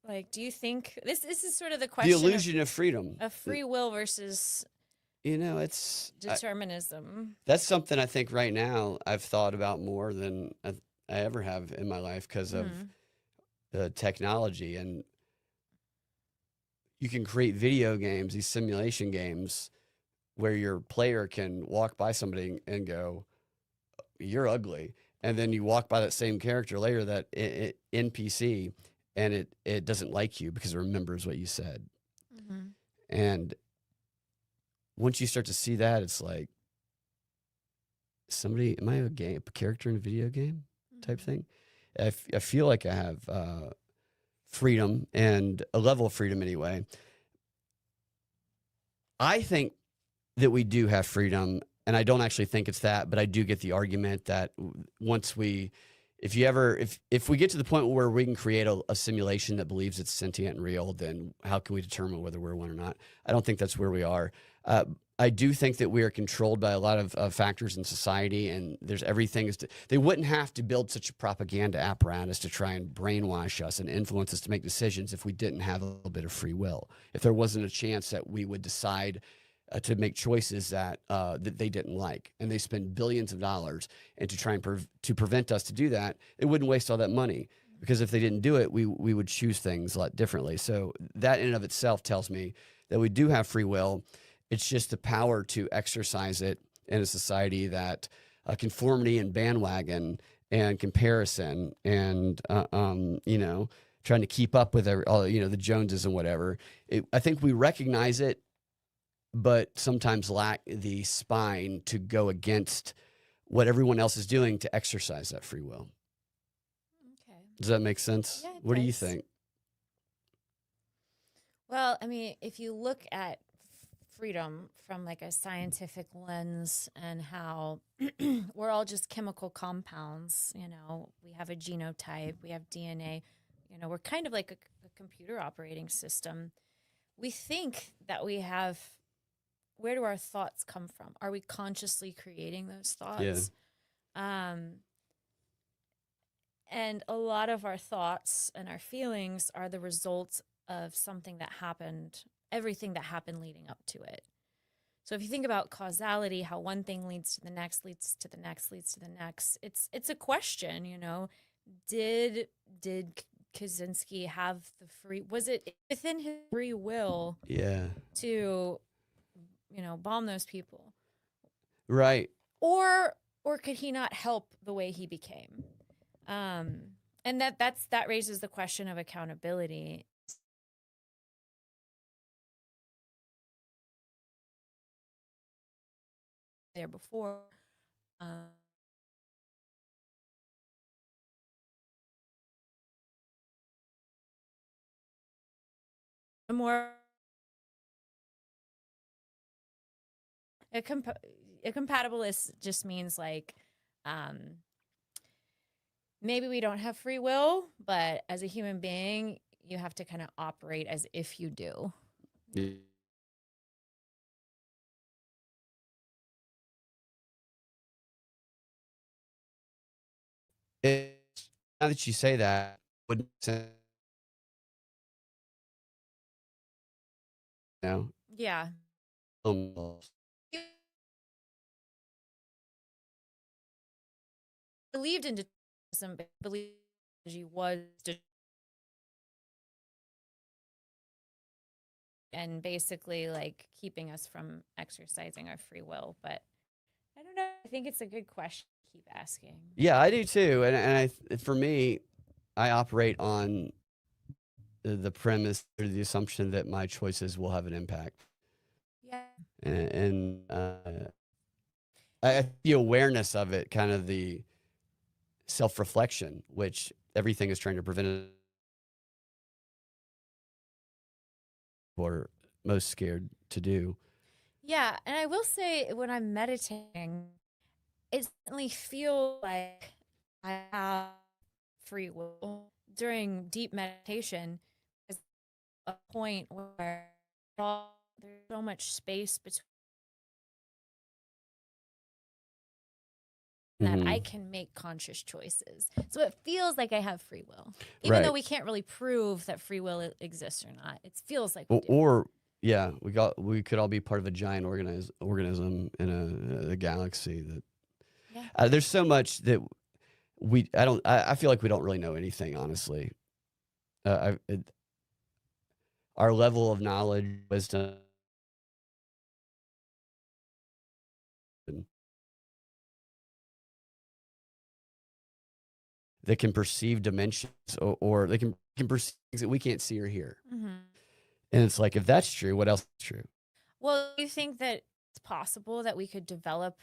Like, do you think this is sort of the question? The illusion of freedom, of free will versus, it's determinism. That's something I think right now I've thought about more than I ever have in my life because of the technology. And you can create video games, these simulation games, where your player can walk by somebody and go, "You're ugly," and then you walk by that same character later, that NPC, and it doesn't like you because it remembers what you said. And once you start to see that, it's like, am I a character in a video game type thing? I feel like I have freedom, and a level of freedom anyway. I think that we do have freedom, and I don't actually think it's that, but I do get the argument that once if we get to the point where we can create a simulation that believes it's sentient and real, then how can we determine whether we're one or not? I don't think that's where we are. I do think that we are controlled by a lot of factors in society, and there's everything. They wouldn't have to build such a propaganda apparatus to try and brainwash us and influence us to make decisions if we didn't have a little bit of free will. If there wasn't a chance that we would decide to make choices that they didn't like, and they spend billions of dollars and to try and to prevent us to do that, it wouldn't waste all that money, because if they didn't do it, we would choose things a lot differently. So that in and of itself tells me that we do have free will. It's just the power to exercise it in a society that conformity and bandwagon and comparison and trying to keep up with all the Joneses and whatever. I think we recognize it, but sometimes lack the spine to go against what everyone else is doing to exercise that free will. Okay. Does that make sense? Yeah, What do you think? Well, I mean, if you look at freedom from like a scientific lens and how we're all just chemical compounds. You know, we have a genotype, we have DNA. You know, we're kind of like a computer operating system. We think that we have. Where do our thoughts come from? Are we consciously creating those Yeah. thoughts? Um, and a lot of our thoughts and our feelings are the result of something that happened, everything that happened leading up to it. So if you think about causality, how one thing leads to the next, leads to the next, leads to the next, it's a question, you know. Did Kaczynski have the free, was it within his free will Yeah. to, you know, bomb those people? Right. Or could he not help the way he became? And that raises the question of accountability. There before, um, more a, comp- a compatibilist just means like, um, maybe we don't have free will, but as a human being, you have to kind of operate as if you do. Yeah. Now that you say that, would make sense now. Yeah. You believed in determinism, but believed he was and basically like keeping us from exercising our free will. But I don't know. I think it's a good question to keep asking. Yeah, I do too. For me, I operate on the premise or the assumption that my choices will have an impact. Yeah. The awareness of it, kind of the self-reflection, which everything is trying to prevent it, or most scared to do. Yeah. And I will say when I'm meditating, it certainly feels like I have free will during deep meditation. Is a point where there's so much space between that I can make conscious choices. So it feels like I have free will, even though we can't really prove that free will exists or not. It feels like we do. Or yeah, we could all be part of a giant organism in a galaxy that. Yeah. There's so much that I feel like we don't really know anything, honestly. Our level of knowledge, wisdom, that can perceive dimensions, or they can perceive things that we can't see or hear. Mm-hmm. And it's like, if that's true, what else is true? Well, do you think that it's possible that we could develop?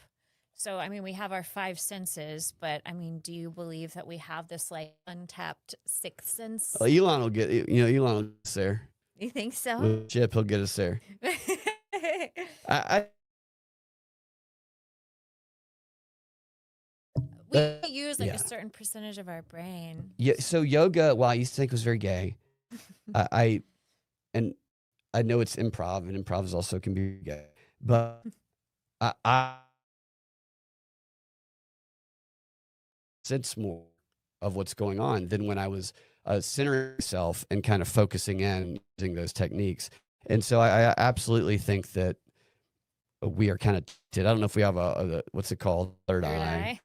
So, I mean, we have our five senses, but I mean, do you believe that we have this like untapped sixth sense? Elon will get us there. You think so? With the chip, he'll get us there. We use like a certain percentage of our brain. Yeah. So yoga, I used to think was very gay. I know it's improv, and improv is also can be gay, but I sense more of what's going on than when I was centering myself and kind of focusing in using those techniques. And so I absolutely think that we are kind of. I don't know if we have a what's it called, third eye.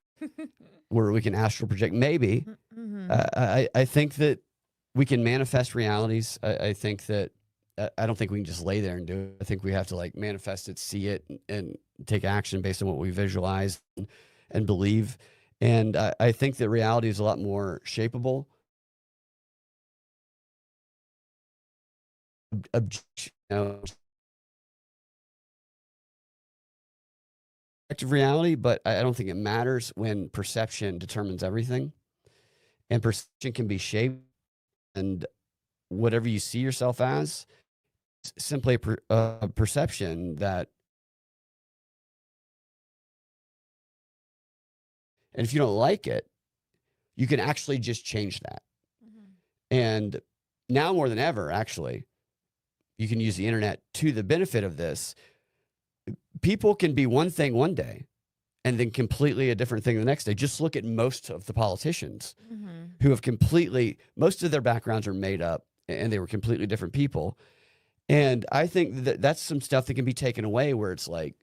Where we can astral project, maybe. Mm-hmm. I think that we can manifest realities. I think that I don't think we can just lay there and do it. I think we have to like manifest it, see it, and take action based on what we visualize and believe. And I think that reality is a lot more shapeable. Objective reality, but I don't think it matters when perception determines everything. And perception can be shaped, and whatever you see yourself as simply a perception that, and if you don't like it, you can actually just change that. Mhm. And now more than ever, actually, you can use the internet to the benefit of this. People can be one thing one day and then completely a different thing the next day. Just look at most of the politicians Mhm. who have completely, most of their backgrounds are made up and they were completely different people. And I think that that's some stuff that can be taken away where it's like,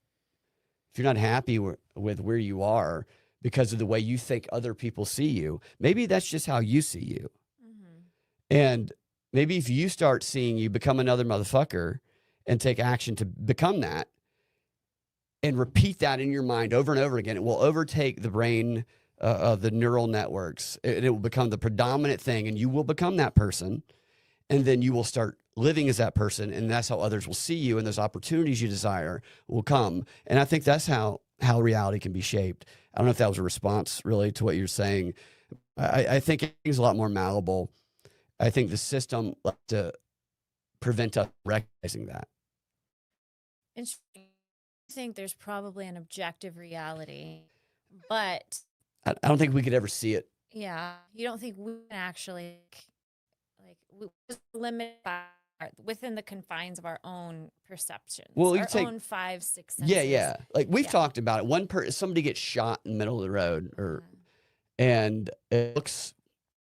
if you're not happy with where you are because of the way you think other people see you, maybe that's just how you see you. Mhm. And maybe if you start seeing you become another motherfucker and take action to become that and repeat that in your mind over and over again, it will overtake the brain, the neural networks. It will become the predominant thing, and you will become that person. And then you will start living as that person, and that's how others will see you, and those opportunities you desire will come. And I think that's how reality can be shaped. I don't know if that was a response really to what you're saying. I think it's a lot more malleable. I think the system like to prevent us recognizing that. Interesting. I think there's probably an objective reality, but I don't think we could ever see it. yeah, you don't think we can actually like we just limit by within the confines of our own perceptions, Well, you our take own 5, 6 yeah, senses. yeah. Like we've Yeah. talked about it. Somebody gets shot in the middle of the road, or Uh, and it looks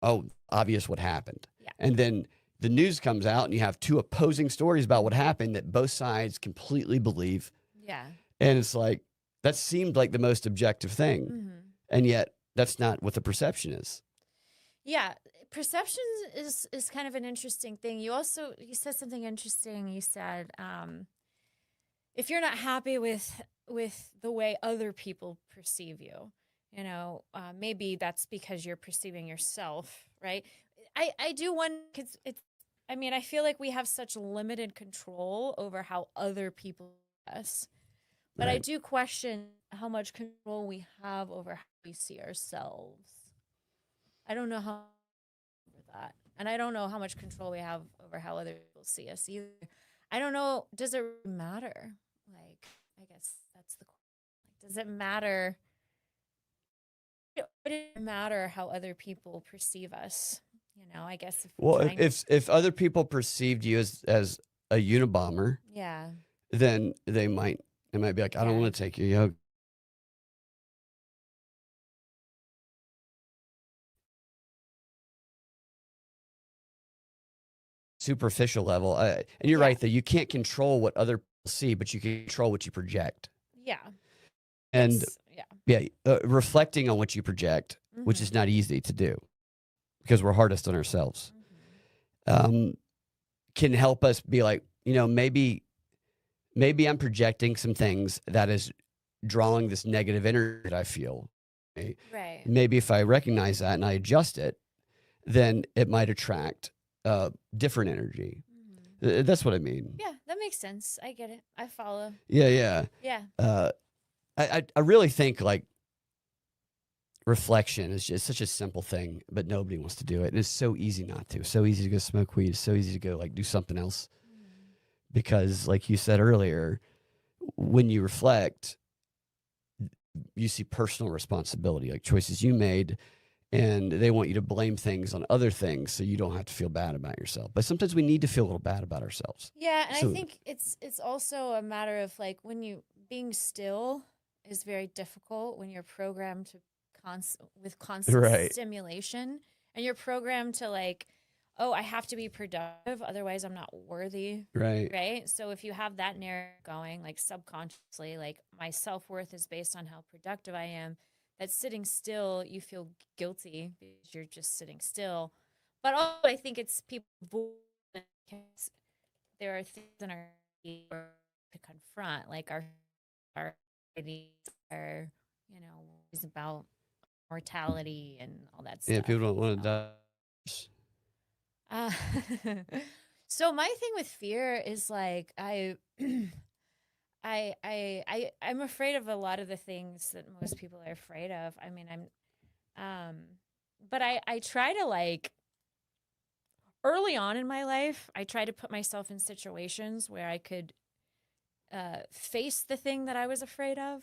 obvious what happened. Yeah. And then the news comes out and you have two opposing stories about what happened that both sides completely believe. yeah. And it's like, that seemed like the most objective thing. Hmm. And yet that's not what the perception is. Yeah. Perception is kind of an interesting thing. You said something interesting. You said if you're not happy with the way other people perceive you, maybe that's because you're perceiving yourself, right? I do wonder because it's. I mean, I feel like we have such limited control over how other people see us, but I Right. do question how much control we have over how we see ourselves. I don't know how over that, and I don't know how much control we have over how other people see us either. I don't know. Does it really matter? Like, I guess that's the question. Like, does it matter? Would it matter how other people perceive us? I guess if we're Well, trying, if other people perceived you as a Unabomber, yeah, then they might be like, I don't yeah, want to take your yoga. Superficial level. And you're yeah, right that you can't control what other people see, but you can control what you project. yeah. And Yeah. yeah, reflecting on what you project, which is Mhm. not easy to do because we're hardest on ourselves, Mhm. um, can help us be like, maybe I'm projecting some things that is drawing this negative energy that I feel. Right. Maybe if I recognize that and I adjust it, then it might attract different energy. Mhm. That's what I mean. Yeah, that makes sense. I get it. I follow. Yeah, yeah. Yeah. Uh, I really think like reflection is just such a simple thing, but nobody wants to do it. And it's so easy not to. So easy to go smoke weed. It's so easy to go like do something else Mhm. because, like you said earlier, when you reflect, you see personal responsibility, like choices you made, and they want you to blame things on other things so you don't have to feel bad about yourself. But sometimes we need to feel a little bad about ourselves. Yeah, and I So think it's also a matter of like when you being still is very difficult when you're programmed to with constant right, stimulation and you're programmed to like, oh, I have to be productive, otherwise I'm not worthy, right. right? So if you have that narrative going, like subconsciously, like my self-worth is based on how productive I am, that sitting still, you feel guilty because you're just sitting still. But also I think it's people there are things in our to confront, like our ideas are, is about mortality and all that Yeah, stuff. people don't want to So, die. uh, so my thing with fear is like I'm afraid of a lot of the things that most people are afraid of. I mean, but I try to like early on in my life, I tried to put myself in situations where I could face the thing that I was afraid of.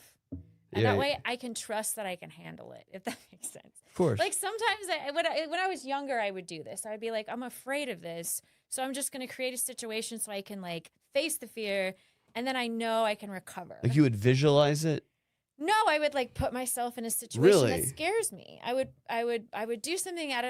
And that way I can trust that I can handle it, if that makes sense. Of course. Like sometimes when I was younger, I would do this. I'd be like, I'm afraid of this. So I'm just going to create a situation so I can like face the fear. And then I know I can recover. Like you would visualize it? No, I would like put myself in a situation Really? that scares me. I would do something out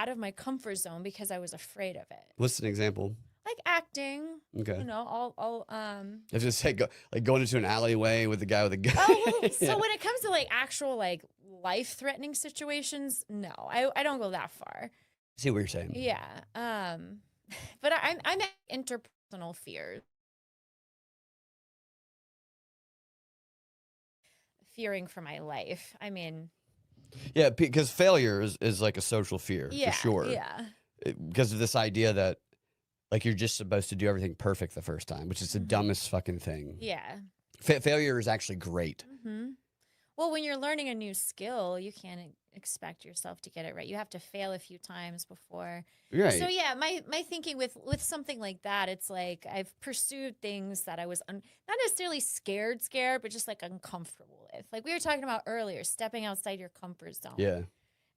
of my comfort zone because I was afraid of it. What's an example? Like acting. Okay. You know, I was just say going into an alleyway with the guy with a gun. Oh, well, so when it comes to like actual like life-threatening situations, no, I don't go that far. See what you're saying? Yeah. But I'm at interpersonal fears. Fearing for my life. I mean, yeah, because failure is like a social fear, yeah, for sure. Yeah. Because of this idea that like you're just supposed to do everything perfect the first time, which is the dumbest fucking thing. Yeah. Failure is actually great. Mm-hmm. Well, when you're learning a new skill, you can't expect yourself to get it right. You have to fail a few times before. Right. So yeah, my thinking with something like that, it's like I've pursued things that I was not necessarily scared, but just like uncomfortable with. Like we were talking about earlier, stepping outside your comfort zone. Yeah.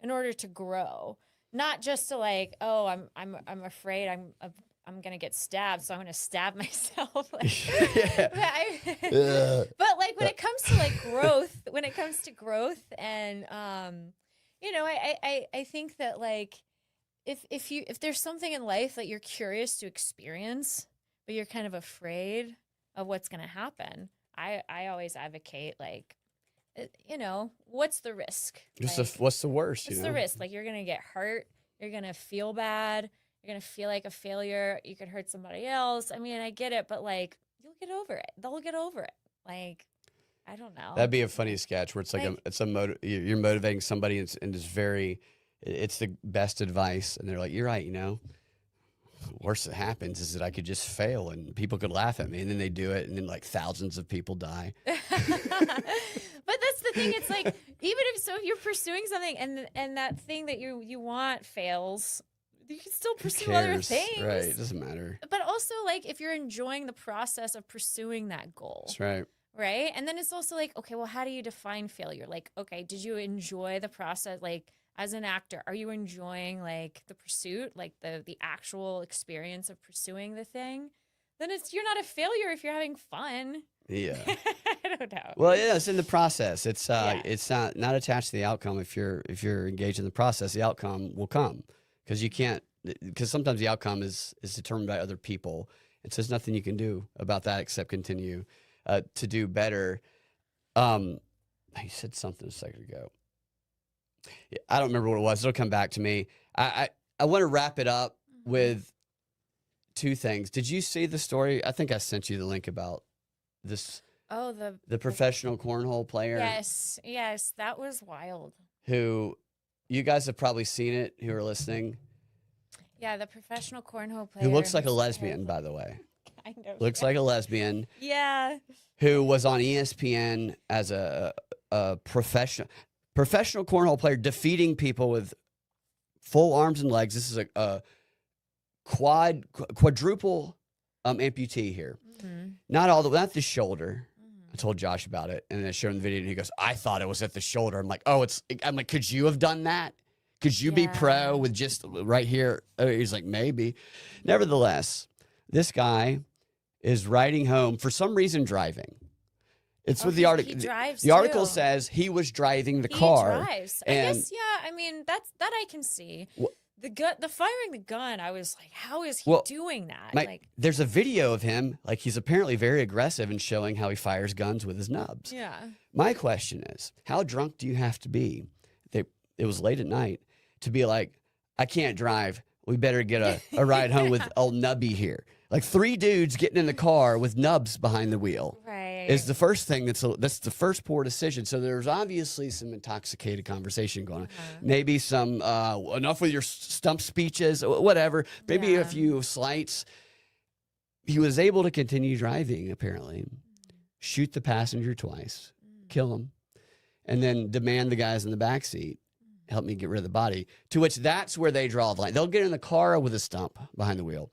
In order to grow, not just to like, oh, I'm afraid I'm gonna get stabbed, so I'm gonna stab myself. Like, yeah. But like when it comes to like growth, and you know, I think that like if there's something in life that you're curious to experience, but you're kind of afraid of what's gonna happen, I always advocate like, you know, what's the risk? Like, What's the worst? What's the risk? Like you're gonna get hurt, you're gonna feel bad. You're going to feel like a failure. You could hurt somebody else. I mean, I get it, but like, you'll get over it. They'll get over it. Like, I don't know. That'd be a funny sketch where it's like you're motivating somebody and it's the best advice. And they're like, you're right. You know, worst that happens is that I could just fail and people could laugh at me, and then they do it. And then like thousands of people die. But that's the thing. It's like, even if you're pursuing something and that thing that you want fails, you can still pursue other things. Right. It doesn't matter. But also, like, if you're enjoying the process of pursuing that goal. That's right. Right? And then it's also like, okay, well, how do you define failure? Like, okay, did you enjoy the process? Like, as an actor, are you enjoying, like, the pursuit? Like, the actual experience of pursuing the thing? Then you're not a failure if you're having fun. Yeah. I don't know. Well, yeah, it's in the process. It's not attached to the outcome. If you're engaged in the process, the outcome will come. Because sometimes the outcome is determined by other people. And so there's nothing you can do about that except continue to do better. You said something a second ago. Yeah, I don't remember what it was. It'll come back to me. I want to wrap it up with two things. Did you see the story? I think I sent you the link about this. Oh, the professional cornhole player. Yes, that was wild. Who... You guys have probably seen it who are listening. Yeah, the professional cornhole player. Who looks like a lesbian, by the way. I know. Looks like a lesbian. Yeah. Who was on ESPN as a professional cornhole player, defeating people with full arms and legs. This is a quadruple amputee here. Mm-hmm. Not the shoulder. I told Josh about it, and then I showed him the video, and he goes, I thought it was at the shoulder. I'm like, could you have done that? Could you be pro with just right here? He's like, maybe. Nevertheless, this guy is riding home, for some reason driving. It's with the article. The article says he was driving the car. He drives. I guess, yeah, I mean, that I can see. The firing the gun, I was like, how is he doing that? There's a video of him, like he's apparently very aggressive and showing how he fires guns with his nubs. Yeah. My question is, how drunk do you have to be? It was late at night to be like, I can't drive. We better get a ride home with old Nubby here. Like 3 dudes getting in the car with nubs behind the wheel. Right. Is the first thing that's the first poor decision. So there's obviously some intoxicated conversation going on. Maybe some enough with your stump speeches, whatever. Maybe a few slights. He was able to continue driving, apparently. Shoot the passenger twice, kill him, and then demand the guys in the back seat help me get rid of the body. To which that's where they draw the line. They'll get in the car with a stump behind the wheel.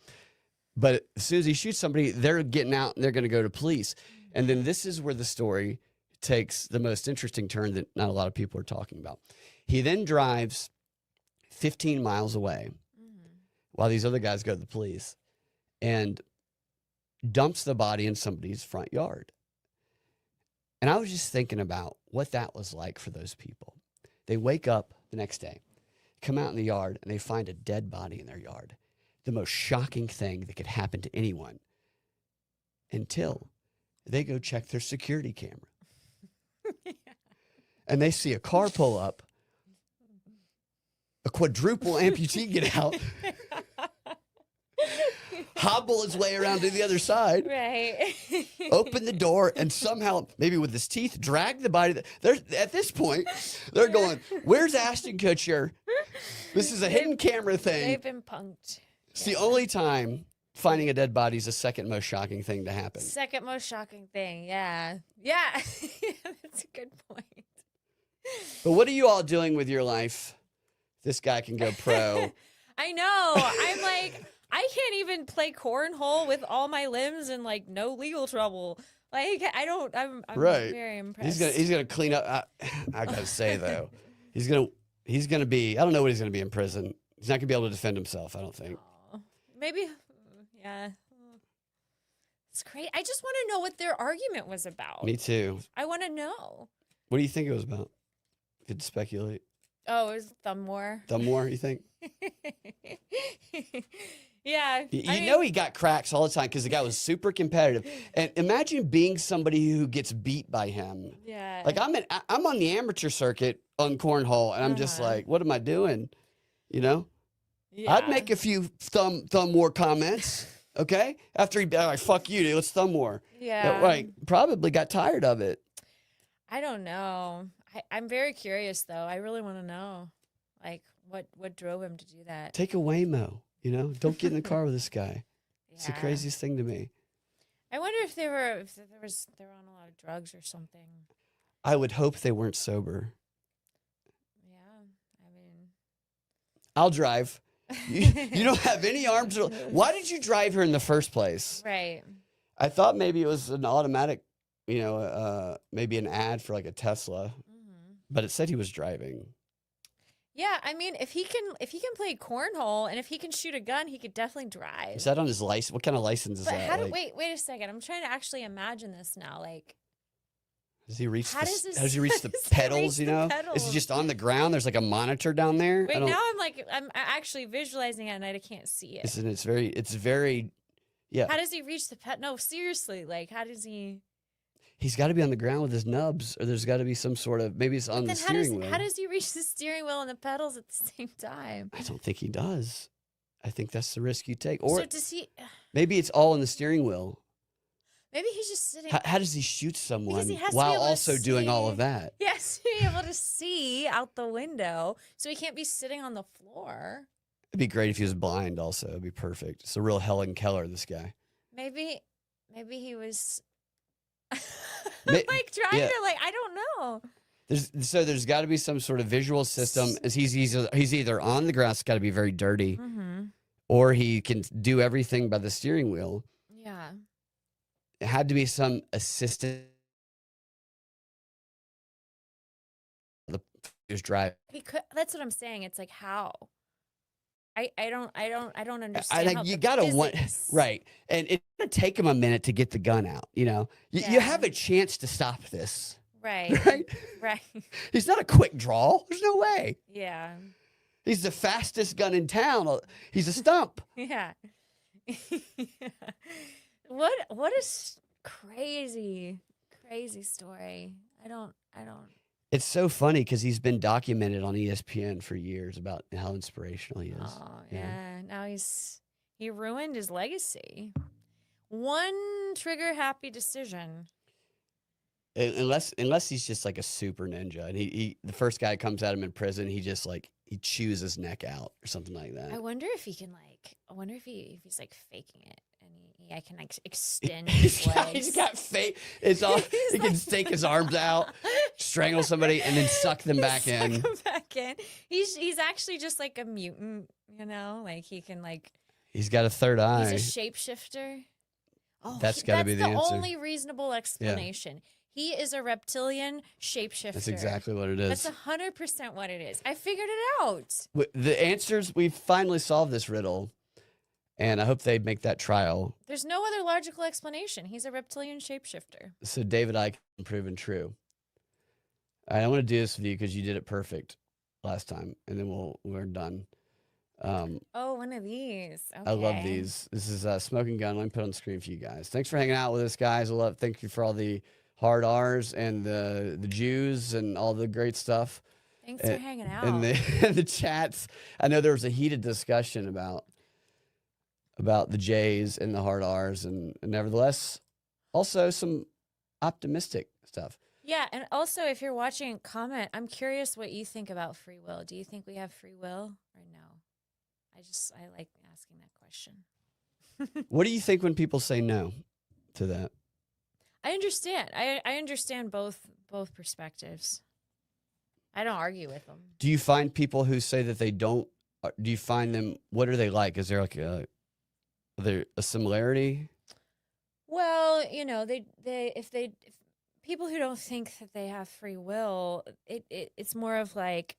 But as soon as he shoots somebody, they're getting out and they're going to go to police. And then this is where the story takes the most interesting turn that not a lot of people are talking about. He then drives 15 miles away while these other guys go to the police and dumps the body in somebody's front yard. And I was just thinking about what that was like for those people. They wake up the next day, come out in the yard, and they find a dead body in their yard. The most shocking thing that could happen to anyone until they go check their security camera. And they see a car pull up, a quadruple amputee get out, hobble his way around to the other side, Right. open the door, and somehow, maybe with his teeth, drag the body. At this point, they're going, where's Ashton Kutcher? This is a hidden camera thing. They've been punked. It's the only time finding a dead body is the second most shocking thing to happen. Second most shocking thing. Yeah. Yeah. That's a good point. But what are you all doing with your life? This guy can go pro. I know. I'm like, I can't even play cornhole with all my limbs and like no legal trouble. Like I'm Right. very impressed. He's gonna clean up. I gotta say though, he's gonna be. I don't know what he's gonna be in prison. He's not gonna be able to defend himself. I don't think. Aw. Maybe, yeah. It's great. I just want to know what their argument was about. Me too. I want to know. What do you think it was about? Could speculate. Oh, it was thumb war. Thumb war, you think? Yeah. You I mean, know he got cracks all the time because the guy was super competitive. And imagine being somebody who gets beat by him. Yeah. Like I'm on the amateur circuit on cornhole, and I'm just like, what am I doing? You know? yeah. I'd make a few thumb war comments, okay? After he'd be like, fuck you, dude, let's thumb war. Yeah. Like, probably got tired of it. I don't know. I'm very curious though. I really want to know, like, what drove him to do that. Take a Waymo, you know? Don't get in the car with this guy. It's the Yeah. craziest thing to me. I wonder if they were on a lot of drugs or something. I would hope they weren't sober. Yeah. I mean, I'll drive. You don't have any arms. Why did you drive here in the first place? right. I thought maybe it was an automatic, maybe an ad for like a Tesla, but it said he was driving. Yeah, I mean, if he can play cornhole and if he can shoot a gun, he could definitely drive. Is that on his license? What kind of license is But that? how do Like, wait a second? I'm trying to actually imagine this now. Like, Does he reach how the, does this- how does he reach the does he pedals, reach you the know? Is pedals? he just on the ground? There's like a monitor down there. wait, now I'm actually visualizing it and I can't see it. It's very, yeah. How does he reach the pet? No, seriously, like, how does he? He's got to be on the ground with his nubs, or there's got to be some sort of, maybe it's on the Then steering wheel. how does he reach the steering wheel and the pedals at the same time? I don't think he does. I think that's the risk you take. Or So does he? maybe it's all in the steering wheel. Maybe he's just sitting. How does he shoot someone he has to be while able to also doing all see. of that? He has to be able to see out the window, so he can't be sitting on the floor. It'd be great if he was blind also. It'd be perfect. It's a real Helen Keller, this guy. Maybe he was May- like trying yeah. to like I don't know. There's got to be some sort of visual system. As he's either on the ground, it's got to be very dirty, Mm-hmm. or he can do everything by the steering wheel. Yeah. It had to be some assistant. The was driving. He could. That's what I'm saying. It's like how. I don't understand. how You the gotta want physics- right, and it's gonna take him a minute to get the gun out. You know, you Yeah. have a chance to stop this. Right. Right? Right. He's not a quick draw. There's no way. Yeah. He's the fastest gun in town. He's a stump. Yeah. What is crazy story. I don't. It's so funny because he's been documented on ESPN for years about how inspirational he is. Oh yeah. Now he ruined his legacy. One trigger happy decision. Unless he's just like a super ninja, and he the first guy comes at him in prison, he just like he chews his neck out or something like that. I wonder if he can like. I wonder if he's like faking it I can like extend his legs. He's got fake. It's all. He can stake his arms out, strangle somebody, and then suck them back in. Suck him back in. He's actually just like a mutant, you know. Like he can like. He's got a third eye. He's a shapeshifter. Oh, That's got to be the answer. That's the only reasonable explanation. He is a reptilian shapeshifter. That's exactly what it is. That's 100% what it is. I figured it out. The answers, we finally solved this riddle, and I hope they make that trial. There's no other logical explanation. He's a reptilian shapeshifter. So David Icke proven true. All right, I want to do this with you because you did it perfect last time, and then we're done. Oh, one of these. Okay. I love these. This is Smoking Gun. Let me put it on the screen for you guys. Thanks for hanging out with us, guys. Thank you for all the hard R's and the Jews and all the great stuff. Thanks for hanging out. And the chats. I know there was a heated discussion about the J's and the hard R's, and nevertheless, also some optimistic stuff. Yeah, and also if you're watching, comment. I'm curious what you think about free will. Do you think we have free will or no? I like asking that question. What do you think when people say no to that? I understand. I understand both perspectives. I don't argue with them. Do you find people who say that they don't? Do you find them? What are they like? Is there like a similarity? Well, you know, if people who don't think that they have free will, it's more of like,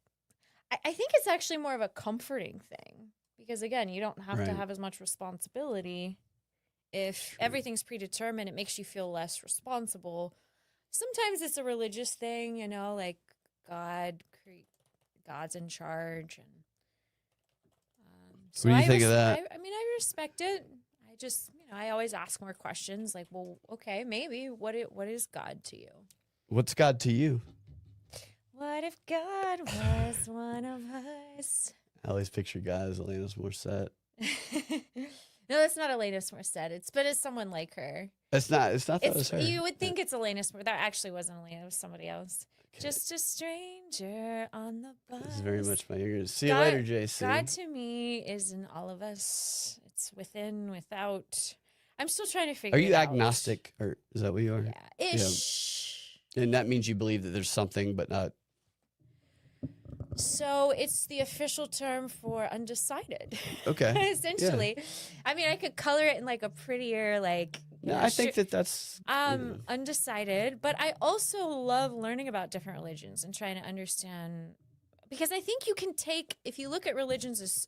I think it's actually more of a comforting thing because again, you don't have to have as much responsibility. If everything's predetermined, it makes you feel less responsible. Sometimes it's a religious thing, you know, like God's in charge. And what do you think of that? I mean, I respect it. I just, you know, I always ask more questions like, well, okay, maybe what is God to you? What's God to you? What if God was one of us? I always picture God as Alanis Morissette. No, it's not Alanis Morissette. But it's someone like her. It's not that was her. You would think it's Alanis Morissette. That actually wasn't Alanis. It was somebody else. Okay. Just a stranger on the bus. This is very much my ears. See you later, JC. God to me is in all of us. It's within, without. I'm still trying to figure it out. Are you agnostic, or is that what you are? Yeah. Ish. Yeah. And that means you believe that there's something, but not. So it's the official term for undecided. Okay. Essentially. Yeah. I mean, I could color it in like a prettier, like. No, I think that's. Undecided. But I also love learning about different religions and trying to understand. Because I think you can take, if you look at religions as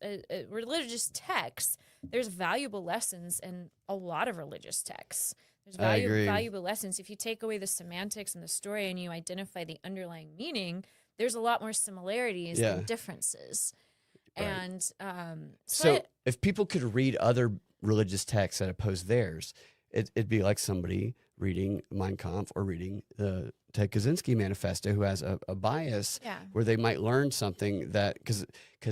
religious texts, there's valuable lessons in a lot of religious texts. There's valuable lessons. If you take away the semantics and the story and you identify the underlying meaning, there's a lot more similarities than differences. Right. And so if people could read other religious texts that oppose theirs, it'd be like somebody reading Mein Kampf or reading the Ted Kaczynski Manifesto, who has a bias where they might learn something that, because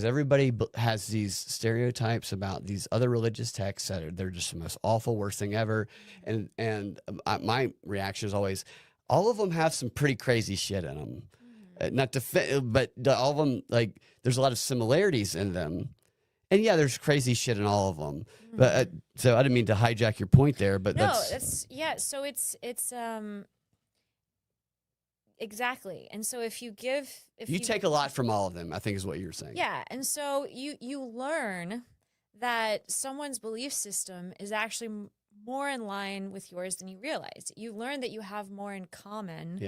everybody has these stereotypes about these other religious texts that they're just the most awful, worst thing ever. And my reaction is always, all of them have some pretty crazy shit in them. Not to, but all of them, like, there's a lot of similarities in them. And yeah, there's crazy shit in all of them. Mm-hmm. But so I didn't mean to hijack your point there, but so it's exactly. And so if you take a lot from all of them, I think is what you're saying. Yeah, and so you learn that someone's belief system is actually more in line with yours than you realize. You learn that you have more in common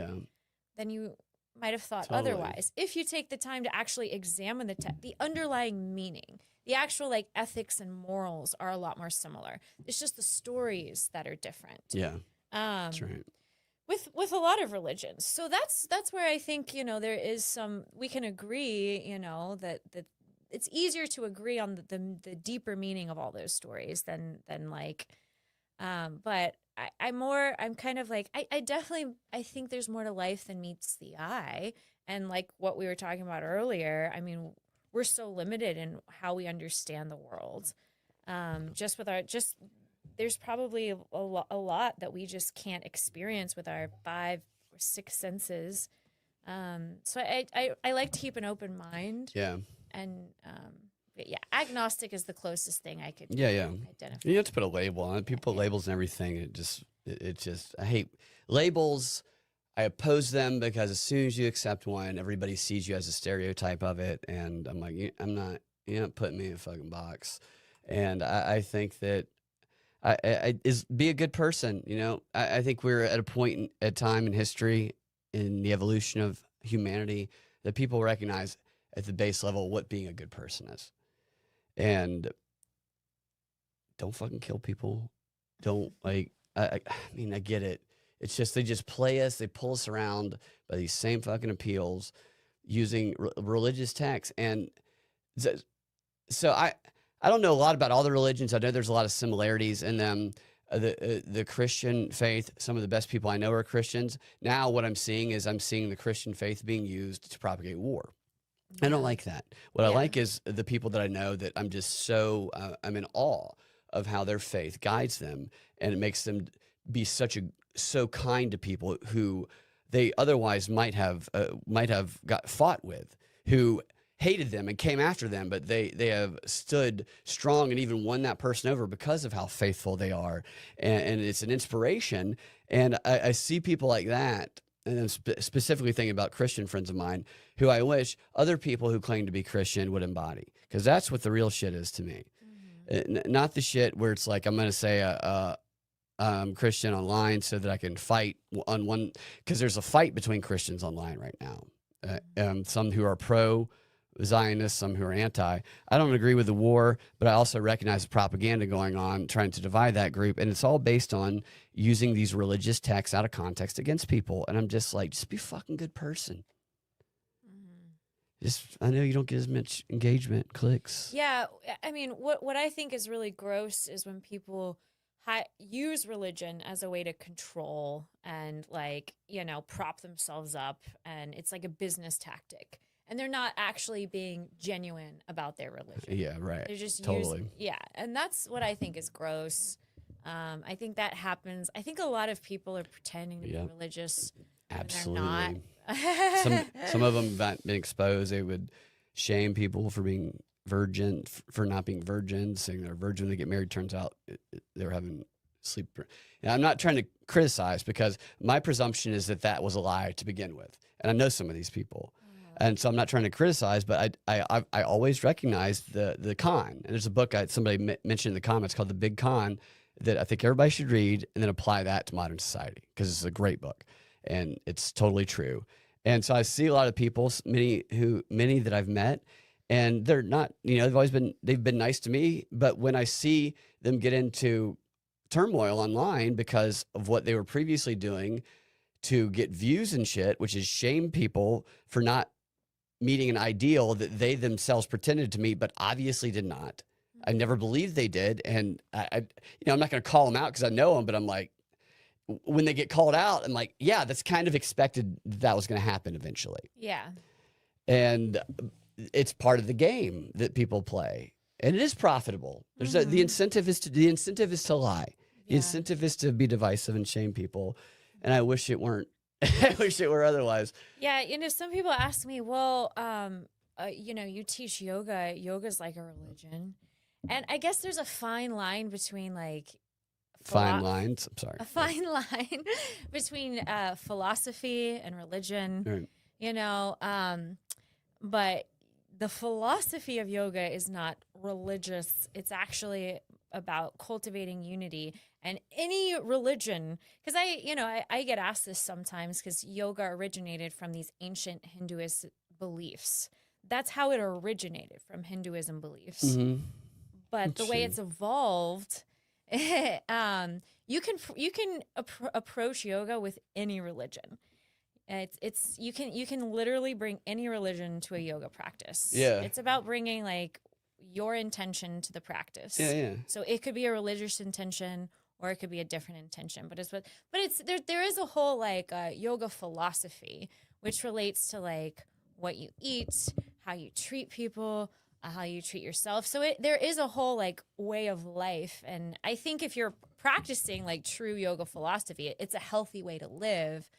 than you might have thought otherwise. If you take the time to actually examine the underlying meaning, the actual like ethics and morals are a lot more similar. It's just the stories that are different. Yeah, that's right. With a lot of religions. So that's where I think, you know, there is we can agree, you know, that it's easier to agree on the deeper meaning of all those stories than like, but I'm kind of like, I definitely think there's more to life than meets the eye. And like what we were talking about earlier, I mean, we're so limited in how we understand the world. There's probably a lot that we just can't experience with our 5 or 6 senses. So I like to keep an open mind. Yeah. And But yeah, agnostic is the closest thing I could Yeah. identify. You have to put a label on it. People put labels and everything. It just, I hate labels. I oppose them because as soon as you accept one, everybody sees you as a stereotype of it. And I'm like, you're not putting me in a fucking box. And I think that be a good person. You know, I think we're at a point at time in history in the evolution of humanity that people recognize at the base level what being a good person is. And don't fucking kill people. Don't like, I mean, I get it. It's just, they just play us. They pull us around by these same fucking appeals using religious texts. And so I don't know a lot about all the religions. I know there's a lot of similarities in them. The Christian faith, some of the best people I know are Christians. Now what I'm seeing is the Christian faith being used to propagate war. I don't like that. What I like is the people that I know that I'm just so, I'm in awe of how their faith guides them, and it makes them be so kind to people who they otherwise might have got fought with, who hated them and came after them, but they have stood strong and even won that person over because of how faithful they are. And it's an inspiration. And I see people like that. And then specifically thinking about Christian friends of mine who I wish other people who claim to be Christian would embody, because that's what the real shit is to me. Not the shit where it's like, I'm going to say I'm Christian online so that I can fight on one, because there's a fight between Christians online right now. Some who are pro Zionists, some who are anti. I don't agree with the war, but I also recognize the propaganda going on, trying to divide that group. And it's all based on using these religious texts out of context against people. And I'm just like, just be a fucking good person. I know you don't get as much engagement, clicks. Yeah, I mean, what I think is really gross is when people use religion as a way to control and, like, you know, prop themselves up, and it's like a business tactic. And they're not actually being genuine about their religion. Yeah, right. They're just totally. and that's what I think is gross. I think that happens. I think a lot of people are pretending to be religious. Absolutely. When they're not. Some of them have been exposed. They would shame people for being virgin, for not being virgins, saying they're virgin when they get married. Turns out they're having sleep. And I'm not trying to criticize, because my presumption is that was a lie to begin with. And I know some of these people. And so I'm not trying to criticize, but I always recognize the con. And there's a book somebody mentioned in the comments called The Big Con that I think everybody should read and then apply that to modern society, because it's a great book and it's totally true. And so I see a lot of people, many that I've met, and they're not, you know, they've been nice to me, but when I see them get into turmoil online because of what they were previously doing to get views and shit, which is shame people for not meeting an ideal that they themselves pretended to meet, but obviously did not. I never believed they did. And I'm not going to call them out because I know them, but I'm like, when they get called out, I'm like, yeah, that's kind of expected that was going to happen eventually. Yeah. And it's part of the game that people play, and it is profitable. There's the incentive is to lie. The incentive is to be divisive and shame people. And I wish it weren't. I wish it were otherwise. Yeah, you know, some people ask me, well, you know, you teach yoga. Yoga's like a religion. And I guess there's a fine line between, like... Fine lines? I'm sorry. A fine line between philosophy and religion, right. You know, but the philosophy of yoga is not religious. It's actually about cultivating unity. And any religion, because I get asked this sometimes, because yoga originated from these ancient Hinduist beliefs. That's how it originated, from Hinduism beliefs. Mm-hmm. But the way it's evolved, you can approach yoga with any religion. You can literally bring any religion to a yoga practice. Yeah, it's about bringing, like, your intention to the practice. Yeah. So it could be a religious intention, or it could be a different intention. But there is a whole, like, yoga philosophy, which relates to, like, what you eat, how you treat people, how you treat yourself. So there is a whole, like, way of life. And I think if you're practicing, like, true yoga philosophy, it's a healthy way to live,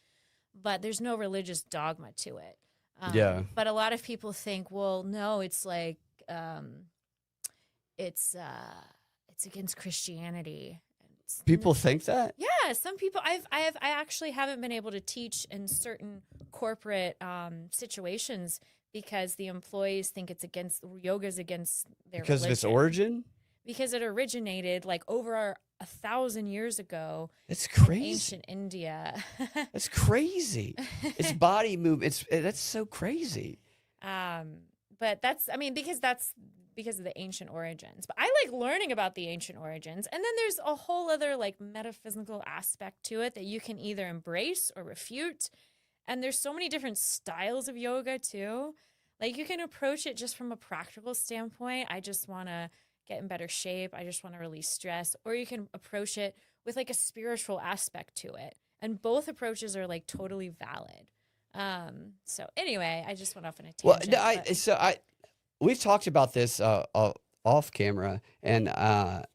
but there's no religious dogma to it. Yeah. But a lot of people think, well, no, it's like, it's against Christianity. People think that? Yeah, some people. I actually haven't been able to teach in certain corporate situations because the employees think it's against yoga's against their Because of its religion. origin? Because it originated like over 1,000 years ago. It's In crazy. ancient India. That's crazy. It's body movement. That's so crazy. But that's because of the ancient origins. But I like learning about the ancient origins. And then there's a whole other like metaphysical aspect to it that you can either embrace or refute. And there's so many different styles of yoga too. Like you can approach it just from a practical standpoint. I just want to get in better shape. I just want to release stress. Or you can approach it with like a spiritual aspect to it. And both approaches are like totally valid. So anyway, I just went off on a tangent. Well, we've talked about this off camera, and I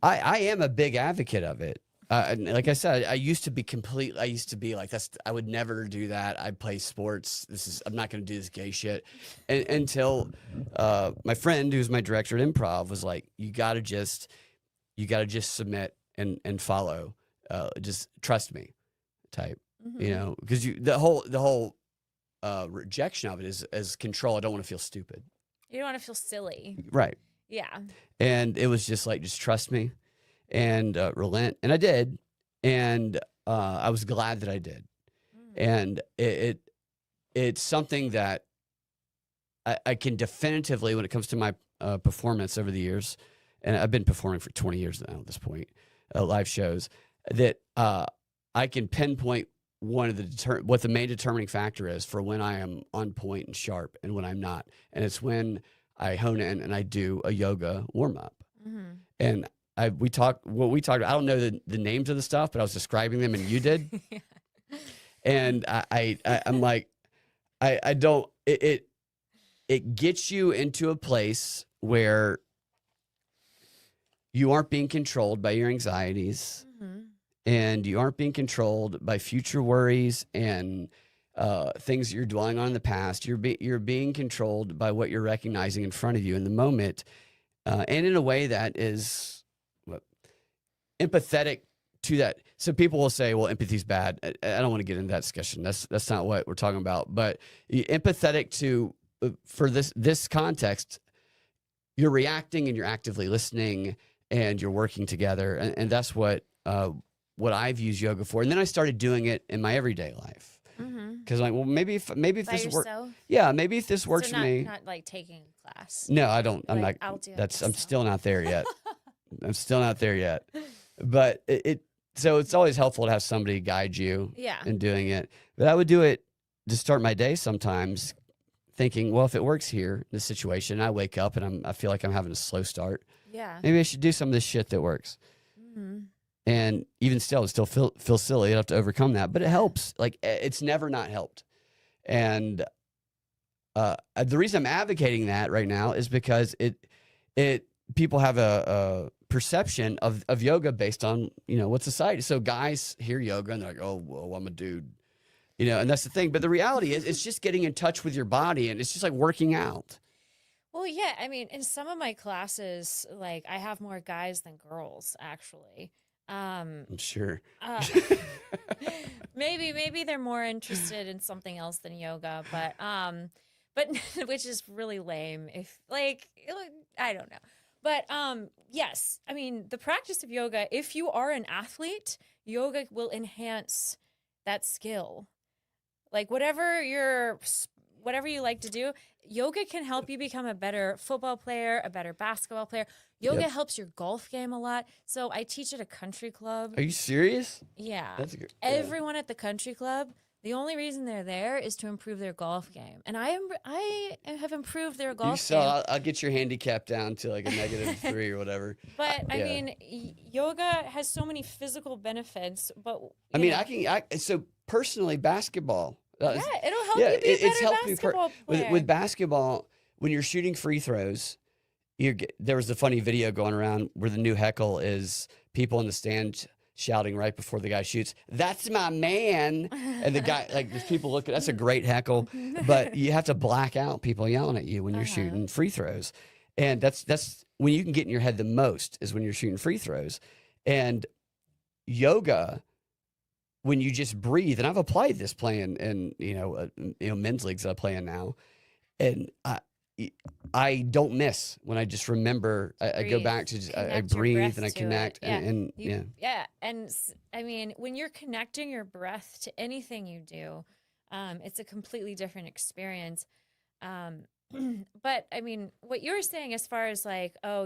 am a big advocate of it. And like I said, I used to be like, I would never do that. I play sports. I'm not going to do this gay shit. Until my friend, who's my director at improv, was like, you got to just submit and follow. Just trust me type, because the whole rejection of it is control. I don't want to feel stupid. You don't want to feel silly. Right. Yeah. And it was just like, just trust me and relent. And I did. And I was glad that I did. And it's something that I can definitively, when it comes to my performance over the years, and I've been performing for 20 years now at this point, live shows, that I can pinpoint what the main determining factor is for when I am on point and sharp and when I'm not. And it's when I hone in and I do a yoga warm up. And we talked about, I don't know the names of the stuff, but I was describing them and you did. Yeah. And I'm like, I don't, it gets you into a place where you aren't being controlled by your anxieties. And you aren't being controlled by future worries and things you're dwelling on in the past. You're being controlled by what you're recognizing in front of you in the moment, and in a way that is empathetic to that. So people will say, "Well, empathy's bad." I don't want to get into that discussion. That's not what we're talking about. But empathetic to for this context, you're reacting and you're actively listening and you're working together, and that's what I've used yoga for. And then I started doing it in my everyday life. Because I'm like, well, maybe if this works, maybe if this works for me. Not like taking a class. No, I don't. I'm like, not. I'll do it I'm still not there yet. I'm still not there yet. But so it's always helpful to have somebody guide you in doing it. But I would do it to start my day sometimes, thinking, well, if it works here in this situation, I wake up and I feel like I'm having a slow start. Yeah. Maybe I should do some of this shit that works. And even still, it still feel silly. You have to overcome that, but it helps. Like it's never not helped. And the reason I'm advocating that right now is because people have a perception of yoga based on what society. So guys hear yoga and they're like, oh, well, I'm a dude, and that's the thing. But the reality is, it's just getting in touch with your body, and it's just like working out. Well, yeah. I mean, in some of my classes, like I have more guys than girls, actually. I'm sure. Maybe they're more interested in something else than yoga, but which is really lame. If I don't know, but yes, I mean the practice of yoga. If you are an athlete, yoga will enhance that skill. Like whatever you like to do, yoga can help you become a better football player, a better basketball player. Yoga helps your golf game a lot. So I teach at a country club. Are you serious? Yeah. That's good. Everyone at the country club, the only reason they're there is to improve their golf game. And I have improved their golf game. I'll get your handicap down to like a -3 or whatever. But I mean, yoga has so many physical benefits, but I mean, so personally basketball. It'll help you be a better basketball player. With basketball, when you're shooting free throws, there was a funny video going around where the new heckle is people in the stand shouting right before the guy shoots, "That's my man!" And the guy, like, there's people looking. That's a great heckle, but you have to black out people yelling at you when you're shooting free throws, and that's when you can get in your head the most is when you're shooting free throws. And yoga, when you just breathe, and I've applied this playing in men's leagues that I play in now, and I don't miss when I just remember. I go back to just I Connect your breathe breath and I to connect it. Yeah. and Yeah. And I mean, when you're connecting your breath to anything you do, it's a completely different experience. But I mean, what you were saying as far as like, oh,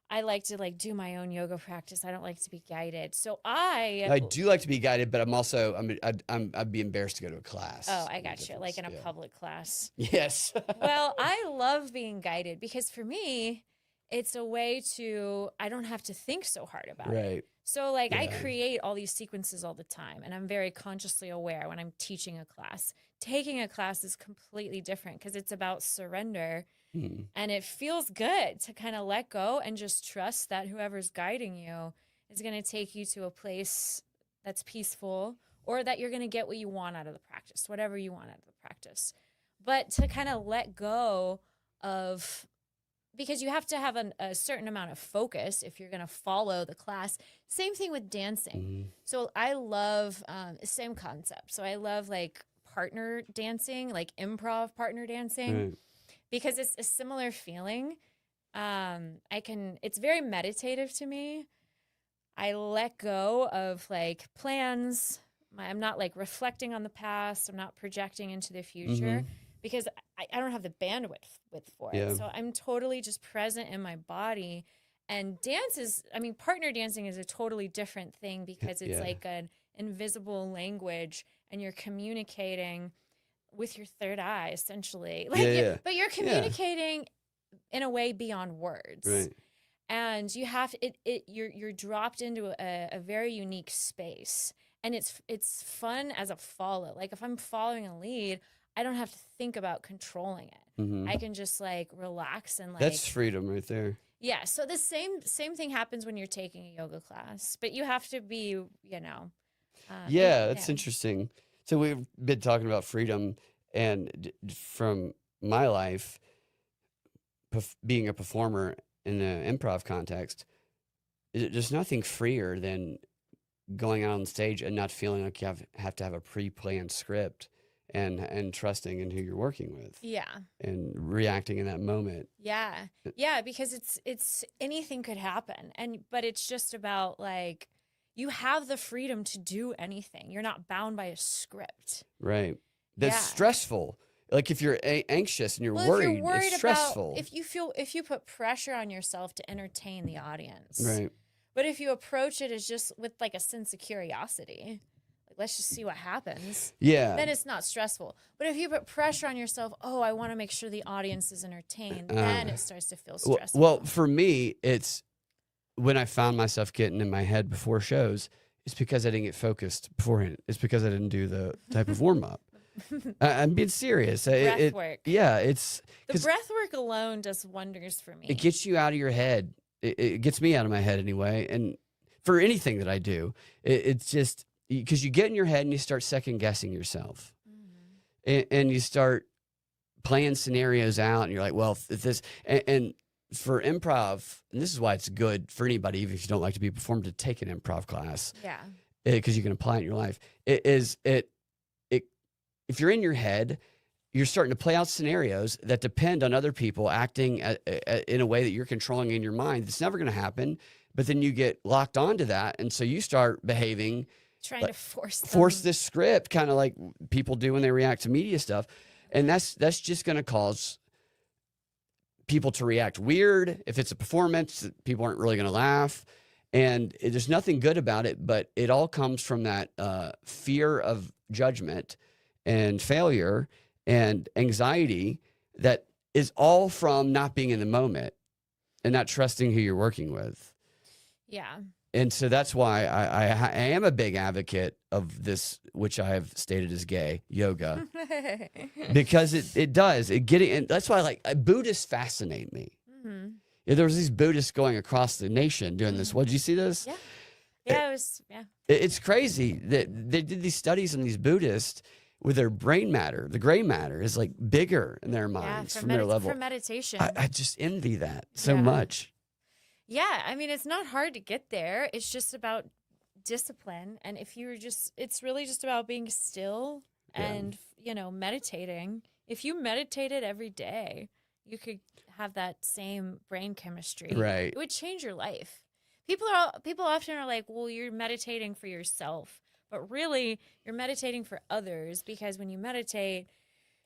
I like to like do my own yoga practice. I don't like to be guided. So I do like to be guided, but I'd be embarrassed to go to a class. Oh, I got you. Like in a public class. Yes. Well, I love being guided because for me, it's a way I don't have to think so hard about it. Right. So like I create all these sequences all the time and I'm very consciously aware when I'm teaching a class. Taking a class is completely different because it's about surrender. And it feels good to kind of let go and just trust that whoever's guiding you is going to take you to a place that's peaceful or that you're going to get what you want out of the practice, whatever you want out of the practice. But to kind of let go of, because you have to have a certain amount of focus if you're going to follow the class. Same thing with dancing. So I love same concept. So I love like partner dancing, like improv partner dancing. Right. Because it's a similar feeling. It's very meditative to me. I let go of like plans. I'm not like reflecting on the past. I'm not projecting into the future because I don't have the bandwidth for it. So I'm totally just present in my body. And partner dancing is a totally different thing because it's like an invisible language and you're communicating with your third eye, essentially. But you're communicating in a way beyond words. Right. And you have you're dropped into a very unique space. And it's fun as a follow. Like if I'm following a lead, I don't have to think about controlling it. I can just like relax and like that's freedom right there. Yeah. So the same thing happens when you're taking a yoga class, but you have to be, that's interesting. So we've been talking about freedom, and from my life, being a performer in an improv context, there's nothing freer than going out on stage and not feeling like you have to have a pre-planned script and trusting in who you're working with. Yeah. And reacting in that moment. Yeah. Yeah, because it's anything could happen. But it's just about like you have the freedom to do anything. You're not bound by a script. Right. That's stressful. Like if you're anxious and you're worried, it's stressful. If you put pressure on yourself to entertain the audience. Right. But if you approach it as just with like a sense of curiosity, like let's just see what happens. Yeah. Then it's not stressful. But if you put pressure on yourself, I want to make sure the audience is entertained, then it starts to feel stressful. Well, for me, it's when I found myself getting in my head before shows, it's because I didn't get focused beforehand. It's because I didn't do the type of warm up. I'm being serious. Breath work. Yeah, it's the breath work alone does wonders for me. It gets you out of your head. It gets me out of my head anyway. And for anything that I do, it's just because you get in your head and you start second guessing yourself, and you start playing scenarios out, and you're like, well, if this and for improv, and this is why it's good for anybody, even if you don't like to be a performer, to take an improv class. Yeah. Because you can apply it in your life. If you're in your head, you're starting to play out scenarios that depend on other people acting in a way that you're controlling in your mind. It's never going to happen, but then you get locked onto that, and so you start behaving, trying to force this script, kind of like people do when they react to media stuff, and that's just going to cause people to react weird. If it's a performance, people aren't really going to laugh, and there's nothing good about it. But it all comes from that fear of judgment and failure and anxiety that is all from not being in the moment and not trusting who you're working with. Yeah. And so that's why I am a big advocate of this, which I have stated as gay, yoga, because it does. And that's why Buddhists fascinate me. Mm-hmm. Yeah, there was these Buddhists going across the nation doing this. What, did you see this? Yeah. Yeah, it was, yeah. It's crazy that they did these studies on these Buddhists with their brain matter. The gray matter is like bigger in their minds from their level. For meditation. I just envy that so Yeah. much. Yeah, I mean, it's not hard to get there. It's just about discipline. And if you're it's really just about being still and, meditating. If you meditated every day, you could have that same brain chemistry. Right. It would change your life. People often are like, well, you're meditating for yourself. But really, you're meditating for others because when you meditate,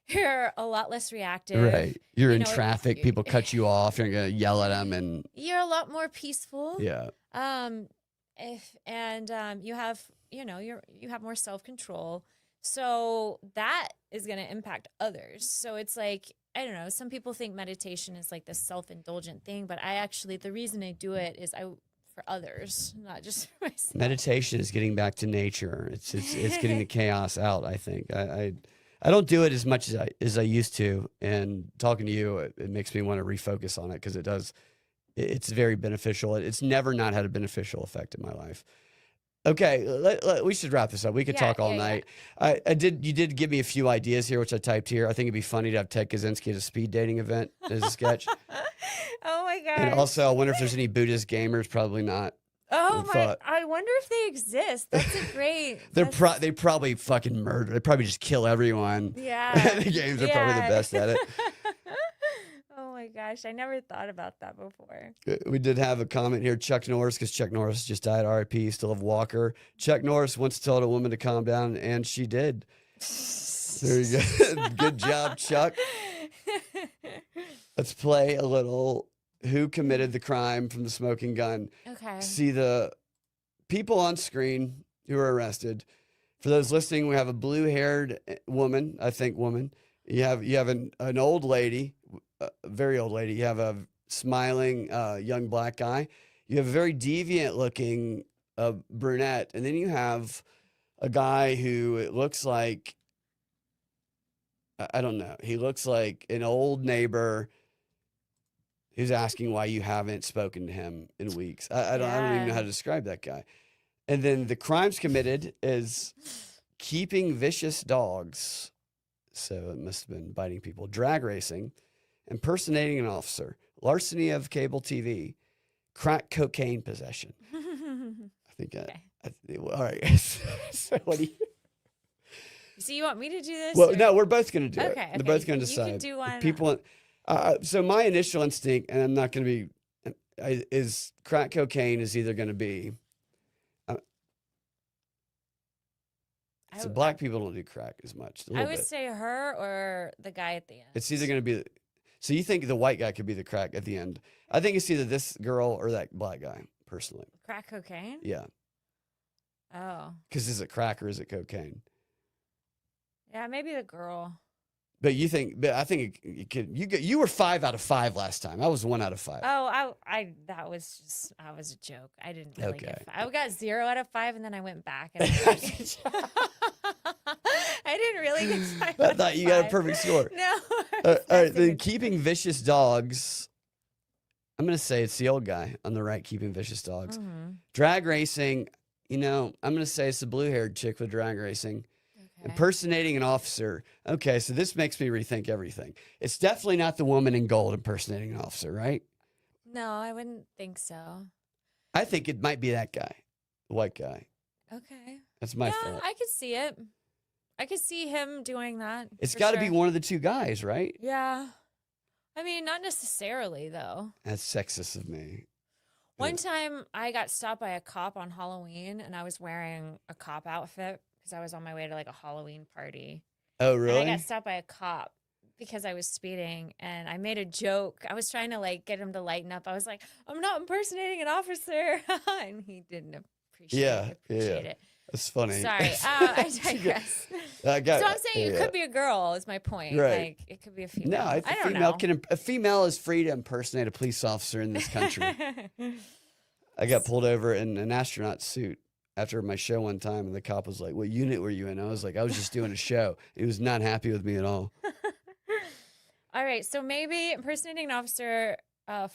you're a lot less reactive. Right. You're in know, traffic. People cut you off. You're going to yell at them. And you're a lot more peaceful. yeah. You have, you have more self-control. So that is going to impact others. So it's like, I don't know, some people think meditation is like this self-indulgent thing, but the reason I do it is for others, not just for myself. Meditation is getting back to nature. It's getting the chaos out, I think. I don't do it as much as I used to, and talking to you, it makes me want to refocus on it because it's very beneficial. It's never not had a beneficial effect in my life. Okay, we should wrap this up. We could talk all night. Yeah. You did give me a few ideas here, which I typed here. I think it'd be funny to have Ted Kaczynski at a speed dating event as a sketch. Oh my god! And also, I wonder if there's any Buddhist gamers. Probably not. Oh my! I wonder if they exist. That's a great. They probably fucking murder. They probably just kill everyone. Yeah. The games are probably the best at it. Oh my gosh, I never thought about that before. We did have a comment here. Chuck Norris, because Chuck Norris just died. R.I.P. Still have Walker. Chuck Norris once told a woman to calm down, and she did. There you go. Good job, Chuck. Let's play a little Who Committed the Crime from the Smoking Gun. Okay. See the people on screen who are arrested. For those listening, we have a blue-haired woman, I think woman. You have an old lady, a very old lady. You have a smiling young black guy. You have a very deviant-looking brunette. And then you have a guy who it looks like, I don't know, he looks like an old neighbor who's asking why you haven't spoken to him in weeks. I don't even know how to describe that guy. And then the crimes committed is keeping vicious dogs. So it must have been biting people. Drag racing, impersonating an officer, larceny of cable TV, crack cocaine possession. I think. Okay. All right. So what do you? So you want me to do this? Well, no, we're both going to do it. Okay. They're both going to decide. You can do one. People. So my initial instinct, and I'm not going to be, is crack cocaine is either going to be. So black people don't do crack as much. I would say her or the guy at the end. It's either going to be. So you think the white guy could be the crack at the end? I think it's either this girl or that black guy, personally. Crack cocaine? Yeah. Oh. Because is it crack or is it cocaine? Yeah, maybe the girl. But you think? But I think you could. You were 5 out of 5 last time. I was 1 out of 5. Oh, that was a joke. I didn't really get 5. I got 0 out of 5, and then I went back. And I didn't really get 5. I thought you got a perfect score. No. All right, then keeping vicious dogs. I'm gonna say it's the old guy on the right, keeping vicious dogs. Mm-hmm. Drag racing. I'm gonna say it's the blue-haired chick with drag racing. Okay. Impersonating an officer. Okay, so this makes me rethink everything. It's definitely not the woman in gold impersonating an officer, right? No, I wouldn't think so. I think it might be that guy, the white guy. Okay. That's my thought. I could see it. I could see him doing that. It's got to be one of the two guys, right? Yeah. I mean, not necessarily, though. That's sexist of me. One time I got stopped by a cop on Halloween, and I was wearing a cop outfit because I was on my way to like a Halloween party. Oh, really? And I got stopped by a cop because I was speeding, and I made a joke. I was trying to like get him to lighten up. I was like, "I'm not impersonating an officer," and he didn't appreciate it. That's funny. Sorry, I digress. So I'm saying it could be a girl. Is my point? Right. Like it could be a female. No, I don't know. A female is free to impersonate a police officer in this country. I got pulled over in an astronaut suit after my show one time, and the cop was like, "What unit were you in?" I was like, "I was just doing a show." He was not happy with me at all. All right, so maybe impersonating an officer,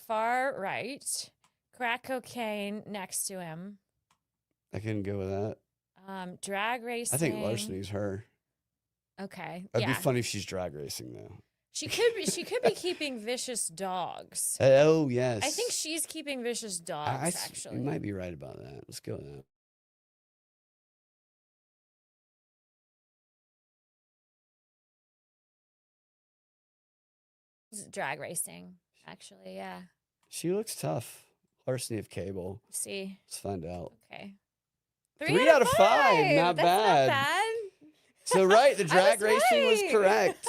far right, crack cocaine next to him. I couldn't go with that. Drag racing. I think larceny's her. Okay. It'd be Yeah. funny if she's drag racing though. She could be keeping vicious dogs. Oh yes. I think she's keeping vicious I, dogs, I- actually. You might be right about that. Let's go with that. It's drag racing, actually, yeah. She looks tough. Larceny of Cable. See. Let's find out. Okay. 3 out of 5. Not That's bad. not bad. So right, the drag was racing was right. correct.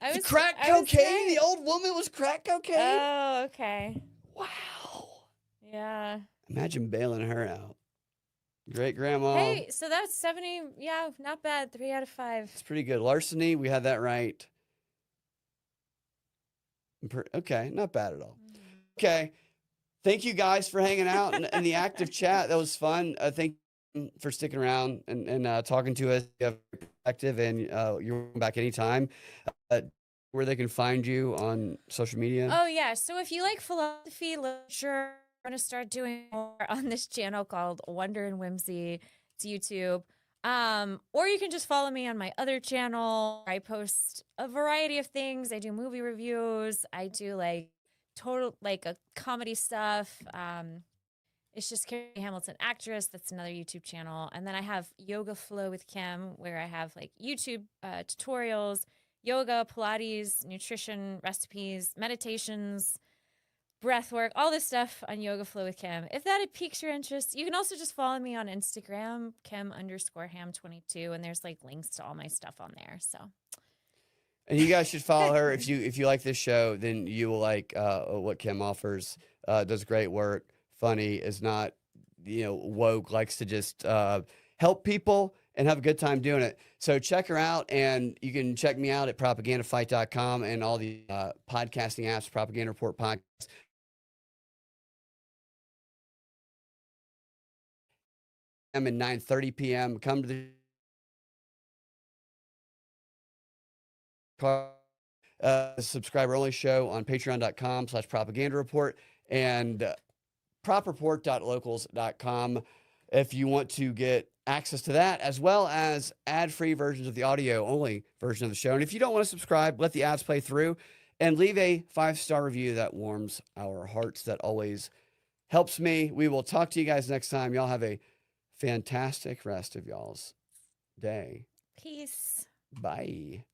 I The was crack I was cocaine. right. The old woman was crack cocaine. Oh, okay. Wow. Yeah. Imagine bailing her out. Great grandma. Hey, so that's 70. Yeah, not bad. 3 out of 5. It's pretty good. Larceny, we had that right. Okay, not bad at all. Okay. Thank you guys for hanging out in the active chat. That was fun. Thank you for sticking around and talking to us. You have a perspective, and you're welcome back anytime. Where they can find you on social media. Oh, yeah. So if you like philosophy, literature, I'm going to start doing more on this channel called Wonder and Whimsy. It's YouTube. Or you can just follow me on my other channel. I post a variety of things. I do movie reviews. I do like a comedy stuff. It's just Carrie Hamilton Actress. That's another YouTube channel. And then I have Yoga Flow with Kim, where I have like YouTube tutorials, yoga, Pilates, nutrition, recipes, meditations, breath work, all this stuff on Yoga Flow with Kim. If that piques your interest, you can also just follow me on Instagram, Kim_ham22, and there's like links to all my stuff on there. So, and you guys should follow her if you like this show. Then you will like what Kim offers. Does great work. Funny, is not woke. Likes to just help people and have a good time doing it. So check her out, and you can check me out at propagandafight.com and all the podcasting apps, Propaganda Report Podcast. And 9:30 p.m. Come to the subscriber only show on patreon.com/propaganda report and propreport.locals.com if you want to get access to that, as well as ad-free versions of the audio only version of the show. And if you don't want to subscribe, let the ads play through and leave a 5-star review. That warms our hearts. That always helps me. We will talk to you guys next time. Y'all have a fantastic rest of y'all's day. peace. Bye.